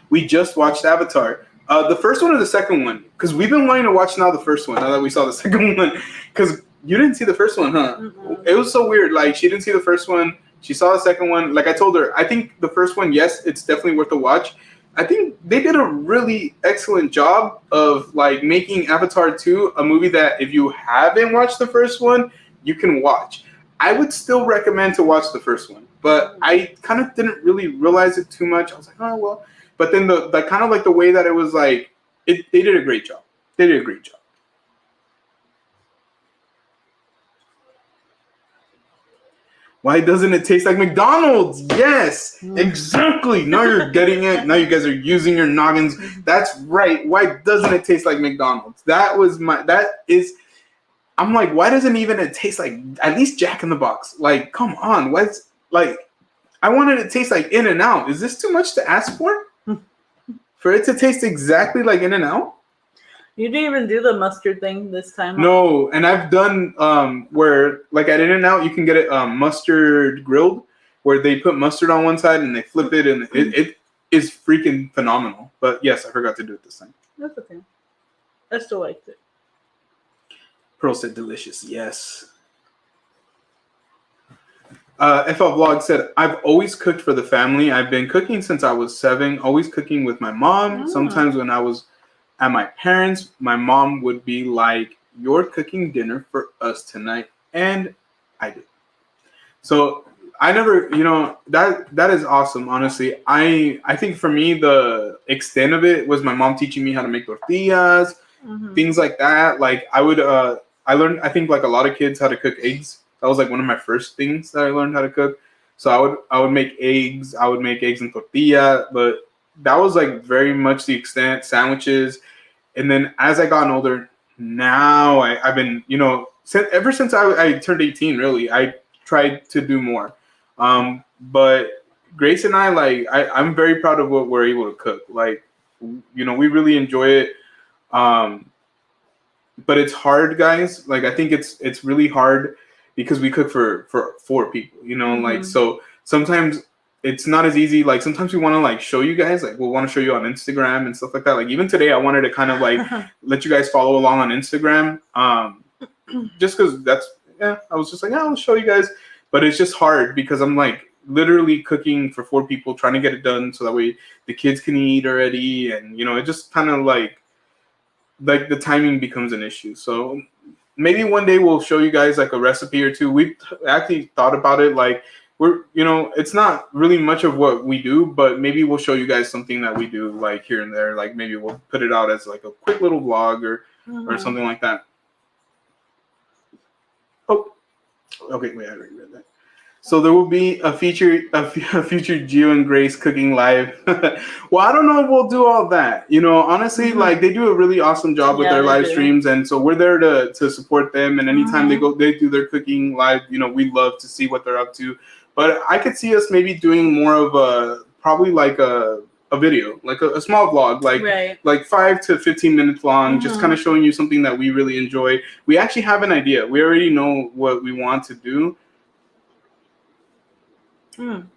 We just watched Avatar. The first one or the second one? Because we've been wanting to watch now the first one, now that we saw the second one. Because you didn't see the first one, huh? It was so weird. Like, she didn't see the first one. She saw the second one. Like I told her, I think the first one, yes, it's definitely worth a watch. I think they did a really excellent job of like making Avatar 2 a movie that if you haven't watched the first one, you can watch. I would still recommend to watch the first one, but I kind of didn't really realize it too much. I was like, oh, well. But then the kind of like the way that it was like, they did a great job. Why doesn't it taste like McDonald's? Yes, exactly. Now you're getting it. Now you guys are using your noggins. That's right. Why doesn't it taste like McDonald's? I'm like, why doesn't even it taste like at least Jack in the Box? Like, come on. What's like, I wanted it to taste like In-N-Out. Is this too much to ask for? For it to taste exactly like In-N-Out? You didn't even do the mustard thing this time. No, and I've done where like at In-N-Out you can get it mustard grilled, where they put mustard on one side and they flip it, and it is freaking phenomenal. But yes, I forgot to do it this time. That's okay. I still liked it. Pearl said delicious. Yes. FL Vlog said, I've always cooked for the family. I've been cooking since I was 7, always cooking with my mom. Sometimes when I was at my parents', my mom would be like, you're cooking dinner for us tonight. And I did. So I never, that is awesome, honestly. I think for me, the extent of it was my mom teaching me how to make tortillas, things like that. Like I learned, I think like a lot of kids, how to cook eggs. That was like one of my first things that I learned how to cook. So I would make eggs. I would make eggs and tortilla, but that was like very much the extent. Sandwiches, and then as I gotten older, now I've been ever since I turned 18, really I tried to do more. But Grace and I'm very proud of what we're able to cook. Like we really enjoy it. But it's hard, guys. Like I think it's really hard because we cook for 4 people, like so sometimes it's not as easy. Like sometimes we want to like show you guys, like we'll want to show you on Instagram and stuff like that. Like even today I wanted to kind of like let you guys follow along on Instagram. Just because I was just like, I'll show you guys. But it's just hard because I'm like literally cooking for 4 people, trying to get it done so that way the kids can eat already, and it just kind of like the timing becomes an issue. So maybe one day we'll show you guys like a recipe or two. We've actually thought about it. Like it's not really much of what we do, but maybe we'll show you guys something that we do like here and there. Like maybe we'll put it out as like a quick little vlog or something like that. Oh, okay. Wait, I already read that. So there will be a future Gio and Grace cooking live. Well, I don't know if we'll do all that. Honestly, like they do a really awesome job with their live streams, and so we're there to support them. And anytime they do their cooking live, we love to see what they're up to. But I could see us maybe doing more of probably like a video, like a small vlog, like 5 to 15 minutes long, just kind of showing you something that we really enjoy. We actually have an idea. We already know what we want to do.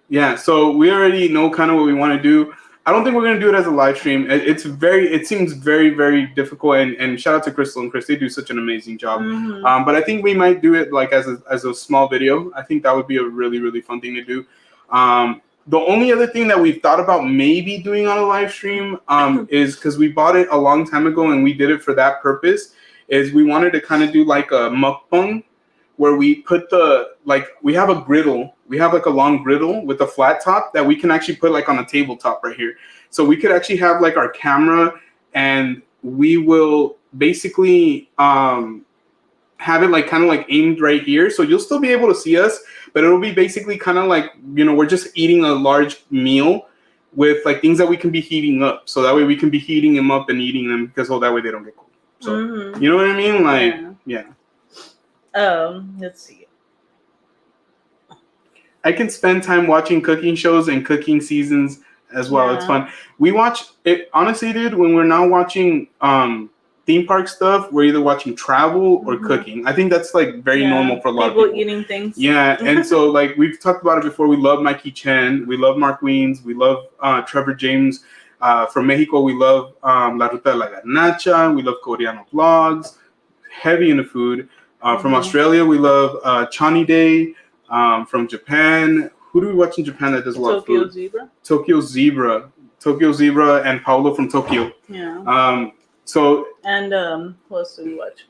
Yeah, so we already know kind of what we want to do. I don't think we're going to do it as a live stream. It seems very, very difficult. And shout out to Crystal and Chris. They do such an amazing job. But I think we might do it like as a small video. I think that would be a really, really fun thing to do. The only other thing that we've thought about maybe doing on a live stream is because we bought it a long time ago and we did it for that purpose, is we wanted to kind of do like a mukbang where we put we have a griddle. We have like a long griddle with a flat top that we can actually put like on a tabletop right here. So we could actually have like our camera, and we will basically have it like kind of like aimed right here. So you'll still be able to see us, but it'll be basically kind of like, we're just eating a large meal with like things that we can be heating up. So that way we can be heating them up and eating them, because that way they don't get cold. So you know what I mean? Like, yeah. Let's see. I can spend time watching cooking shows and cooking seasons as well. Yeah. It's fun. We watch it, honestly, dude, when we're not watching theme park stuff, we're either watching travel or cooking. I think that's like very normal for a lot of people. Eating things. Yeah, and so like we've talked about it before. We love Mikey Chen. We love Mark Weens. We love Trevor James. From Mexico, we love La Ruta de la Garnacha. We love Coreano vlogs. Heavy into food. From Australia, we love Chani Day. From Japan, who do we watch in Japan that does a lot of food? Tokyo Zebra, and Paolo from Tokyo. Yeah. So. And who else do we watch?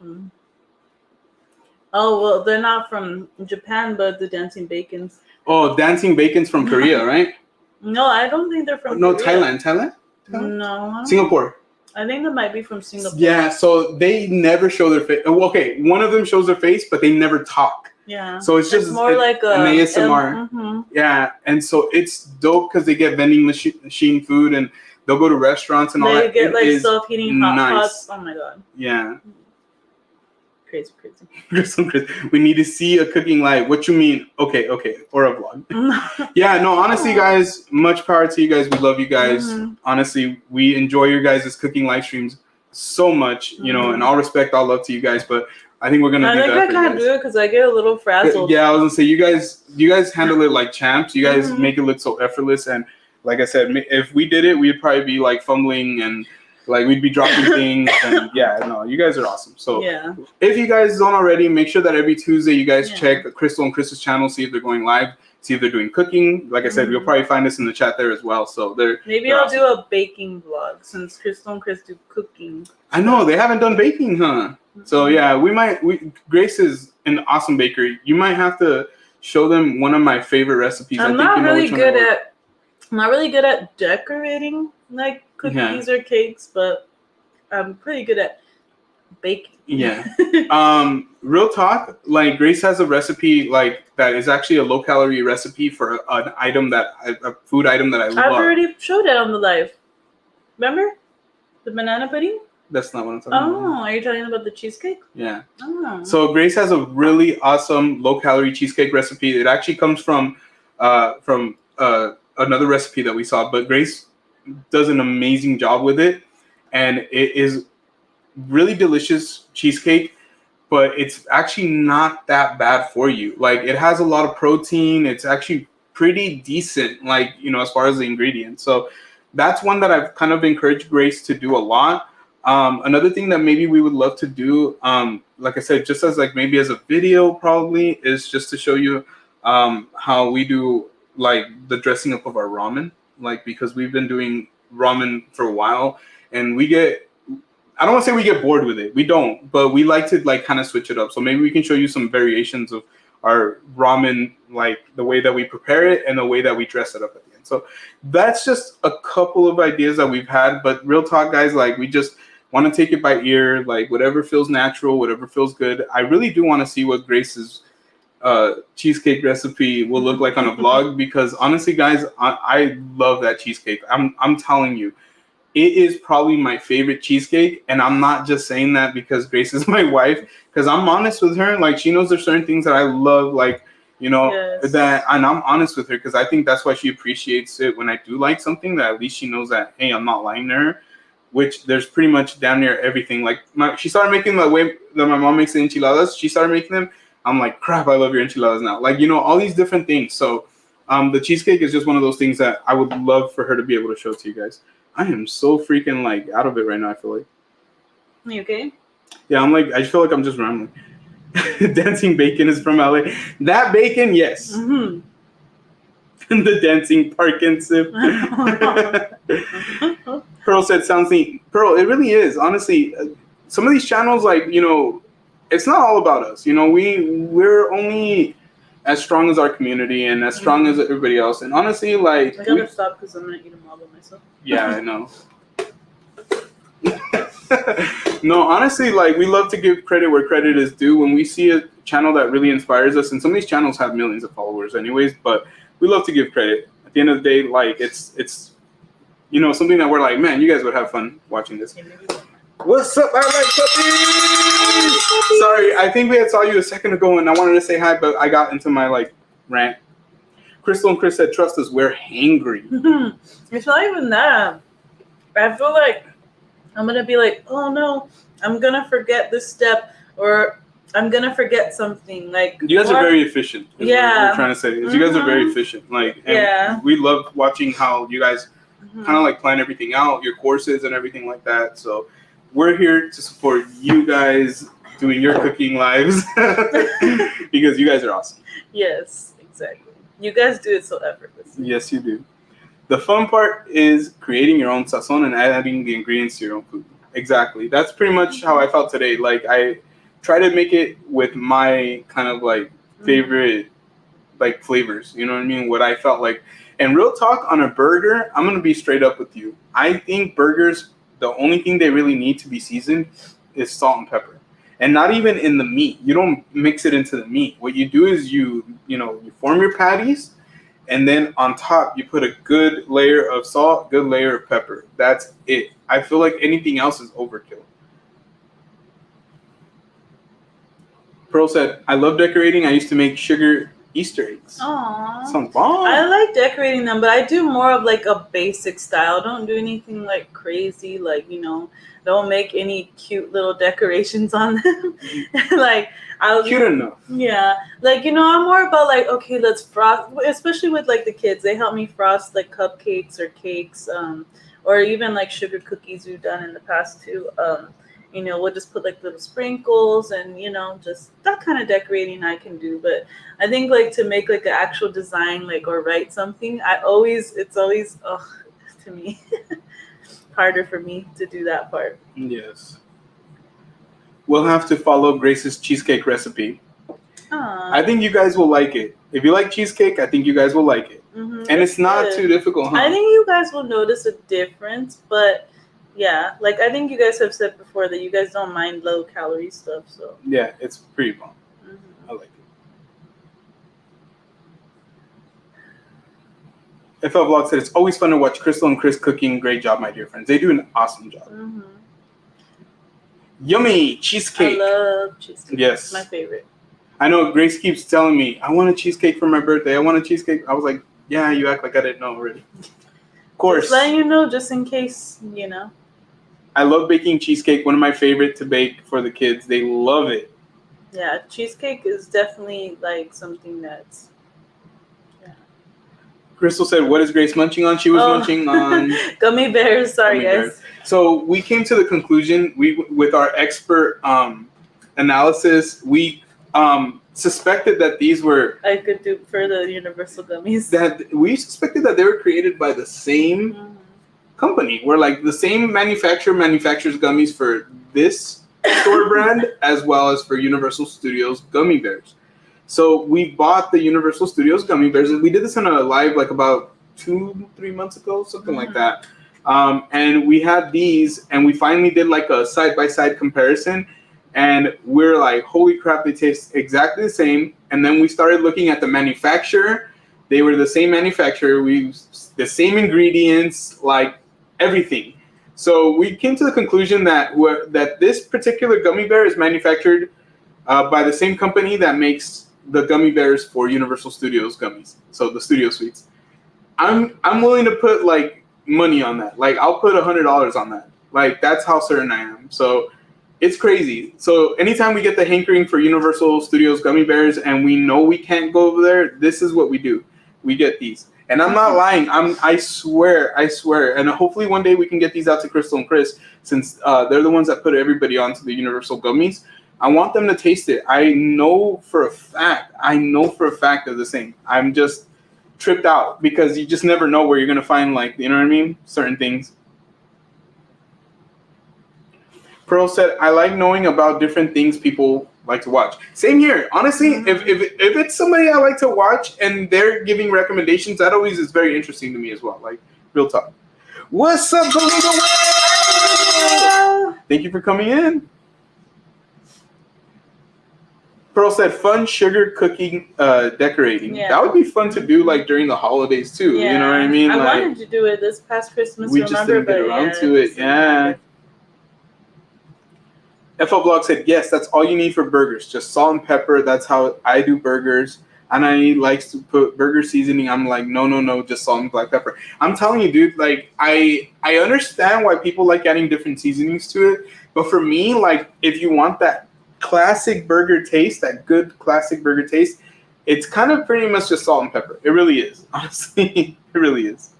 Oh well, they're not from Japan, but the Dancing Bacons. Oh, Dancing Bacons from Korea, right? No, I don't think they're from. No, Korea. Thailand. No. Singapore. I think they might be from Singapore. Yeah, so they never show their face. Okay, one of them shows their face, but they never talk. Yeah. So it's just more like an ASMR. Yeah, and so it's dope because they get vending machine food, and they'll go to restaurants and all that. They get like self-heating hot pots. Oh my god. Yeah. Crazy. We need to see a cooking live. What you mean? Okay, or a vlog. Yeah, no, honestly, guys, much power to you guys. We love you guys. Honestly, we enjoy your guys' cooking live streams so much, and all respect, all love to you guys, but I think we're gonna do that. I think I kind of do it because I get a little frazzled. Yeah, I was gonna say you guys handle it like champs. You guys make it look so effortless, and like I said, if we did it, we'd probably be like fumbling and Like we'd be dropping things, and yeah, no, you guys are awesome. So Yeah. if you guys don't already, make sure that every Tuesday you guys Yeah. check Crystal and Chris's channel, see if they're going live, see if they're doing cooking. Like I said, you'll probably find us in the chat there as well. So Maybe they're I'll awesome. do a baking vlog since Crystal and Chris do cooking. I know they haven't done baking, huh? So yeah, Grace is an awesome baker. You might have to show them one of my favorite recipes. I'm not really good at decorating like cookies or cakes, but I'm pretty good at baking. Yeah. Real talk, like Grace has a recipe like that is actually a low calorie recipe for a food item that I love. I've already showed it on the live. Remember the banana pudding? That's not what I'm talking about. Oh, are you talking about the cheesecake? Yeah. Oh. So Grace has a really awesome low calorie cheesecake recipe. It actually comes from another recipe that we saw, but Grace does an amazing job with it, and it is really delicious cheesecake, but it's actually not that bad for you. Like it has a lot of protein. It's actually pretty decent, like, you know, as far as the ingredients. So that's one that I've kind of encouraged Grace to do a lot. Another thing that maybe we would love to do, like I said, just as like maybe as a video probably, is just to show you how we do like the dressing up of our ramen, like because we've been doing ramen for a while, and I don't want to say we get bored with it. We don't, but we like to like kind of switch it up. So maybe we can show you some variations of our ramen, like the way that we prepare it and the way that we dress it up at the end. So that's just a couple of ideas that we've had. But real talk, guys, like we just want to take it by ear, like whatever feels natural, whatever feels good. I really do want to see what Grace's cheesecake recipe will look like on a vlog, because honestly, guys, I love that cheesecake. I'm telling you. It is probably my favorite cheesecake, and I'm not just saying that because Grace is my wife, because I'm honest with her. Like, she knows there's certain things that I love, like, you know, that, and I'm honest with her because I think that's why she appreciates it when I do like something, that at least she knows that, hey, I'm not lying to her, which there's pretty much damn near everything. Like, she started making the way that my mom makes the enchiladas. She started making them. I'm like, crap, I love your enchiladas now. Like, you know, all these different things. So the cheesecake is just one of those things that I would love for her to be able to show to you guys. I am so freaking like out of it right now. I feel like. You okay? Yeah, I'm like, I feel like I'm just rambling. Dancing bacon is from LA. That bacon, yes. Mm-hmm. The dancing Parkinson. Pearl said, "Sounds neat." Pearl, it really is. Honestly, some of these channels, like, you know, it's not all about us. You know, we're only as strong as our community and as strong as everybody else. And honestly, like, I gotta stop because I'm gonna eat them all by myself. Yeah, I know. No, honestly, like, we love to give credit where credit is due. When we see a channel that really inspires us, and some of these channels have millions of followers anyways, but we love to give credit. At the end of the day, like, it's you know, something that we're like, man, you guys would have fun watching this. What's up, alright, puppies? Sorry, I think we had saw you a second ago and I wanted to say hi, but I got into my like rant. Crystal and Chris said, "Trust us, we're hangry." It's not even that. I feel like I'm gonna be like, oh no, I'm gonna forget this step, or I'm gonna forget something. Like, you guys are very efficient. Yeah, what we're trying to say is you guys are very efficient. Like, and we love watching how you guys kind of like plan everything out, your courses and everything like that. So we're here to support you guys doing your cooking lives because you guys are awesome. Yes, exactly. You guys do it so effortlessly. Yes, you do. The fun part is creating your own sazon and adding the ingredients to your own food. Exactly. That's pretty much how I felt today. Like, I try to make it with my kind of like favorite like flavors. You know what I mean? What I felt like. And real talk, on a burger, I'm going to be straight up with you. I think burgers, the only thing they really need to be seasoned is salt and pepper. And not even in the meat. You don't mix it into the meat. What you do is you form your patties, and then on top you put a good layer of salt, good layer of pepper. That's it. I feel like anything else is overkill. Pearl said, "I love decorating. I used to make sugar Easter eggs." Aww. Sounds bomb. I like decorating them, but I do more of like a basic style. Don't do anything like crazy, like, you know, don't make any cute little decorations on them. Like, cute enough. Yeah. Like, you know, I'm more about like, okay, let's frost, especially with like the kids. They help me frost like cupcakes or cakes. or even like sugar cookies we've done in the past too. We'll just put like little sprinkles and just that kind of decorating I can do. But I think like to make like an actual design like or write something, it's always to me harder for me to do that part. Yes. We'll have to follow Grace's cheesecake recipe. Aww. I think you guys will like it. If you like cheesecake, I think you guys will like it. Mm-hmm. And it's not good. Too difficult, huh? I think you guys will notice a difference, but yeah, like I think you guys have said before that you guys don't mind low calorie stuff, so yeah, it's pretty fun. Mm-hmm. I like it. FL Vlog said, it's always fun to watch Crystal and Chris cooking. Great job, my dear friends. They do an awesome job. Mm-hmm. Yummy cheesecake. I love cheesecake. Yes. It's my favorite. I know Grace keeps telling me, I want a cheesecake for my birthday. I want a cheesecake. I was like, yeah, you act like I didn't know already. Of course. Just letting you know, just in case, I love baking cheesecake. One of my favorite to bake for the kids. They love it. Yeah, cheesecake is definitely like something that's. Crystal said, what is Grace munching on? She was munching on gummy bears. Sorry, gummy guys. bears. So we came to the conclusion, with our expert analysis, we suspected that these were... I could do for the universal gummies. That we suspected that they were created by the same company, where like the same manufacturer manufactures gummies for this store brand as well as for Universal Studios gummy bears. So we bought the Universal Studios gummy bears. We did this on a live like about 2-3 months ago, something like that. And we had these, and we finally did like a side-by-side comparison, and we're like, holy crap, they taste exactly the same. And then we started looking at the manufacturer. They were the same manufacturer. We used the same ingredients, like everything. So we came to the conclusion that this particular gummy bear is manufactured by the same company that makes the gummy bears for Universal Studios gummies. So the Studio Suites. I'm willing to put like money on that. Like I'll put $100 on that. Like that's how certain I am. So it's crazy. So anytime we get the hankering for Universal Studios gummy bears and we know we can't go over there, this is what we do. We get these. And I'm not lying. I swear. And hopefully one day we can get these out to Crystal and Chris, since they're the ones that put everybody onto the Universal gummies. I want them to taste it. I know for a fact they're the same. I'm just tripped out because you just never know where you're going to find, like, you know what I mean? Certain things. Pearl said, I like knowing about different things people like to watch. Same here. Honestly, if it's somebody I like to watch and they're giving recommendations, that always is very interesting to me as well. Like, real talk. What's up, Belinda? Thank you for coming in. Pearl said, fun sugar cooking decorating. Yeah. That would be fun to do like during the holidays too. Yeah. You know what I mean? I wanted to do it this past Christmas. We just didn't get around to it. Yeah. FL Blog said, yes, that's all you need for burgers. Just salt and pepper. That's how I do burgers. And I likes to put burger seasoning. I'm like, no, just salt and black pepper. I'm telling you, dude, like I understand why people like adding different seasonings to it. But for me, like if you want that classic burger taste, that good classic burger taste, it's kind of pretty much just salt and pepper. It really is. Honestly, it really is.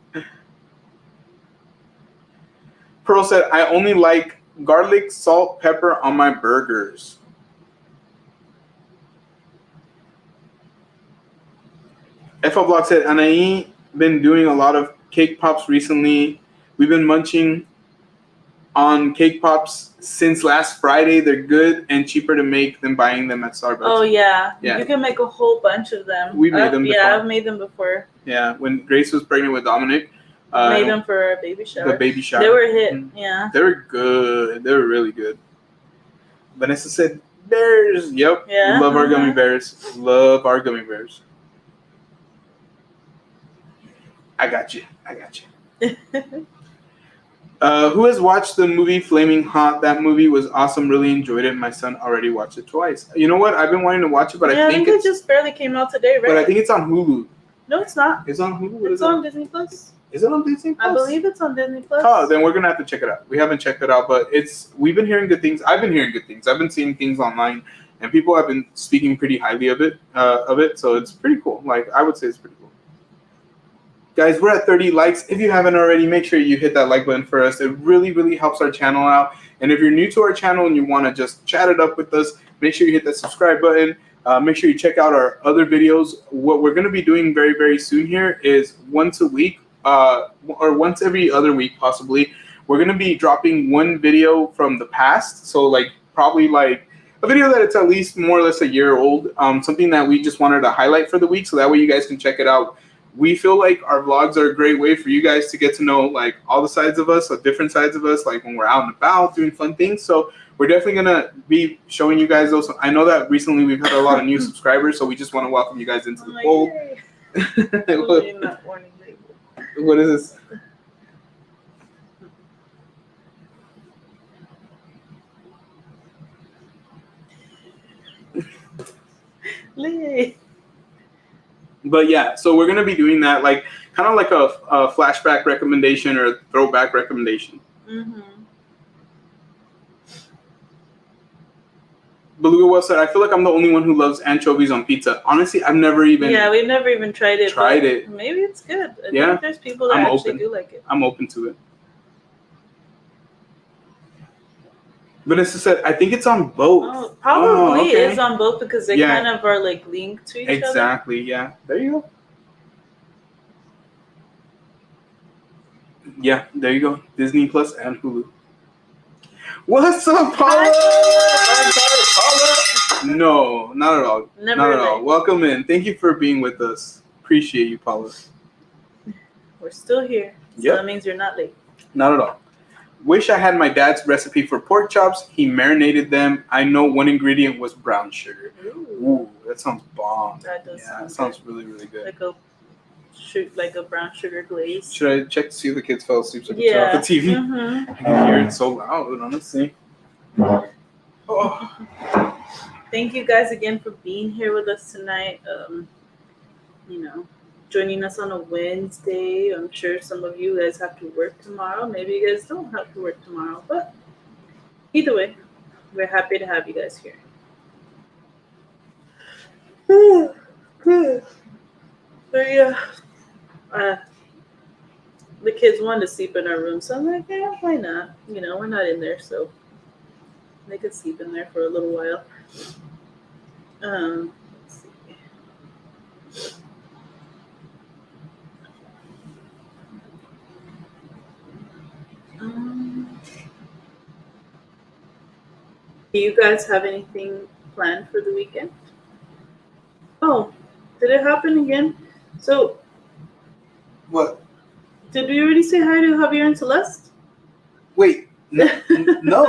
Pearl said, I only like garlic, salt, pepper on my burgers. FL Block said, Anaí been doing a lot of cake pops recently. We've been munching on cake pops since last Friday. They're good and cheaper to make than buying them at Starbucks. Oh, yeah. You can make a whole bunch of them. We made them before. Yeah, I've made them before. Yeah, when Grace was pregnant with Dominic. Made them for a baby shower. The baby shower. They were a hit, yeah. They were good. They were really good. Vanessa said, bears. Yep. Yeah. Love our gummy bears. Love our gummy bears. I got you. Who has watched the movie Flaming Hot? That movie was awesome. Really enjoyed it. My son already watched it twice. You know what? I've been wanting to watch it, but I think it just barely came out today, right? But I think it's on Hulu. No, it's not. It's on Hulu? It's on Disney Plus. Is it on Disney Plus? I believe it's on Disney Plus. Oh, then we're gonna have to check it out. We haven't checked it out, but we've been hearing good things. I've been hearing good things. I've been seeing things online, and people have been speaking pretty highly of it. So it's pretty cool. Like I would say, it's pretty cool. Guys, we're at 30 likes. If you haven't already, make sure you hit that like button for us. It really, really helps our channel out. And if you're new to our channel and you want to just chat it up with us, make sure you hit that subscribe button. Make sure you check out our other videos. What we're going to be doing very, very soon here is once a week, or once every other week possibly, we're going to be dropping one video from the past. So like probably like a video that it's at least more or less a year old, something that we just wanted to highlight for the week, so that way you guys can check it out. We feel like our vlogs are a great way for you guys to get to know like all the sides of us, or different sides of us, like when we're out and about doing fun things. So we're definitely gonna be showing you guys those. I know that recently we've had a lot of new subscribers, so we just want to welcome you guys into the fold. What is this? But yeah, so we're gonna be doing that, like kind of like a flashback recommendation or a throwback recommendation. Beluga Well said, I feel like I'm the only one who loves anchovies on pizza. Honestly, I've never even we've never even tried it. Maybe it's good. I think there's people that actually do like it. I'm open to it. Vanessa said, I think it's on both. Oh, probably is on both because they kind of are like linked to each other. Exactly, yeah. There you go. Yeah, there you go. Disney Plus and Hulu. What's up, Paula? Paula? No, not at all. Not at all. Welcome in. Thank you for being with us. Appreciate you, Paula. We're still here. So that means you're not late. Not at all. Wish I had my dad's recipe for pork chops. He marinated them. I know one ingredient was brown sugar. Ooh, that sounds bomb. That does sounds really, really good. Like a brown sugar glaze. Should I check to see if the kids fell asleep so I can turn off the TV? I can hear it so loud, honestly. Oh. Thank you guys again for being here with us tonight. Joining us on a Wednesday. I'm sure some of you guys have to work tomorrow. Maybe you guys don't have to work tomorrow. But either way, we're happy to have you guys here. But yeah, the kids wanted to sleep in our room, so I'm like, yeah, why not? We're not in there, so they could sleep in there for a little while. Let's see. Do you guys have anything planned for the weekend? Oh, did it happen again? So, what? Did we already say hi to Javier and Celeste? Wait, no,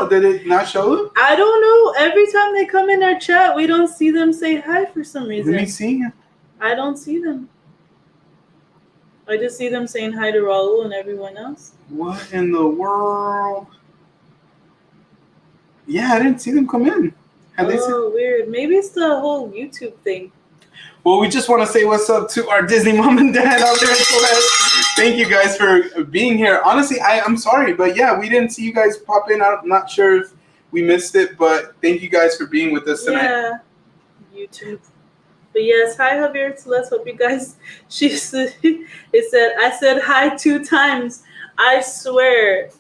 did it not show them? I don't know. Every time they come in our chat, we don't see them say hi for some reason. Let me see. I don't see them. I just see them saying hi to Raul and everyone else. What in the world? Yeah, I didn't see them come in. Weird. Maybe it's the whole YouTube thing. Well, we just want to say what's up to our Disney mom and dad out there in Celeste. Thank you guys for being here. Honestly, I'm sorry, but yeah, we didn't see you guys pop in. I'm not sure if we missed it, but thank you guys for being with us tonight. Yeah, YouTube. But yes, hi Javier and Celeste. Hope you guys. I said hi 2 times. I swear,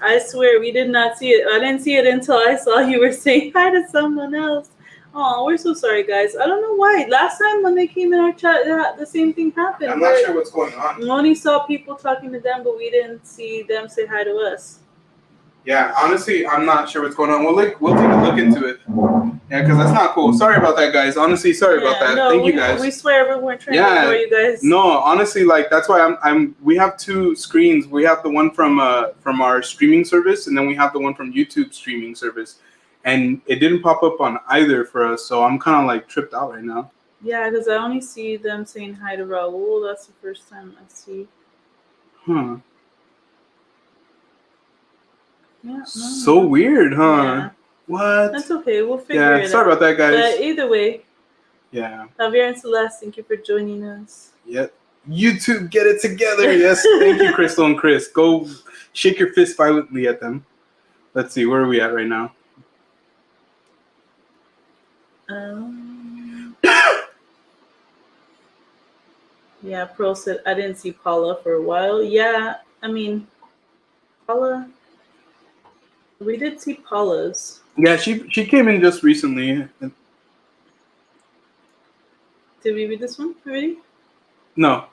we did not see it. I didn't see it until I saw you were saying hi to someone else. Oh, we're so sorry, guys. I don't know why. Last time when they came in our chat, the same thing happened. I'm not sure what's going on. We only saw people talking to them, but we didn't see them say hi to us. Yeah, honestly, I'm not sure what's going on. We'll take a look into it. Yeah, because that's not cool. Sorry about that, guys. Honestly, sorry about that. No, Thank you, guys. We swear we weren't trying to ignore you guys. No, honestly, like that's why we have 2 screens. We have the one from our streaming service, and then we have the one from YouTube streaming service. And it didn't pop up on either for us, so I'm kind of like tripped out right now. Yeah, because I only see them saying hi to Raul. That's the first time I see. Huh. Yeah. No, so weird, huh? Yeah. What? That's okay. We'll figure it out. Yeah, sorry about that, guys. But either way. Yeah. Javier and Celeste, thank you for joining us. Yep. YouTube, get it together. Yes. Thank you, Crystal and Chris. Go shake your fist violently at them. Let's see. Where are we at right now? Yeah, Pro said I didn't see Paula for a while. Yeah, I mean, Paula. We did see Paula's. Yeah, she came in just recently. Did we read this one already? No.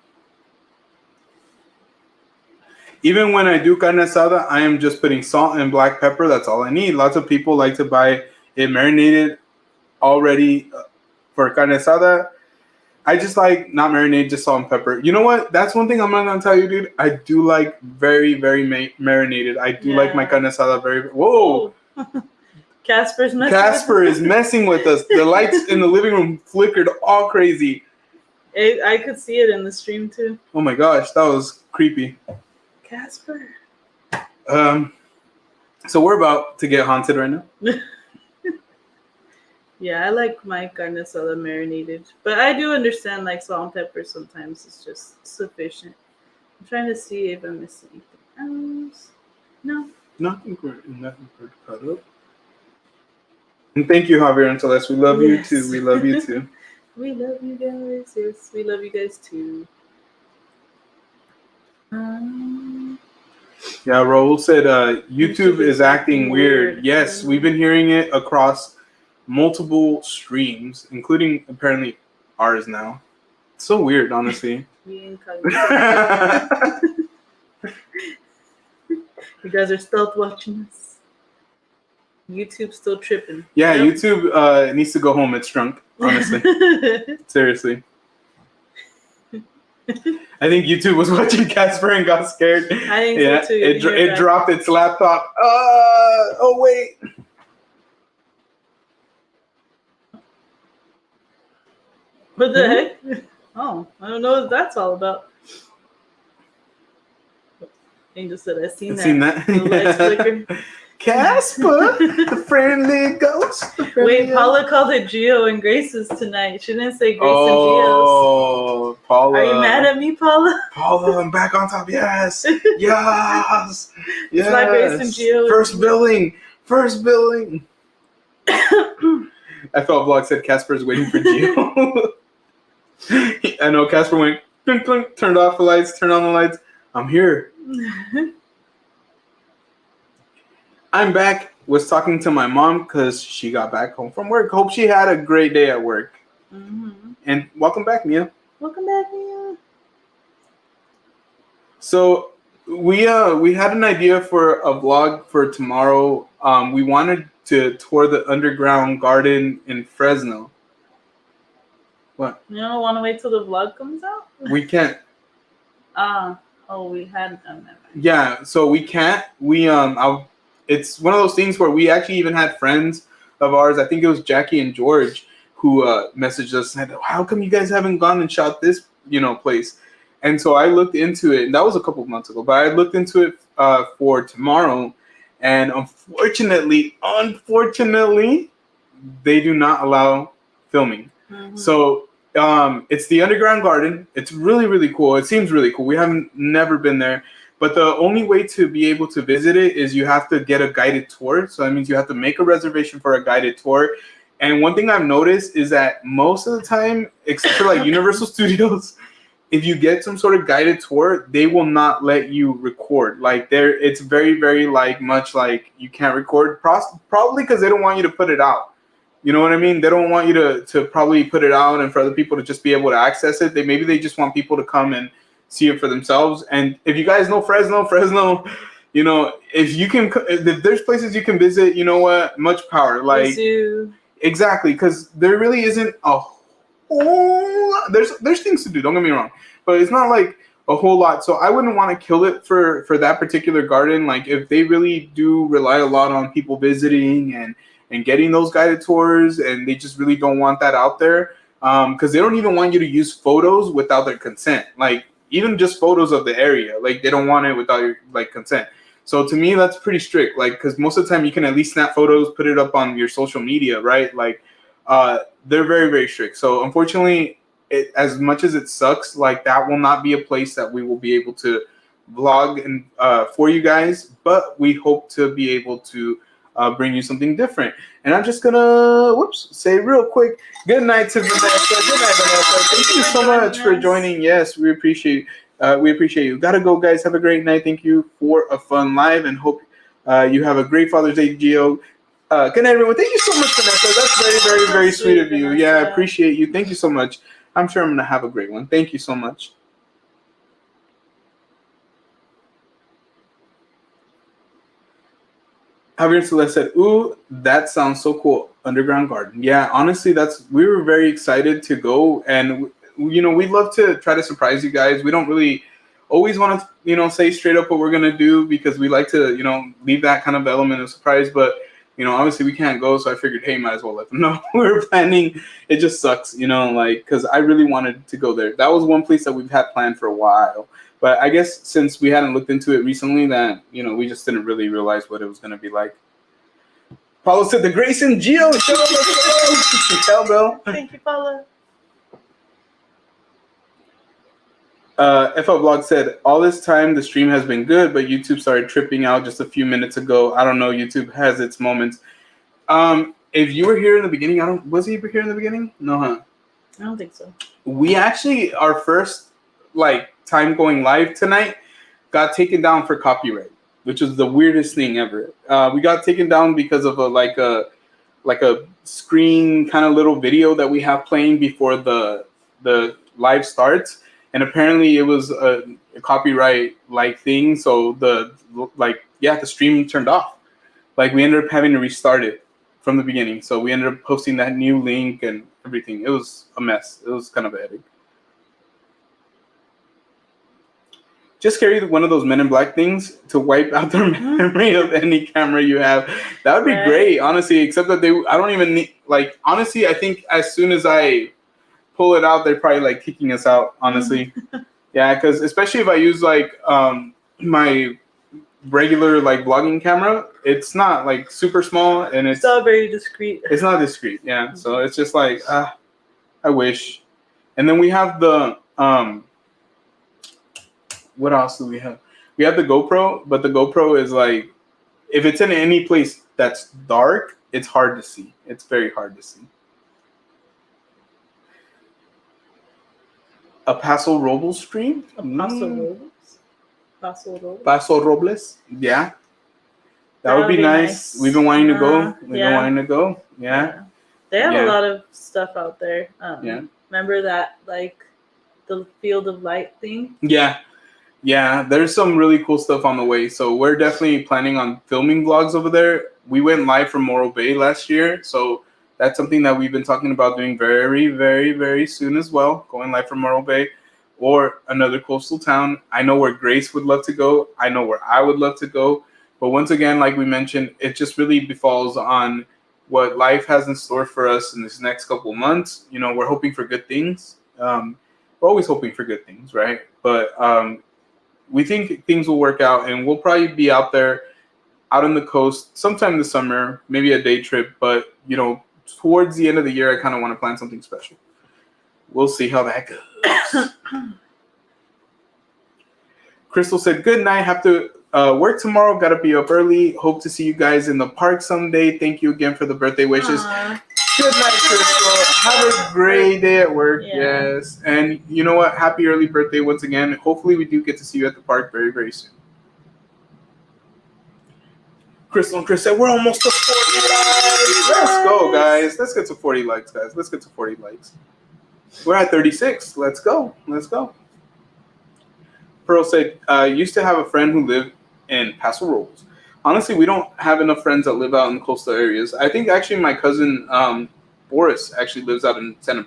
Even when I do carne asada, I am just putting salt and black pepper. That's all I need. Lots of people like to buy it marinated already for carne asada. I just like not marinated, just salt and pepper. You know what? That's one thing I'm not gonna tell you, dude. I do like very, very marinated. I do like my carne asada very. Whoa! Casper's messing Casper is messing with us. The lights in the living room flickered all crazy. I could see it in the stream too. Oh my gosh, that was creepy. Casper. So we're about to get haunted right now. Yeah, I like my carne asada marinated, but I do understand like salt and pepper sometimes it's just sufficient. I'm trying to see if I'm missing anything else. No. No, I think we're caught up. And thank you, Javier and Celeste. We love you too. We love you too. We love you guys. Yes, we love you guys too. Yeah, Raul said YouTube is acting weird. Yes, we've been hearing it across multiple streams, including apparently ours now. It's so weird, honestly. You guys are stealth watching us. YouTube's still tripping. Yeah, yep. YouTube needs to go home. It's drunk, honestly. Seriously. I think YouTube was watching Casper and got scared. I think so too. It dropped its laptop. Oh, wait. What the heck? Oh, I don't know what that's all about. Angel said, I've seen that. The lights flicker. Casper, the friendly ghost. Wait, Paula called it Gio and Grace's tonight. She didn't say Grace and Gio's. Oh, Paula. Are you mad at me, Paula? Paula, I'm back on top. Yes. Yes. It's not Grace and Gio. First billing. I thought Vlog said Casper's waiting for Gio. I know Casper went, clink, clink, turned off the lights, turned on the lights. I'm here. I'm back. Was talking to my mom because she got back home from work. Hope she had a great day at work. Mm-hmm. And welcome back, Mia. Welcome back, Mia. So we had an idea for a vlog for tomorrow. We wanted to tour the underground garden in Fresno. What? You don't want to wait till the vlog comes out? We can't. We had done that. Yeah, so we can't. It's one of those things where we actually even had friends of ours. I think it was Jackie and George who messaged us and said, "How come you guys haven't gone and shot this, place?" And so I looked into it, and that was a couple of months ago. But I looked into it for tomorrow, and unfortunately, they do not allow filming. Mm-hmm. So it's the underground garden. It's really, really cool. It seems really cool. We haven't never been there. But the only way to be able to visit it is you have to get a guided tour. So that means you have to make a reservation for a guided tour. And one thing I've noticed is that most of the time, except for like Universal Studios, if you get some sort of guided tour, they will not let you record. Like it's very, very much like you can't record, probably because they don't want you to put it out. You know what I mean? They don't want you to probably put it out and for other people to just be able to access it. Maybe they just want people to come and see it for themselves. And if you guys know Fresno, if there's places you can visit, you know what? Much power. Exactly, because there really isn't a whole lot. There's things to do, don't get me wrong. But it's not like a whole lot. So I wouldn't want to kill it for that particular garden. Like if they really do rely a lot on people visiting and getting those guided tours, and they just really don't want that out there. Because they don't even want you to use photos without their consent. Like even just photos of the area, like they don't want it without your consent. So to me, that's pretty strict. Because most of the time you can at least snap photos, put it up on your social media, right? They're very, very strict. So unfortunately, as much as it sucks, that will not be a place that we will be able to vlog and for you guys. But we hope to be able to bring you something different. And I'm just gonna say real quick, good night to Vanessa. Good night, Vanessa. Thank you so much for joining. Yes, we appreciate you. Gotta go, guys. Have a great night. Thank you for a fun live, and hope you have a great Father's Day, Gio. Good night, everyone. Thank you so much, Vanessa. That's very, very, very sweet of you. Yeah, I appreciate you. Thank you so much. I'm sure I'm gonna have a great one. Thank you so much. Javier Celeste said, "Ooh, that sounds so cool. Underground garden." Yeah, honestly, we were very excited to go, and we love to try to surprise you guys. We don't really always want to, say straight up what we're gonna do because we like to, leave that kind of element of surprise. But obviously we can't go, so I figured, hey, might as well let them know we're planning. It just sucks, because I really wanted to go there. That was one place that we've had planned for a while. But I guess since we hadn't looked into it recently, that we just didn't really realize what it was going to be like. Paulo said, "The Grace and Gio show." Let's go. Bell. Thank you, Paula. FL Vlog said, "All this time the stream has been good, but YouTube started tripping out just a few minutes ago. I don't know. YouTube has its moments." If you were here in the beginning, was he here in the beginning? No, huh? I don't think so. We actually, our first time going live tonight, got taken down for copyright, which is the weirdest thing ever. We got taken down because of a screen kind of little video that we have playing before the live starts, and apparently it was a copyright thing. So the stream turned off. We ended up having to restart it from the beginning. So we ended up posting that new link and everything. It was a mess. It was kind of a headache. Just carry one of those Men in Black things to wipe out the memory of any camera you have. That would be great, honestly, except that I don't even need, honestly, I think as soon as I pull it out, they're probably kicking us out, honestly. Yeah, because especially if I use my regular vlogging camera, it's not super small, and it's not very discreet. It's not discreet, yeah. So it's just I wish. And then we have the what else do we have? We have the GoPro, but the GoPro is if it's in any place that's dark, it's hard to see. It's very hard to see. A Paso Robles stream? A Paso Robles? Paso Robles? Paso Robles? Yeah. That would be nice. We've been wanting to go. Been wanting to go. Yeah. They have a lot of stuff out there. Yeah. Remember that, the Field of Light thing? Yeah. Yeah, there's some really cool stuff on the way. So we're definitely planning on filming vlogs over there. We went live from Morro Bay last year. So that's something that we've been talking about doing very, very, very soon as well. Going live from Morro Bay or another coastal town. I know where Grace would love to go. I know where I would love to go. But once again, like we mentioned, it just really befalls on what life has in store for us in this next couple of months. We're hoping for good things. We're always hoping for good things, right? But we think things will work out, and we'll probably be out there, out on the coast, sometime this summer, maybe a day trip. But, towards the end of the year, I kind of want to plan something special. We'll see how that goes. Crystal said, "Good night. Have to work tomorrow. Got to be up early. Hope to see you guys in the park someday. Thank you again for the birthday wishes." Aww. Good night, Crystal. Have a great day at work. Yeah. Yes. And you know what? Happy early birthday once again. Hopefully we do get to see you at the park very, very soon. Crystal and Chris said, "We're almost to 40 likes. Let's go, guys. Let's get to 40 likes, guys. Let's get to 40 likes. We're at 36. Let's go. Let's go." Pearl said, "Used to have a friend who lived in Paso Robles. Honestly, we don't have enough friends that live out in the coastal areas. I think actually my cousin Boris actually lives out in Santa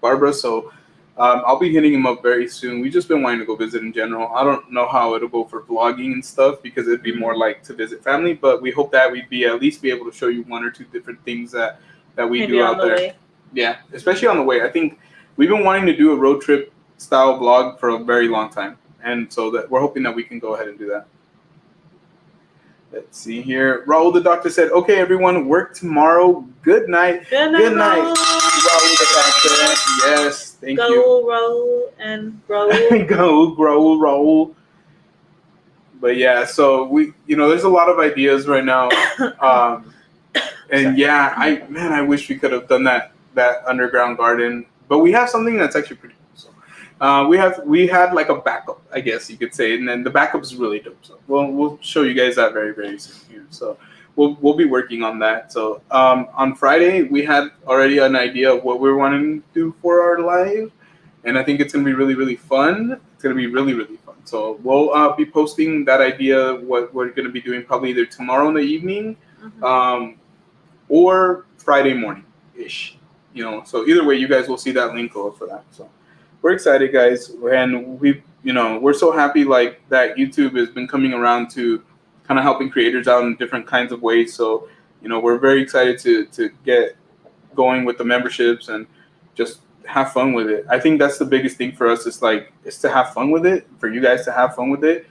Barbara, so I'll be hitting him up very soon. We've just been wanting to go visit in general. I don't know how it'll go for vlogging and stuff because it'd be more to visit family, but we hope that we'd at least be able to show you one or two different things that we maybe do out there. Way. Yeah, especially on the way. I think we've been wanting to do a road trip style vlog for a very long time, and so that we're hoping that we can go ahead and do that. Let's see here. Raul the doctor said, "Okay, everyone, work tomorrow. Good night." Good night. Good night. Raul the doctor. Yes, thank you. Go Raul and Raul. Go Raul. But yeah, so we, there's a lot of ideas right now. And yeah, I wish we could have done that underground garden, but we have something that's actually pretty cool. So we had like a backup, I guess you could say, and then the backup is really dope. So we'll show you guys that very, very soon here. So we'll be working on that. So on Friday we had already an idea of what we're wanting to do for our live, and I think it's gonna be really, really fun. It's gonna be really, really fun. So we'll be posting that idea, what we're gonna be doing, probably either tomorrow in the evening. Or Friday morning-ish, So either way, you guys will see that link over for that. So we're excited, guys, and we're so happy like that YouTube has been coming around to kind of helping creators out in different kinds of ways. So we're very excited to get going with the memberships and just have fun with it. I think that's the biggest thing for us is to have fun with it, for you guys to have fun with it.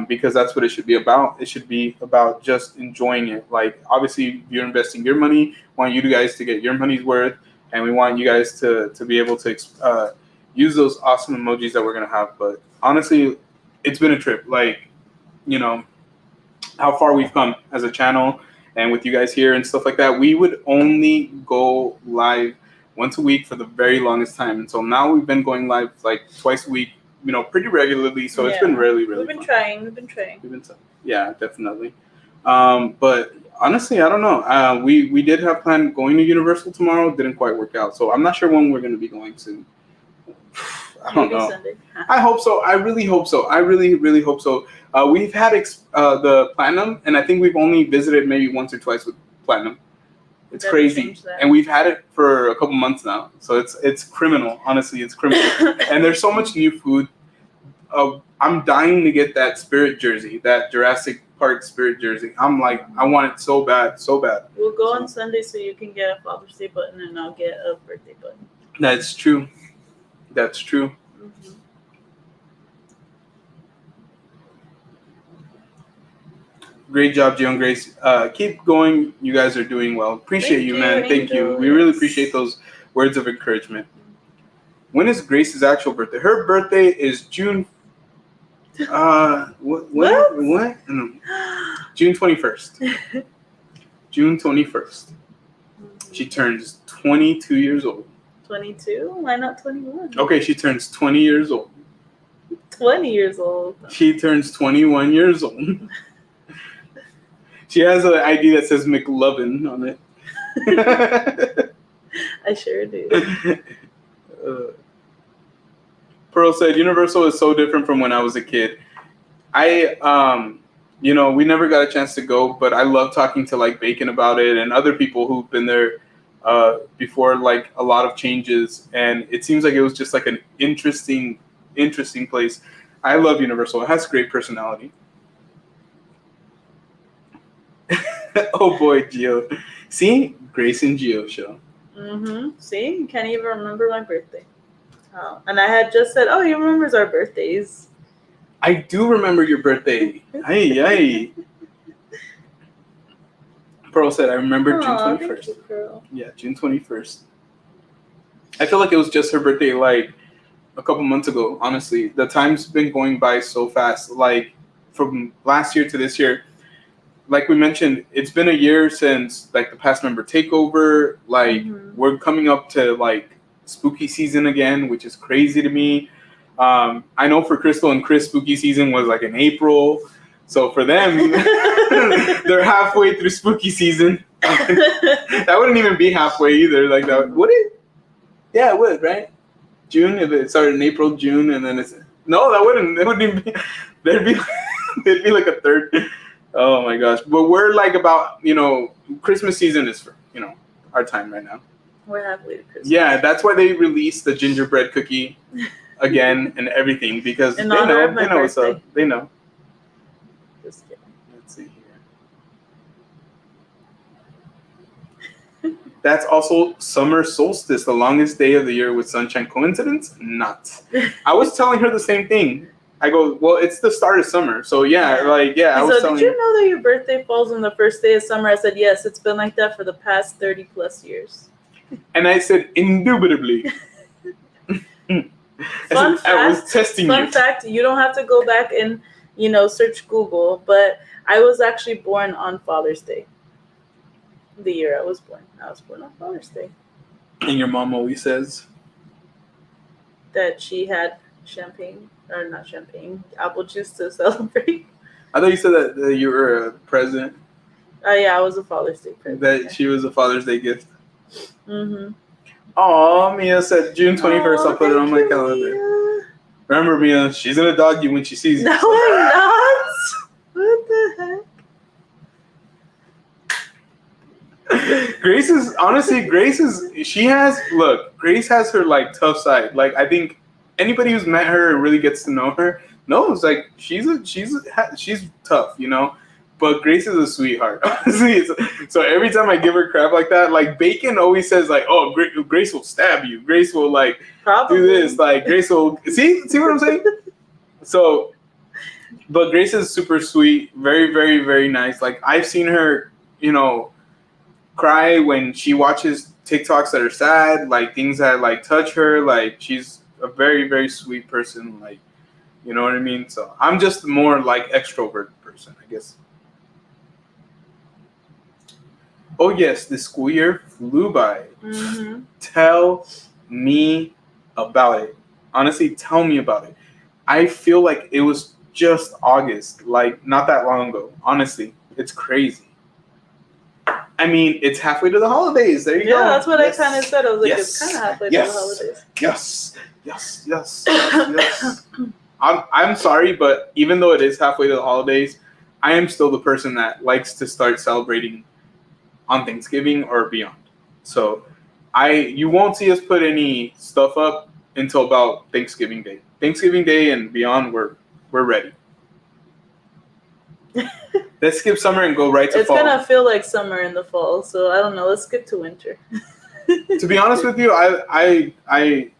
Because that's what it should be about. It should be about just enjoying it. Like, obviously, you're investing your money. We want you guys to get your money's worth, and we want you guys to be able to use those awesome emojis that we're gonna have. But honestly, it's been a trip. Like, how far we've come as a channel, and with you guys here and stuff like that. We would only go live once a week for the very longest time, and so now we've been going live like twice a week. Pretty regularly, so it's been really, really We've been fun. trying. Yeah, definitely. But honestly, I don't know. We did have planned going to Universal tomorrow. Didn't quite work out, so I'm not sure when we're going to be going soon. I don't know. Sunday. I hope so. I really hope so. I really, really hope so. We've had the Platinum, and I think we've only visited maybe once or twice with Platinum. It's crazy, and we've had it for a couple months now. So it's criminal. Honestly, it's criminal. And there's so much new food. I'm dying to get that Spirit jersey, that Jurassic Park Spirit jersey. I'm like, I want it so bad, so bad. We'll go on Sunday so you can get a Father's Day button, and I'll get a birthday button. That's true. That's true. Mm-hmm. Great job, Gio and Grace. Keep going. You guys are doing well. Appreciate you, man. Thank you. We really appreciate those words of encouragement. When is Grace's actual birthday? Her birthday is June. What? No. June 21st. June 21st. She turns 22 years old. 22? Why not 21? Okay, she turns 20 years old. 20 years old. She turns 21 years old. She has an ID that says McLovin on it. I sure do. Pearl said, Universal is so different from when I was a kid. We never got a chance to go, but I love talking to like Bacon about it and other people who've been there before, like a lot of changes. And it seems like it was just like an interesting place. I love Universal. It has great personality. Oh boy, Gio. See? Grace and Gio show. Mm-hmm. See? You can't even remember my birthday. Oh. And I had just said, he remembers our birthdays. I do remember your birthday. Ay. Pearl said, I remember June 21st. Thank you, Pearl. Yeah, June 21st. I feel like it was just her birthday like a couple months ago, honestly. The time's been going by so fast. Like from last year to this year, like we mentioned, it's been a year since like the past member takeover. Like we're coming up to like spooky season again, which is crazy to me. I know for Crystal and Chris, spooky season was like in April. So for them, they're halfway through spooky season. That wouldn't even be halfway either. Like that would it? Yeah, it would, right? June, if it started in April, June, and then it's that wouldn't. It wouldn't even be. There'd be like a third. Oh my gosh! But we're like about Christmas season is for our time right now. We're halfway to Christmas. Yeah, that's why they released the gingerbread cookie again and everything because they know what's up. They know. Just kidding. Let's see here. That's also summer solstice, the longest day of the year with sunshine. Coincidence? Not. I was telling her the same thing. I go, well, it's the start of summer. So, yeah. I was telling did you know that your birthday falls on the first day of summer? I said, yes, it's been like that for the past 30 plus years. And I said, indubitably. Fun I was testing you. Fun fact, you don't have to go back and search Google. But I was actually born on Father's Day. The year I was born. I was born on Father's Day. And your mom always says that she had apple juice to celebrate. I thought you said that you were a present. Oh yeah, I was a Father's Day present. That she was a Father's Day gift. Mm-hmm. Oh, Mia said June 21st. I'll put it on my calendar. Mia. Remember, Mia, she's gonna dog you when she sees you. No, I'm not. What the heck? Grace has her like tough side. Like I think anybody who's met her and really gets to know her knows like she's tough, But Grace is a sweetheart, honestly. So every time I give her crap like that, like Bacon always says like, "Oh, Grace will stab you. Grace will like Probably. do this. Like Grace will see what I'm saying." So, but Grace is super sweet, very, very, very nice. Like I've seen her, cry when she watches TikToks that are sad, like things that like touch her. Like she's a very, very sweet person. Like, you know what I mean? So I'm just more like extrovert person, I guess. Oh yes, the school year flew by. Mm-hmm. Tell me about it. Honestly, tell me about it. I feel like it was just August, like not that long ago. Honestly, it's crazy. I mean, it's halfway to the holidays. There you go. Yeah, that's what I kind of said. I was like, it's kind of halfway to the holidays. Yes. I'm sorry, but even though it is halfway to the holidays, I am still the person that likes to start celebrating on Thanksgiving or beyond. So you won't see us put any stuff up until about Thanksgiving Day. Thanksgiving Day and beyond, we're ready. Let's skip summer and go right to fall. It's gonna feel like summer in the fall, so I don't know. Let's skip to winter. To be honest with you, I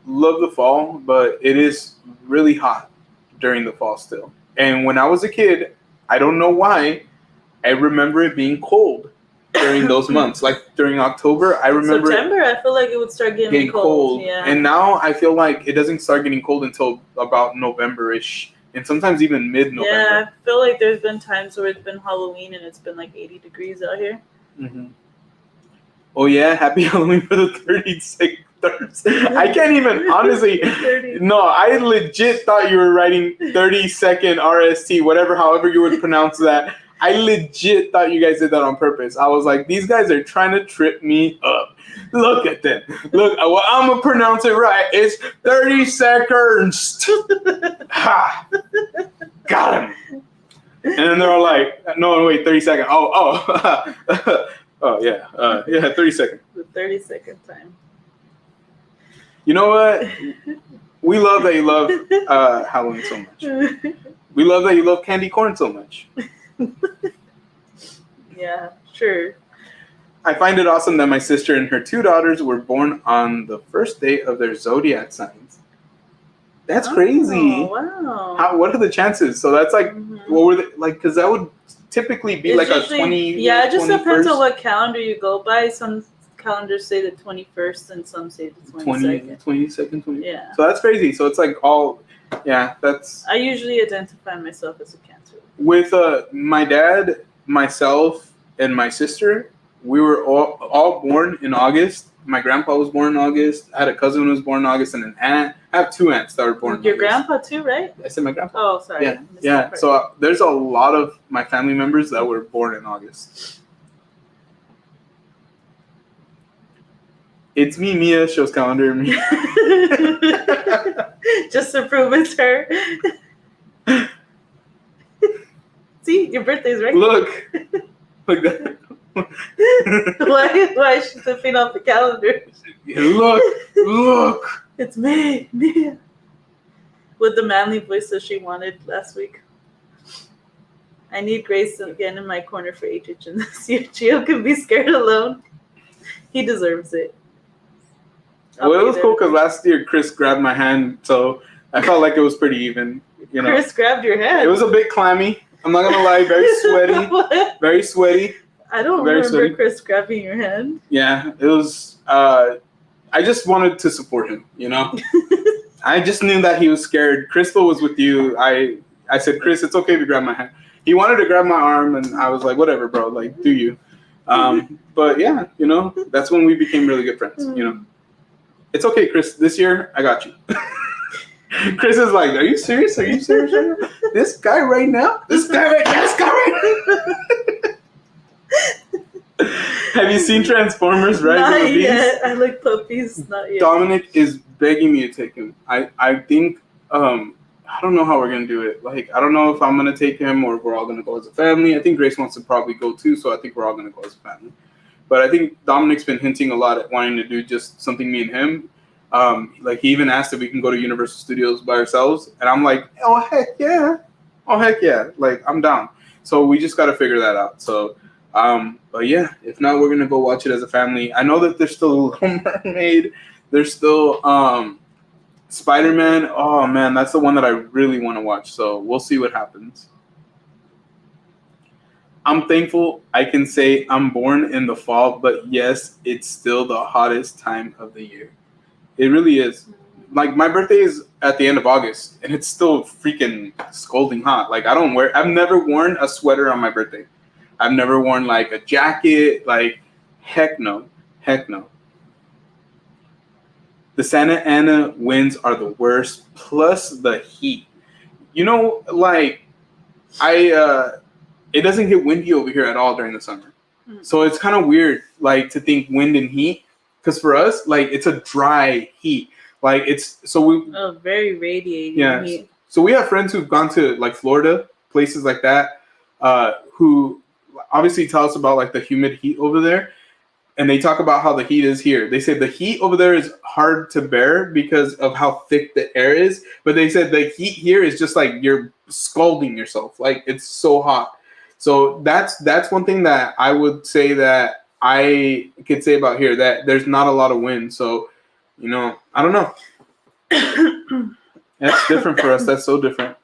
love the fall, but it is really hot during the fall still. And when I was a kid, I don't know why, I remember it being cold during those months. Like during October, I remember September. I feel like it would start getting cold. Yeah. And now I feel like it doesn't start getting cold until about November-ish. And sometimes even mid-November. Yeah, I feel like there's been times where it's been Halloween and it's been like 80 degrees out here. Mm-hmm. Oh yeah, happy Halloween for the 36th. I can't even, honestly, no, I legit thought you were writing 32nd RST, however you would pronounce that. I legit thought you guys did that on purpose. I was like, these guys are trying to trip me up. Look at them. Look, well, I'm going to pronounce it right. It's 30 seconds. Ha! Got him. And then they're all like, no, wait, 30 seconds. Oh, yeah. 30 seconds. The 30-second time. You know what? We love that you love Halloween so much. We love that you love candy corn so much. Yeah, sure. I find it awesome that my sister and her 2 daughters were born on the first day of their zodiac signs. That's crazy. Wow. What are the chances? So that's like, what were they like? Because that would typically be it's like usually, a 20. Yeah, it just depends on what calendar you go by. Some calendars say the 21st and some say the 22nd. 22nd. Yeah. So that's crazy. So it's like all, yeah, that's. I usually identify myself as a Cancer. With my dad, myself, and my sister, we were all born in August. My grandpa was born in August. I had a cousin who was born in August and an aunt. I have 2 aunts that were born in August. Your grandpa too, right? I said my grandpa. Oh, sorry. Yeah. So there's a lot of my family members that were born in August. It's me, Mia, shows calendar. Just to prove it's her. See, your birthday's right. Look that. Why is she flipping off the calendar? Look. It's me, Mia. With the manly voice that she wanted last week. I need Grace again in my corner for HH and this year. Gio can be scared alone. He deserves it. Well, it was cool because last year Chris grabbed my hand, so I felt like it was pretty even. Chris grabbed your hand. It was a bit clammy. I'm not gonna lie, very sweaty. Very sweaty. I don't remember Chris grabbing your hand. Yeah, it was. I just wanted to support him. I just knew that he was scared. Crystal was with you. I I said, Chris, it's okay if you grab my hand. He wanted to grab my arm, and I was like, whatever, bro. Like, do you? But yeah, you know, that's when we became really good friends. You know, it's okay, Chris. This year, I got you. Chris is like, are you serious? Are you serious right now? This guy right now? This guy right now? Have you seen Transformers Rise of the Not Beast? yet. I like puppies. Not yet. Dominic is begging me to take him. I think I don't know how we're gonna do it. Like, I don't know if I'm gonna take him or if we're all gonna go as a family. I think Grace wants to probably go too, so I think we're all gonna go as a family. But I think Dominic's been hinting a lot at wanting to do just something me and him. Like, he even asked if we can go to Universal Studios by ourselves, and I'm like, oh heck yeah, like, I'm down. So we just got to figure that out. So, but yeah, if not, we're gonna go watch it as a family. I know that there's still Little Mermaid. There's still Spider-Man. Oh man, that's the one that I really want to watch. So we'll see what happens. I'm thankful I can say I'm born in the fall, but yes, it's still the hottest time of the year. It really is. Like, my birthday is at the end of August, and it's still freaking scalding hot. Like, I've never worn a sweater on my birthday. I've never worn, like, a jacket. Like, heck no. The Santa Ana winds are the worst, plus the heat. You know, like, it doesn't get windy over here at all during the summer. So it's kind of weird, like, to think wind and heat. Because for us, like, it's a dry heat. Like, it's, so we... Oh, very radiating heat. So we have friends who've gone to, like, Florida, places like that, who obviously tell us about, like, the humid heat over there. And they talk about how the heat is here. They say the heat over there is hard to bear because of how thick the air is. But they said the heat here is just like you're scalding yourself. Like, it's so hot. So that's one thing that I would say that I could say about here, that there's not a lot of wind. So, you know, I don't know. That's different for us. That's so different.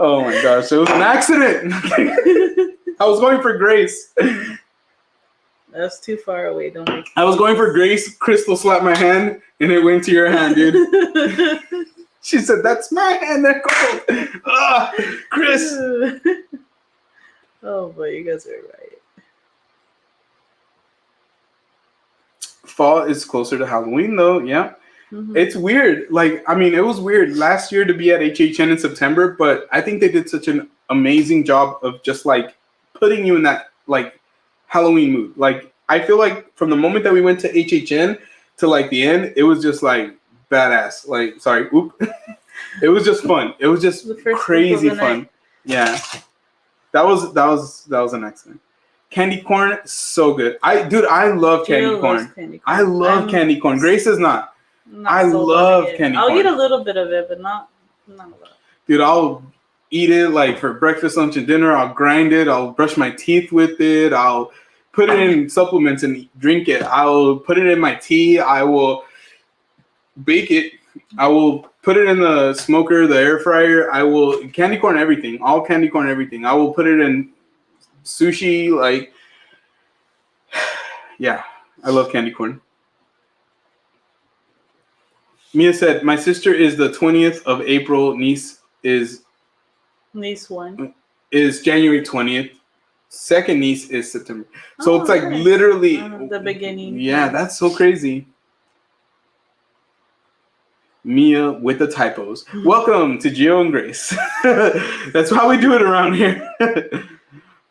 Oh my gosh, it was an accident. I was going for Grace. That's too far away. Don't make I was going for Grace. Crystal slapped my hand, and it went to your hand, dude. She said, "That's my hand. They're cold." Chris. Oh boy, you guys are right. Fall is closer to Halloween, though. Yeah. Mm-hmm. It's weird. Like, I mean, it was weird last year to be at HHN in September, but I think they did such an amazing job of just, like, putting you in that, like, Halloween mood. Like, I feel like from the moment that we went to HHN to, like, the end, it was just, like, badass. Like, sorry, it was just fun. It was just crazy fun. Yeah, that was an accident. Candy corn, so good. I love candy corn. I love candy corn. Grace does not. I love candy corn. I'll eat a little bit of it, but not a lot. Dude, I'll eat it like for breakfast, lunch, and dinner. I'll grind it. I'll brush my teeth with it. I'll put it in supplements and drink it. I'll put it in my tea. I will bake it. I will put it in the smoker, the air fryer. I will candy corn everything. All candy corn everything. I will put it in sushi. Like, yeah, I love candy corn. Mia said, "My sister is the 20th of April. Niece is January 20th. Second niece is September." So it's like nice. Literally the beginning. Yeah, that's so crazy. Mia with the typos. Welcome to Gio and Grace. That's how we do it around here.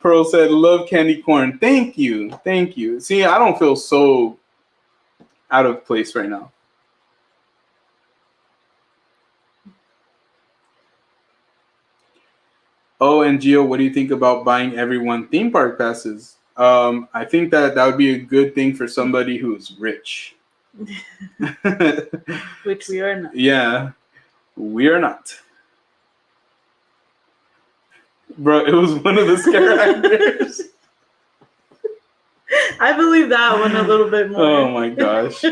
Pearl said, "Love candy corn." Thank you. See, I don't feel so out of place right now. Oh, and Gio, what do you think about buying everyone theme park passes? I think that would be a good thing for somebody who's rich. Which we are not. Yeah, we are not. Bro, it was one of the scare actors. I believe that one a little bit more. Oh my gosh.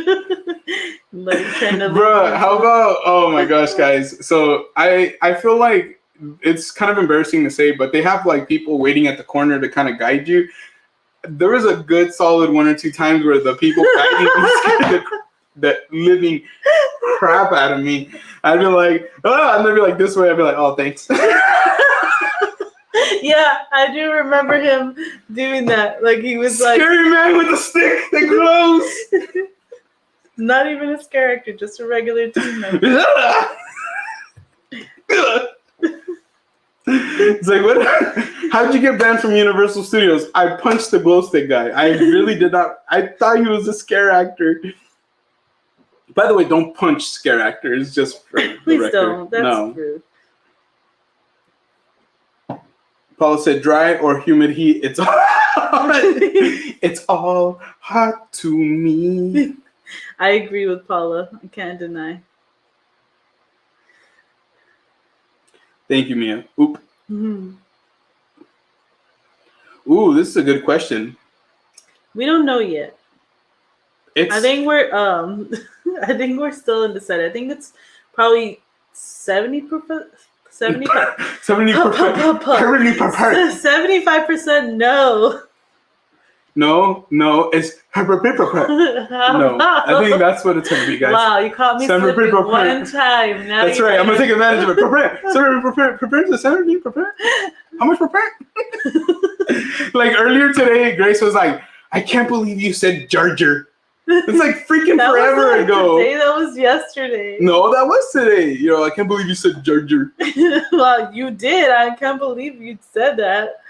Like, trying to bro, how about, oh my gosh, guys. So I feel like it's kind of embarrassing to say, but they have like people waiting at the corner to kind of guide you. there was a good solid 1 or 2 times where the people guiding me scared the living crap out of me. I'd be like, oh, and they'd be like this way. I'd be like, oh, thanks. Yeah, I do remember him doing that. Like he was like scary man with a stick that glows. not even his character, just a regular team member. It's like, what? How'd you get banned from Universal Studios? I punched the glow stick guy. I really did not. I thought he was a scare actor. By the way, don't punch scare actors. Just for the Please record. don't. That's no. rude. Paula said, dry or humid heat. It's all it's all hot to me. I agree with Paula. I can't deny. Thank you, Mia. Oop. Mm-hmm. Ooh, this is a good question. We don't know yet. I think we're I think we're still undecided. I think it's probably 70%. 75% no. No, it's no. I think that's what it's gonna be, guys. Wow, you caught me slipping one time. Now that's right. I'm gonna take advantage of it. How much prepare? Like earlier today, Grace was like, "I can't believe you said Jar Jar." It's like freaking forever ago. Today, that was yesterday. No, that was today. You know, I can't believe you said Jar Jar. Well, you did. I can't believe you said that.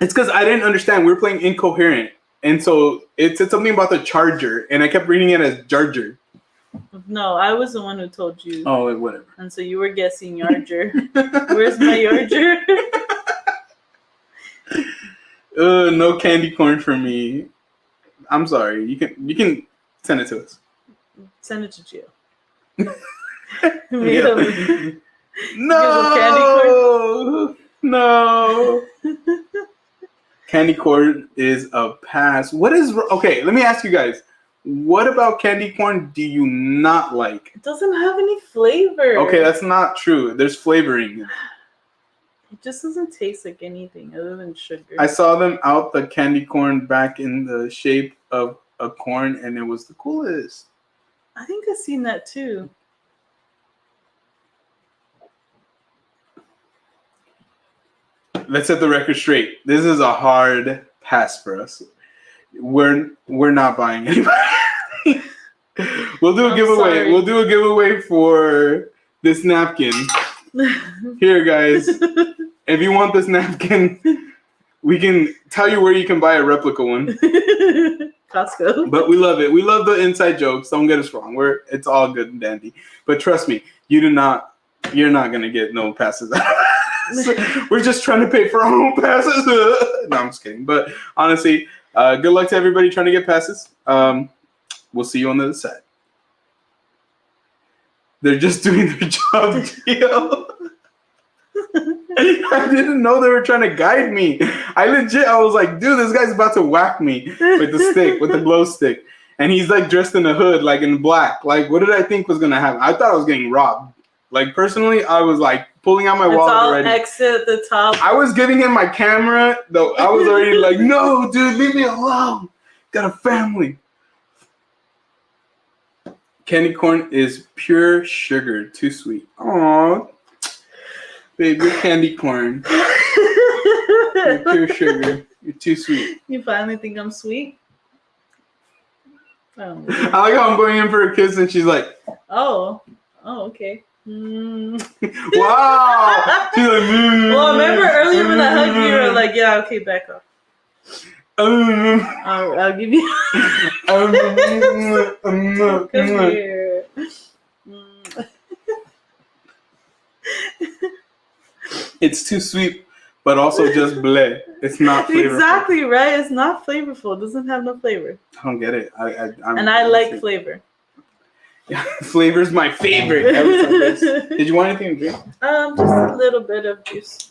It's because I didn't understand. We were playing Incoherent. And so it said something about the charger. And I kept reading it as Jar Jar. No, I was the one who told you. Oh, whatever. And so you were guessing Yarger. Where's my Yarger? No candy corn for me. I'm sorry. You can send it to us. Send it to Gio. Yeah. No. No. Candy corn is a pass. What is okay? Let me ask you guys. What about candy corn do you not like? It doesn't have any flavor. Okay, that's not true. There's flavoring. It just doesn't taste like anything other than sugar. I saw them out the candy corn back in the shape of a corn, and it was the coolest. I think I've seen that too. Let's set the record straight. This is a hard pass for us. We're not buying anybody. We'll do a giveaway. Sorry. We'll do a giveaway for this napkin. Here, guys. If you want this napkin, we can tell you where you can buy a replica one. Costco. But we love it. We love the inside jokes. Don't get us wrong. It's all good and dandy. But trust me, you're not gonna get no passes. We're just trying to pay for our own passes. No, I'm just kidding. But honestly, good luck to everybody trying to get passes. We'll see you on the other side. They're just doing their job, Gio. I didn't know they were trying to guide me. I was like, dude, this guy's about to whack me with the stick, with the glow stick. And he's like dressed in a hood, like in black. Like, what did I think was going to happen? I thought I was getting robbed. Like, personally, I was like pulling out my wallet already. Exit the top. I was giving him my camera, though. I was already like, no, dude, leave me alone. Got a family. Candy corn is pure sugar, too sweet. Aww. Babe, you're candy corn. You're pure sugar. You're too sweet. You finally think I'm sweet? Oh. I like how I'm going in for a kiss and she's like, Oh, okay. Wow. She's like, Well, remember earlier when I hugged you, you were like, yeah, okay, back up. I'll give you. Come here. It's too sweet, but also just bleh. It's not flavorful. Exactly right. It's not flavorful. It doesn't have no flavor. I don't get it. I like flavor. Flavor's my favorite. Did you want anything to drink? Just a little bit of juice.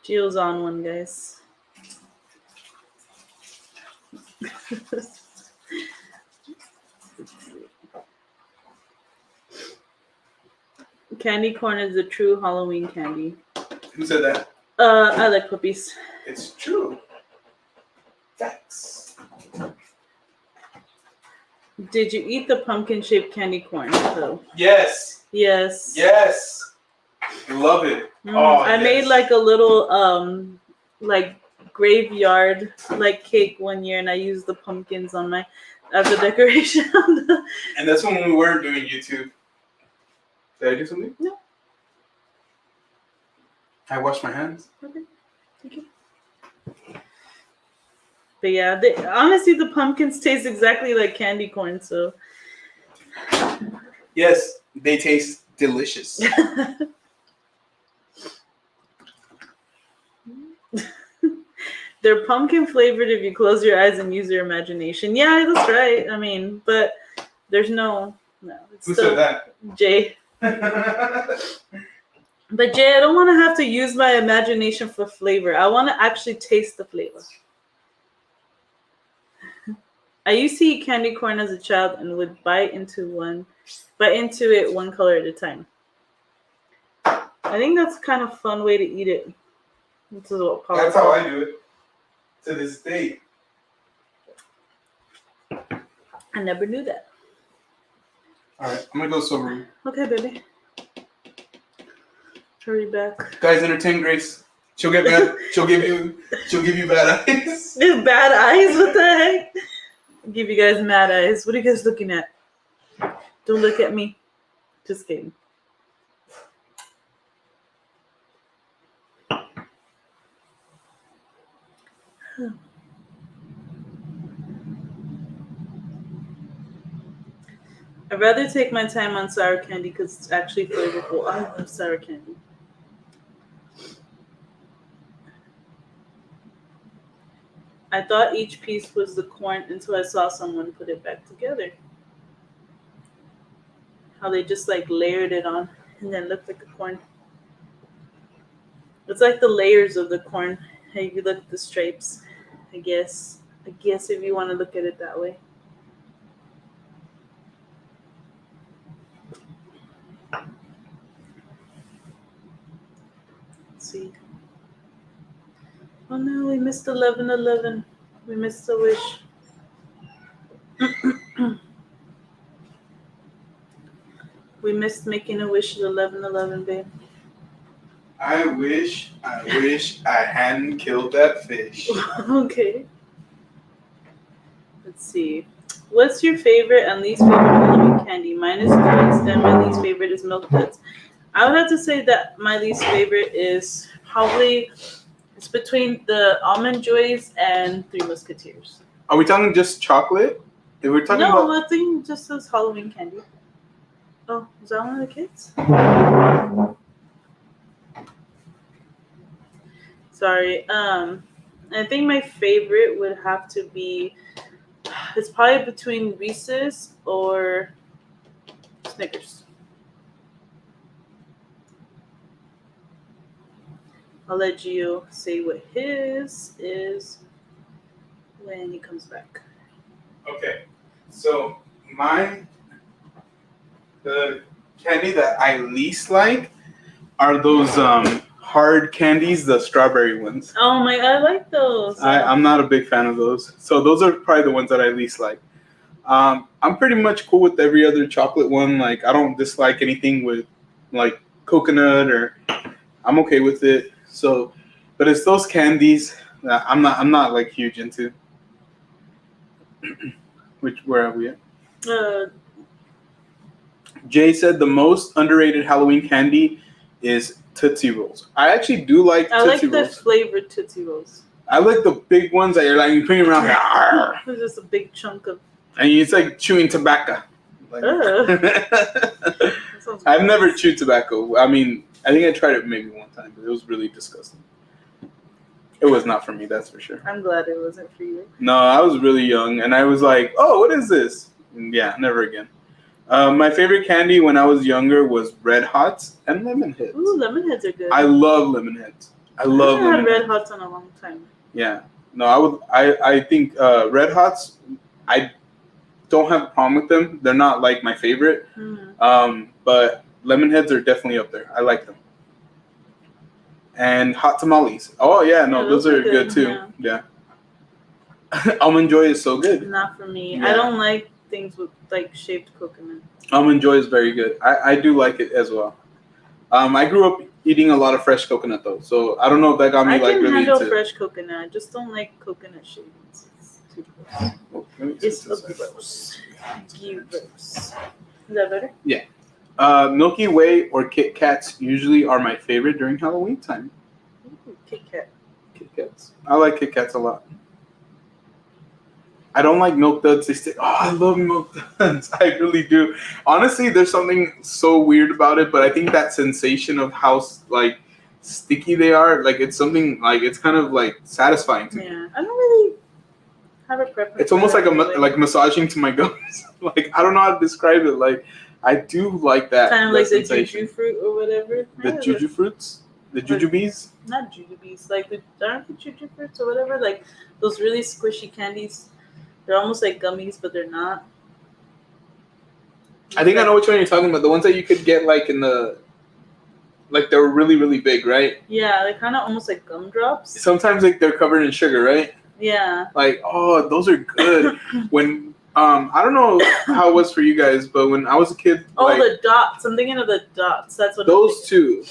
Gio's on one, guys. Candy corn is the true Halloween candy. Who said that? I like puppies. It's true. Facts. Did you eat the pumpkin-shaped candy corn? So, Yes. yes. Yes. Love it. I made like a little like graveyard like cake one year, and I used the pumpkins on my as a decoration. And that's when we weren't doing YouTube. Did I do something? No. I washed my hands. Okay. Thank you. But yeah, honestly, the pumpkins taste exactly like candy corn, so. Yes, they taste delicious. They're pumpkin flavored if you close your eyes and use your imagination. Yeah, that's right. I mean, but there's no. It's Who still said Jay. that? But Jay, I don't want to have to use my imagination for flavor. I want to actually taste the flavor. I used to eat candy corn as a child and would bite into it one color at a time. I think that's kind of a fun way to eat it. This is what Paul That's how I do it. To this day. I never knew that. Alright, I'm gonna go sober. Okay, baby. Hurry back. Guys, entertain Grace. She'll get mad. She'll give you bad eyes. Bad eyes? What the heck? I'll give you guys mad eyes. What are you guys looking at? Don't look at me. Just kidding. I'd rather take my time on sour candy because it's actually flavorful. I love sour candy. I thought each piece was the corn until I saw someone put it back together. How they just like layered it on and then looked like a corn. It's like the layers of the corn. Hey, you look at the stripes, I guess. If you want to look at it that way. Let's see. Oh no, we missed 11:11. We missed a wish. We missed making a wish at 11:11, babe. I wish I hadn't killed that fish. Okay. Let's see. What's your favorite and least favorite Halloween candy? Mine is Twix, and my least favorite is Milk Duds. I would have to say that my least favorite is probably it's between the Almond Joys and Three Musketeers. Are we talking just chocolate? If we're talking No, about I think just says Halloween candy. Oh, is that one of the kids? Sorry. I think my favorite would have to be. It's probably between Reese's or Snickers. I'll let Gio say what his is when he comes back. Okay, so the candy that I least like are those hard candies, the strawberry ones. Oh my, I like those. I'm not a big fan of those. So those are probably the ones that I least like. I'm pretty much cool with every other chocolate one. Like I don't dislike anything with like coconut or I'm okay with it. So, but it's those candies that I'm not like huge into. Where are we at? Jay said the most underrated Halloween candy is Tootsie Rolls. I actually do like Tootsie Rolls. I like the flavored Tootsie Rolls. I like the big ones that you're like you put it around. It's just a big chunk of. And it's like chewing tobacco. Like, I've never chewed tobacco. I mean, I think I tried it maybe one time, but it was really disgusting. It was not for me, that's for sure. I'm glad it wasn't for you. No, I was really young, and I was like, oh, what is this? And yeah, never again. My favorite candy when I was younger was Red Hots and Lemon Heads. Ooh, Lemon Heads are good. I love Lemon Heads. I love haven't Lemon had Heads. Red Hots in a long time. Yeah. No, I think Red Hots, I don't have a problem with them. They're not like my favorite. Mm-hmm. But lemon heads are definitely up there. I like them. And hot tamales. Oh yeah, no, Yeah, those are good too. Yeah. Almond Joy is so good. Not for me. Yeah. I don't like things with like shaped coconut. Almond Joy is very good. I do like it as well. I grew up eating a lot of fresh coconut though, so I don't know if that got me I like can really handle into. fresh coconut. I just don't like coconut shavings. It's too gross. Oh, let me It's switch this back. gross. Gross. Is that better? Milky Way or Kit Kats usually are my favorite during Halloween time. Ooh, Kit Kat. Kit Kats. I like Kit Kats a lot. I don't like Milk Duds. I love Milk Duds. I really do. Honestly, there's something so weird about it, but I think that sensation of how like sticky they are, like it's something like it's kind of like satisfying to me. Yeah, I don't really have a preference. It's almost for like that like massaging to my gums. Like I don't know how to describe it. Like I do like that. kind of that like sensation. the juju fruit or whatever. The juju fruits, the jujubes. Not jujubes, like aren't the juju fruits or whatever? Like those really squishy candies. They're almost like gummies, but they're not. I think I know which one you're talking about. The ones that you could get like in the, like they're really really big, right? Yeah, they're kind of almost like gumdrops. Sometimes like they're covered in sugar, right? Yeah. Like those are good. When I don't know how it was for you guys, but when I was a kid, Oh, like, the dots. I'm thinking of the dots. That's what. those two.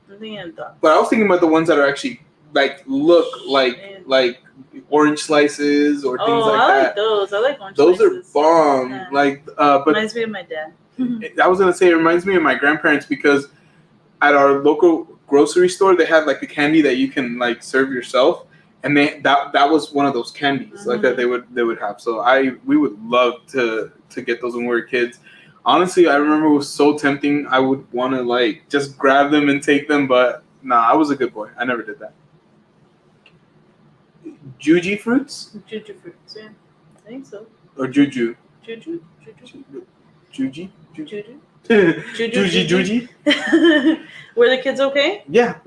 I'm thinking of dots. But I was thinking about the ones that are actually like look like orange slices or things like I that. like those. I like orange Those slices. are bomb. Yeah. Like, but Reminds me of my dad. I was gonna say it reminds me of my grandparents because at our local grocery store they had like the candy that you can like serve yourself, and that was one of those candies like that they would have. So we would love to get those when we were kids. Honestly, I remember it was so tempting. I would want to like just grab them and take them, but nah, I was a good boy. I never did that. Juji fruits? Juju fruits, yeah. I think so. Or juju? Juju? Juji? Juju? Juji? Were the kids okay? Yeah,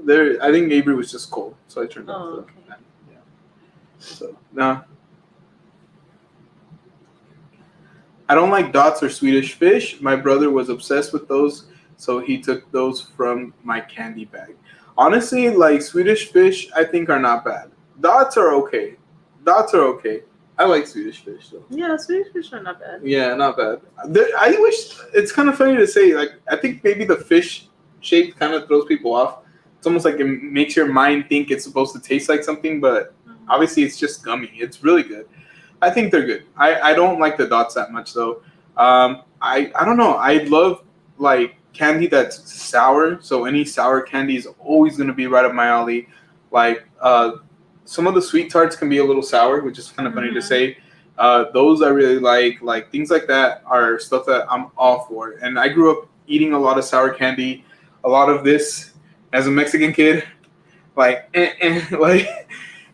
I think Avery was just cold, so I turned off the okay. fan. Yeah. So, nah. I don't like dots or Swedish fish. My brother was obsessed with those, so he took those from my candy bag. Honestly, like Swedish fish, I think are not bad. Dots are okay. I like Swedish fish though. Yeah, Swedish fish are not bad. Yeah, not bad. I wish it's kind of funny to say. Like, I think maybe the fish shape kind of throws people off. It's almost like it makes your mind think it's supposed to taste like something, but obviously it's just gummy. It's really good. I think they're good. I don't like the dots that much though. I don't know. I love like candy that's sour. So any sour candy is always gonna be right up my alley. Like some of the sweet tarts can be a little sour, which is kind of funny to say. Those I really like. Like things like that are stuff that I'm all for. And I grew up eating a lot of sour candy, a lot of this as a Mexican kid. Like, like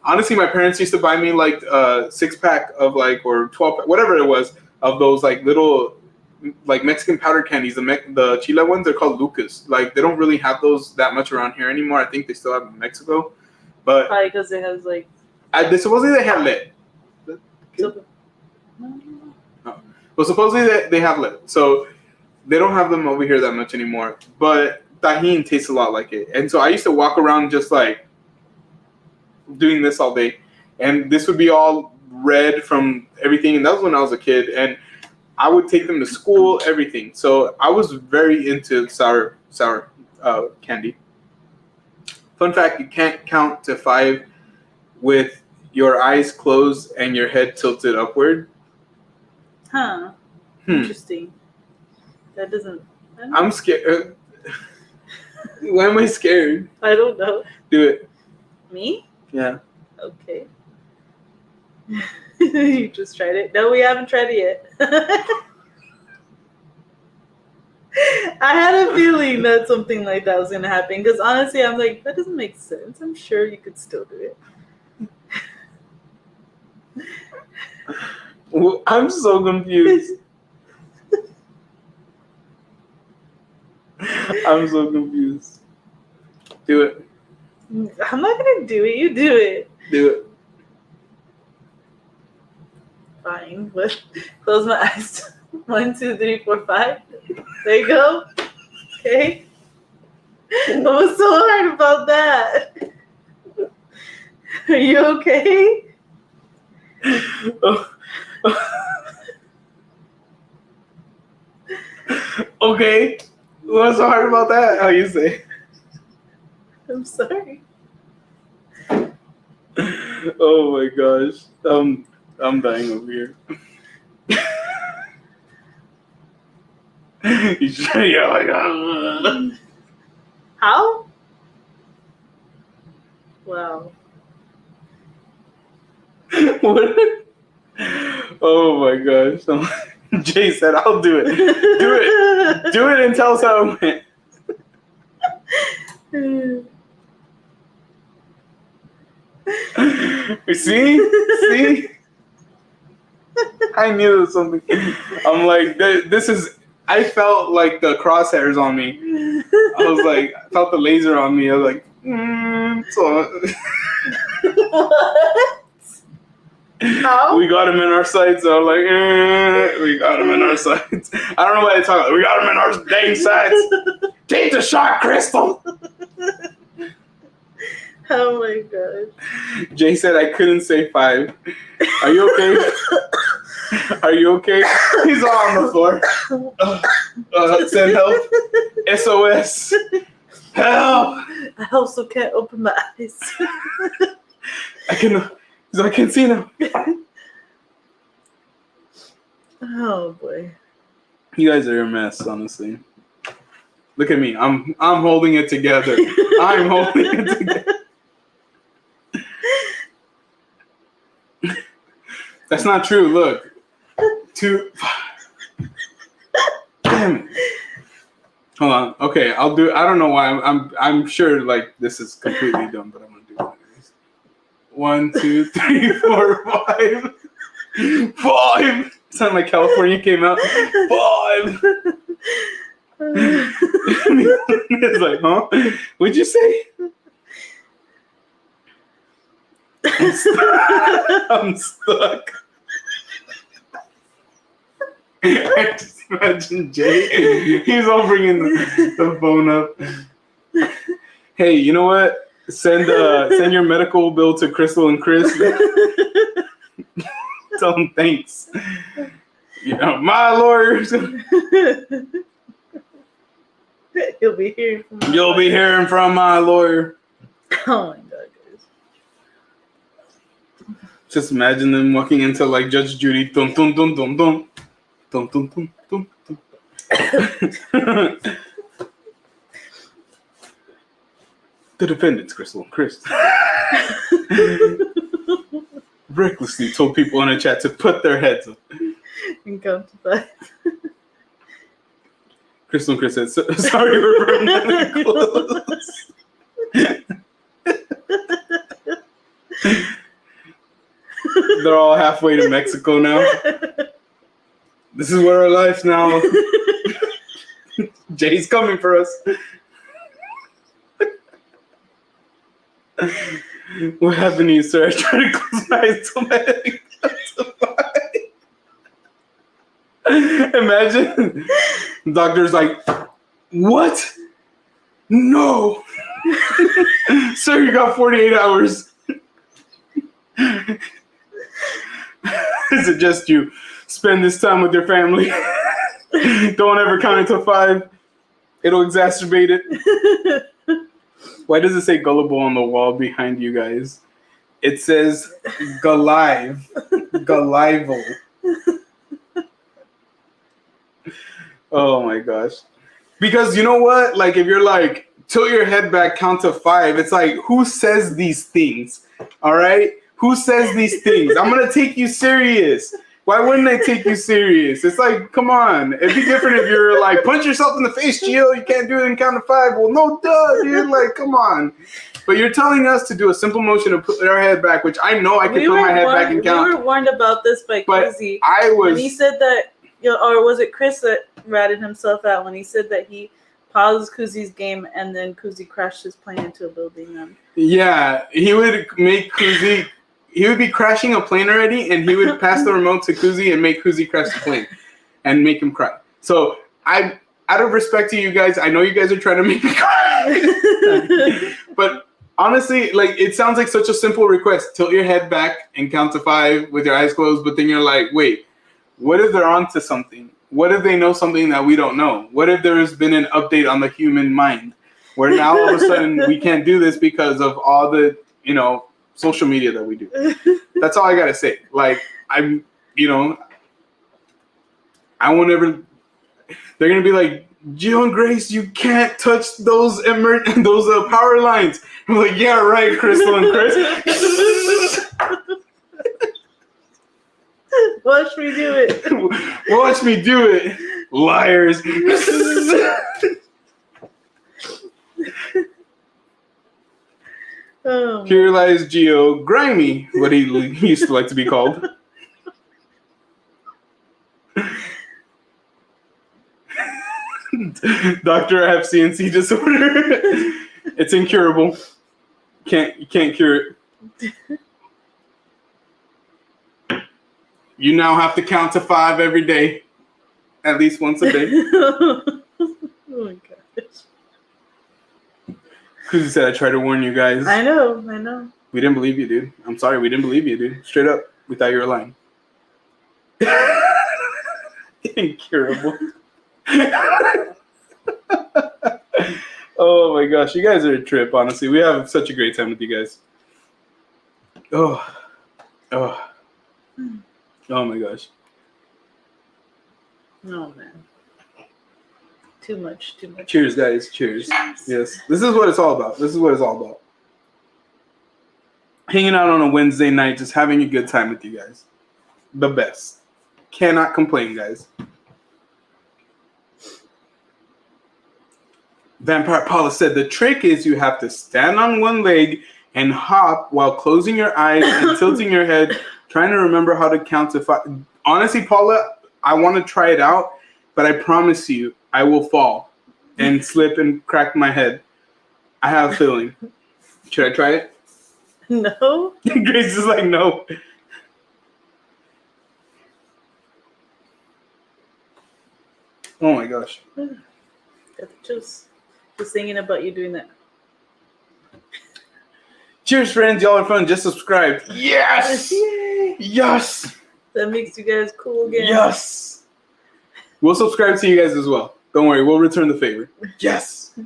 honestly, my parents used to buy me like a 6-pack of like or 12, whatever it was, of those like little like Mexican powder candies. The Chile ones, they're called Lucas. Like they don't really have those that much around here anymore. I think they still have them in Mexico. But probably because it has like. Supposedly they have lead. No. Well, supposedly they have lead, so they don't have them over here that much anymore. But tahini tastes a lot like it, and so I used to walk around just like doing this all day, and this would be all red from everything. And that was when I was a kid, and I would take them to school, everything. So I was very into sour candy. Fun fact, you can't count to 5 with your eyes closed and your head tilted upward. Huh. Interesting. That doesn't... I'm scared. Why am I scared? I don't know. Do it. Me? Yeah. Okay. You just tried it? No, we haven't tried it yet. I had a feeling that something like that was going to happen because honestly, I'm like, that doesn't make sense. I'm sure you could still do it. Well, I'm so confused. I'm so confused. Do it. I'm not going to do it. You do it. Do it. Fine. Close my eyes. 1, 2, 3, 4, 5. There you go. Okay. What was so hard about that? Are you okay? Okay. What's so hard about that? How you say? I'm sorry. Oh my gosh. I'm dying over here. Yeah, my God. How? Wow. What? Oh my gosh. Jay said, I'll do it. Do it. Do it and tell us how it went. See? See? I knew it was something. I'm like, this is. I felt like the crosshairs on me. I was like, I felt the laser on me. I was like, so. What? How? We got him in our sights. So I was like, we got him in our sights. I don't know why they talk about. We got him in our dang sights. Take the shot, Crystal. Oh my god. Jay said I couldn't say 5. Are you okay? Are you okay? He's all on the floor. Send help. SOS. Help. I also can't open my eyes. I can't see now. Oh boy. You guys are a mess, honestly. Look at me. I'm holding it together. I'm holding it together. That's not true. Look. 2. Damn it. Hold on. Okay, I'll do. I don't know why. I'm sure like this is completely dumb, but I'm gonna do it anyways. 1, 2, 3, 4, 5. 5. Sound like California came out. 5. It's like, huh? What'd you say? I'm stuck. I just imagine Jay. He's all bringing the phone up. Hey, you know what? Send your medical bill to Crystal and Chris. Tell them thanks. You know, my lawyers. You'll be hearing from my You'll be hearing from my lawyer. Oh my god, guys. Just imagine them walking into like Judge Judy. Dum dum dum dum dum. Dum dum dum dum dum. The defendants, Crystal and Chris, recklessly told people in the chat to put their heads up. And count to 5. Crystal and Chris said, sorry, we're running close. They're all halfway to Mexico now. This is where our life's now. Jay's coming for us. What happened to you, sir? I tried to close my eyes till my head got to 5. Imagine. The doctor's like, what? No. Sir, you got 48 hours. I suggest you spend this time with your family. Don't ever count until 5. It'll exacerbate it. Why does it say gullible on the wall behind you guys? It says Galive. Galival. Oh my gosh. Because you know what? Like if you're like, tilt your head back, count to 5. It's like, who says these things? All right? Who says these things? I'm going to take you serious. Why wouldn't I take you serious? It's like, come on. It'd be different if you're like, punch yourself in the face, Gio. You can't do it in count to 5. Well, no, duh, dude. Like, come on. But you're telling us to do a simple motion to put our head back, which I know I can put my head back and count. We were warned about this by Kuzi. I was. When he said that, or was it Chris that ratted himself out when he said that he paused Kuzi's game and then Kuzi crashed his plane into a building? Yeah, he would make Kuzi. He would be crashing a plane already, and he would pass the remote to Kuzi and make Kuzi crash the plane and make him cry. So out of respect to you guys, I know you guys are trying to make me cry. But honestly, like, it sounds like such a simple request. Tilt your head back and count to 5 with your eyes closed. But then you're like, wait, what if they're onto something? What if they know something that we don't know? What if there's been an update on the human mind where now all of a sudden we can't do this because of all the, social media that we do? That's all I got to say. Like, I won't ever, they're going to be like, Gio and Grace, you can't touch those power lines. I'm like, yeah, right, Crystal and Chris. Watch me do it. Watch me do it. Liars. Oh. Here lies Gio, grimy, what he used to like to be called. Doctor, I have CNC disorder. It's incurable. You can't cure it. You now have to count to 5 every day, at least once a day. Oh my gosh. Kuzi said I tried to warn you guys. I know. We didn't believe you, dude. I'm sorry, we didn't believe you, dude. Straight up, we thought you were lying. Incurable. Oh my gosh, you guys are a trip, honestly. We have such a great time with you guys. Oh my gosh. Oh man. Too much. Cheers, guys. Cheers. Yes. This is what it's all about. Hanging out on a Wednesday night, just having a good time with you guys. The best. Cannot complain, guys. Vampire Paula said the trick is you have to stand on one leg and hop while closing your eyes and tilting your head, trying to remember how to count to 5. Honestly, Paula, I want to try it out, but I promise you, I will fall and slip and crack my head. I have a feeling. Should I try it? No. Grace is like, no. Oh my gosh. Just thinking about you doing that. Cheers, friends. Y'all are fun. Just subscribe. Yes. Yay. Yes. That makes you guys cool again. Yes. We'll subscribe to you guys as well. Don't worry. We'll return the favor. Yes.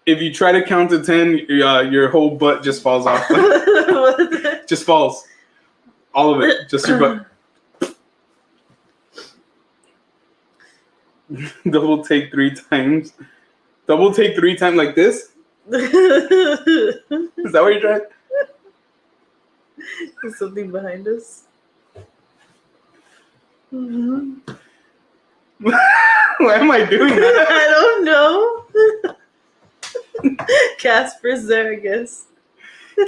If you try to count to 10, your whole butt just falls off. Just falls. All of it. Just your butt. Double take 3 times. Double take 3 times like this? Is that what you're trying? There's something behind us. Mm-hmm. Why am I doing that? I don't know. Casper's there, I guess.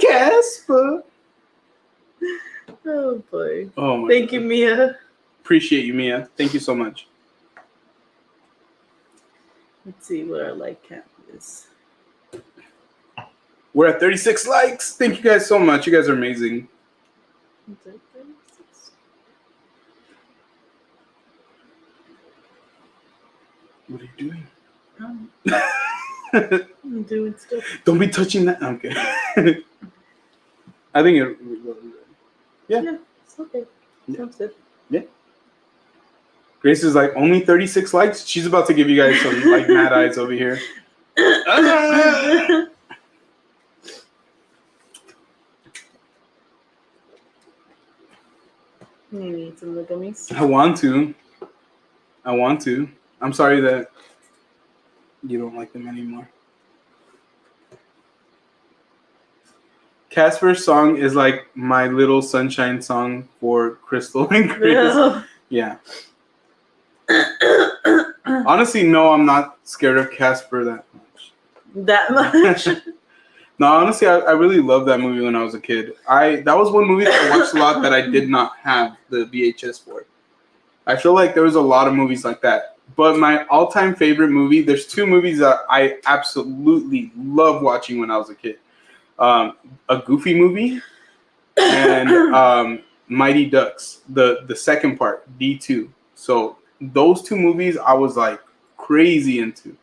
Casper. Oh boy. Oh my Thank God. you, Mia. Appreciate you, Mia. Thank you so much. Let's see what our like count is. We're at 36 likes. Thank you guys so much. You guys are amazing. What are you doing? I'm doing stuff. Don't be touching that. Okay. I think it. Yeah, it's okay. Yeah. Sounds good. Yeah. Grace is like, only 36 likes? She's about to give you guys some like mad eyes over here. You need some of the gummies. I want to. I'm sorry that you don't like them anymore. Casper's song is like my little sunshine song for Crystal and Chris. Yeah. Honestly, no, I'm not scared of Casper that much. That much? No, honestly, I really loved that movie when I was a kid. That was one movie that I watched a lot that I did not have the VHS for. I feel like there was a lot of movies like that. But my all-time favorite movie, there's 2 movies that I absolutely loved watching when I was a kid. A Goofy movie and Mighty Ducks, the second part, D2. So those two movies I was like crazy into.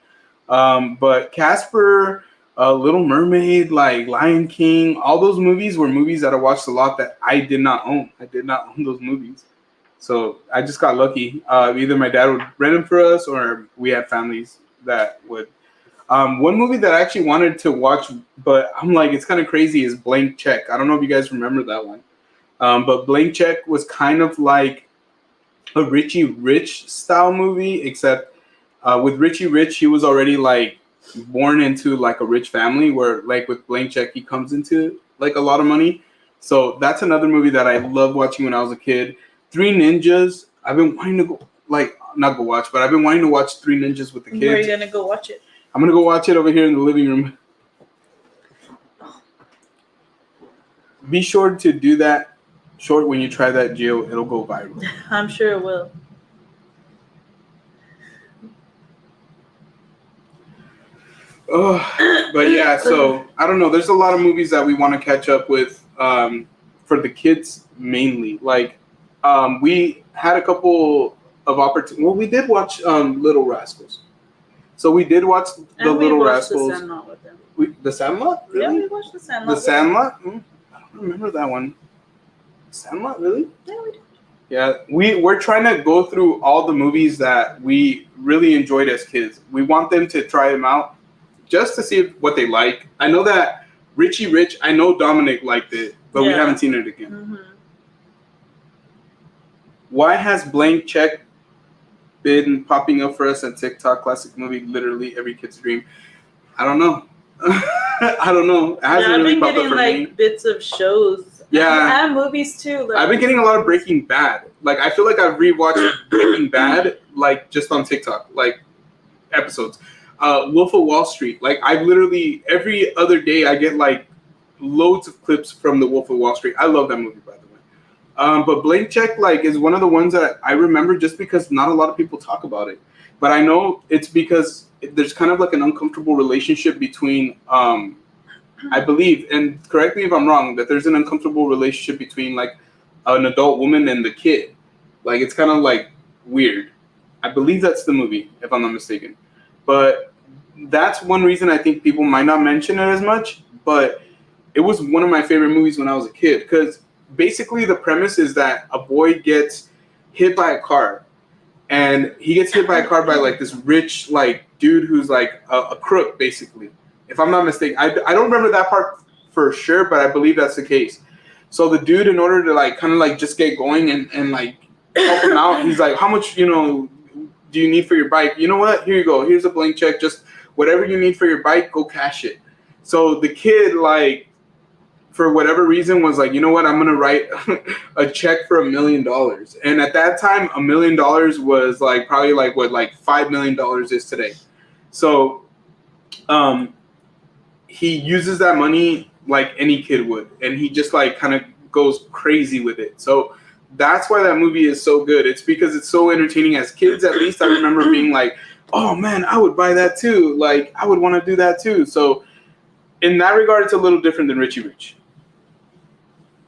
But Casper, Little Mermaid, like Lion King, all those movies were movies that I watched a lot that I did not own. I did not own those movies. So I just got lucky. Either my dad would rent them for us, or we had families that would. One movie that I actually wanted to watch, but I'm like, it's kind of crazy, is Blank Check. I don't know if you guys remember that one. But Blank Check was kind of like a Richie Rich style movie, except with Richie Rich, he was already like born into like a rich family, where like with Blank Check, he comes into like a lot of money. So that's another movie that I loved watching when I was a kid. Three Ninjas. I've been wanting to go, like, not go watch, but I've been wanting to watch Three Ninjas with the kids. Where are you gonna go watch it? I'm gonna go watch it over here in the living room. Be sure to do that. Short, when you try that, Gio, it'll go viral. I'm sure it will. But yeah, so I don't know. There's a lot of movies that we want to catch up with for the kids mainly. Like we had a couple of opportunities. Well, we did watch Little Rascals. So we did watch the Little Rascals. The Sandlot with them. The Sandlot? Really? Yeah, we watched the Sandlot. The Sandlot? I don't remember that one. Sandlot, really? Yeah, we did. Yeah, we're trying to go through all the movies that we really enjoyed as kids. We want them to try them out just to see what they like. I know that Richie Rich, I know Dominic liked it, but we haven't seen it again. Mm-hmm. Why has Blank Check been popping up for us on TikTok? Classic movie, literally every kid's dream. I don't know. I don't know. It hasn't I've really been popped up getting for me. bits of shows. Yeah. And movies too. Like, I've been getting a lot of Breaking Bad. Like, I feel like I've rewatched Breaking Bad, like, just on TikTok, like, episodes. Wolf of Wall Street. Like, I've literally, every other day, I get, like, loads of clips from the Wolf of Wall Street. I love that movie, by the way. But Blank Check, like, is one of the ones that I remember just because not a lot of people talk about it. But I know it's because there's kind of like an uncomfortable relationship between, I believe, and correct me if I'm wrong, that there's an uncomfortable relationship between like an adult woman and the kid. Like, it's kind of like weird. I believe that's the movie, if I'm not mistaken. But that's one reason I think people might not mention it as much. But it was one of my favorite movies when I was a kid, because basically the premise is that a boy gets hit by a car. And he gets hit by a car by like this rich like dude who's like a crook, basically. If I'm not mistaken, I don't remember that part for sure, but I believe that's the case. So the dude, in order to like kind of like just get going and like help him out, he's like, how much, do you need for your bike? You know what? Here you go. Here's a blank check. Just whatever you need for your bike, go cash it. So the kid, like, for whatever reason, was like, you know what? I'm gonna write a check for $1 million. And at that time, $1 million was like probably like what like $5 million is today. So he uses that money like any kid would, and he just like kind of goes crazy with it. So that's why that movie is so good. It's because it's so entertaining. As kids, at least I remember being like, oh man, I would buy that too. Like, I would want to do that too. So in that regard, it's a little different than Richie Rich.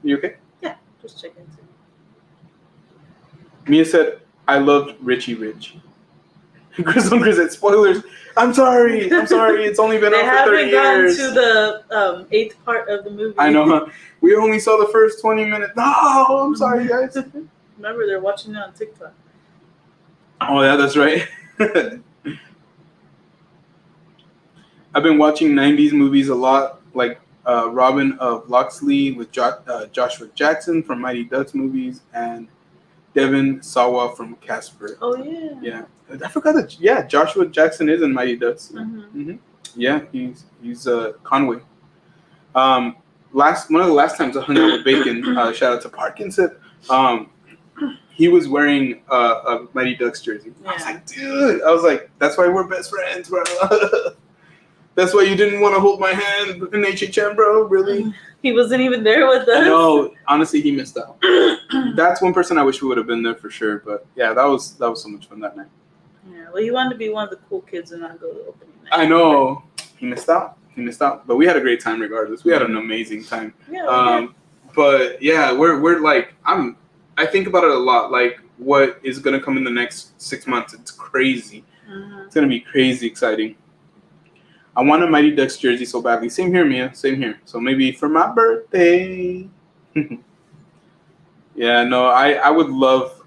You okay? Yeah, just checking. Mia said, I loved Richie Rich. Chris said, spoilers. I'm sorry. It's only been out for 30 years. They haven't gotten to the 8th part of the movie. I know, huh? We only saw the first 20 minutes. No, I'm sorry, guys. Remember, they're watching it on TikTok. Oh, yeah, that's right. I've been watching 90s movies a lot, like Robin of Locksley with Joshua Jackson from Mighty Ducks movies, and Devin Sawa from Casper. Oh, yeah. Yeah. I forgot that. Yeah, Joshua Jackson is in Mighty Ducks. Mm-hmm. Yeah, he's Conway. One of the last times I hung out with Bacon, shout out to Parkinson. He was wearing a Mighty Ducks jersey. Yeah. I was like, dude. I was like, that's why we're best friends, bro. That's why you didn't want to hold my hand in HHM, bro. Really? He wasn't even there with us. No, honestly, he missed out. That's one person I wish we would have been there for sure. But yeah, that was so much fun that night. Yeah, well, he wanted to be one of the cool kids and not go to the opening night. I know. He missed out. But we had a great time regardless. We had an amazing time. Yeah. But yeah, we're like, I think about it a lot. Like, what is going to come in the next 6 months. It's crazy. It's going to be crazy exciting. I want a Mighty Ducks jersey so badly. Same here, Mia. Same here. So maybe for my birthday. Yeah, no, I would love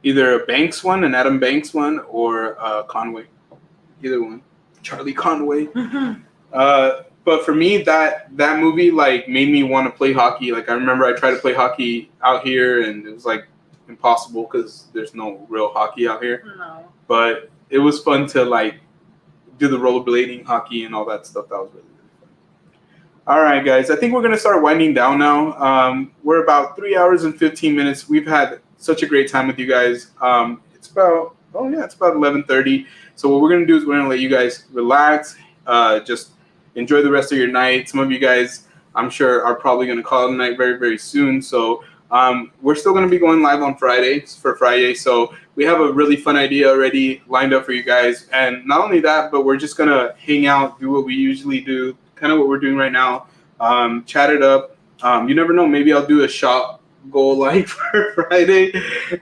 either a Banks one, an Adam Banks one, or Conway. Either one. Charlie Conway. But for me, that movie like made me want to play hockey. Like I remember I tried to play hockey out here, and it was like impossible because there's no real hockey out here. No. But it was fun to like do the rollerblading hockey and all that stuff. That was really fun. All right, guys. I think we're gonna start winding down now. We're about 3 hours and 15 minutes. We've had such a great time with you guys. It's about 11:30. So what we're gonna do is we're gonna let you guys relax. Just enjoy the rest of your night. Some of you guys, I'm sure, are probably going to call it a night very, very soon. So we're still going to be going live on Fridays for Friday. So we have a really fun idea already lined up for you guys. And not only that, but we're just going to hang out, do what we usually do, kind of what we're doing right now, chat it up. You never know. Maybe I'll do a shot goal like for Friday.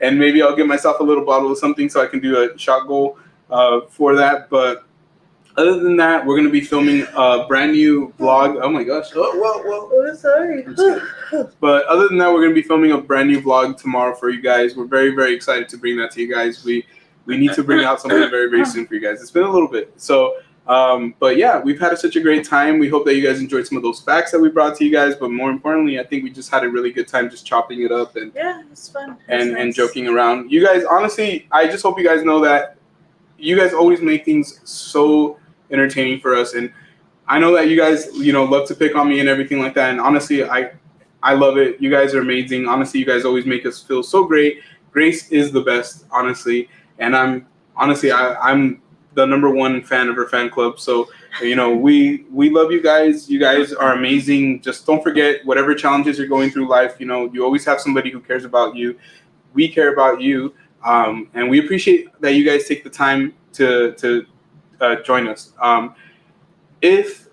And maybe I'll get myself a little bottle of something so I can do a shot goal for that. But other than that, we're going to be filming a brand new vlog. Oh my gosh. Oh, sorry. But other than that, we're going to be filming a brand new vlog tomorrow for you guys. We're very, very excited to bring that to you guys. We need to bring out something very, very soon for you guys. It's been a little bit. So, but yeah, we've had such a great time. We hope that you guys enjoyed some of those facts that we brought to you guys. But more importantly, I think we just had a really good time just chopping it up and yeah, it's fun. And joking around. You guys, honestly, I just hope you guys know that you guys always make things so entertaining for us, and I know that you guys, love to pick on me and everything like that. And honestly, I love it. You guys are amazing. Honestly, you guys always make us feel so great. Grace is the best, honestly, and I'm the #1 fan of her fan club. So we love you guys. You guys are amazing. Just don't forget, whatever challenges you're going through life, you always have somebody who cares about you. We care about you, and we appreciate that you guys take the time to join us. If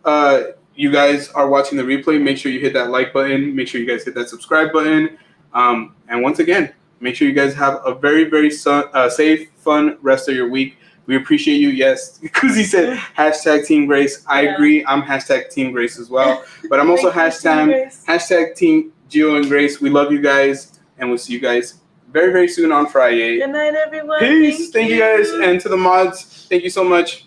you guys are watching the replay, make sure you hit that like button. Make sure you guys hit that subscribe button. And once again, make sure you guys have a very, very safe, fun rest of your week. We appreciate you. Yes, because he said #Team Grace. I agree. I'm #Team Grace as well. But I'm also #Team Gio and Grace. We love you guys, and we'll see you guys very, very soon on Friday. Good night, everyone. Peace. Thank you guys. And to the mods, thank you so much.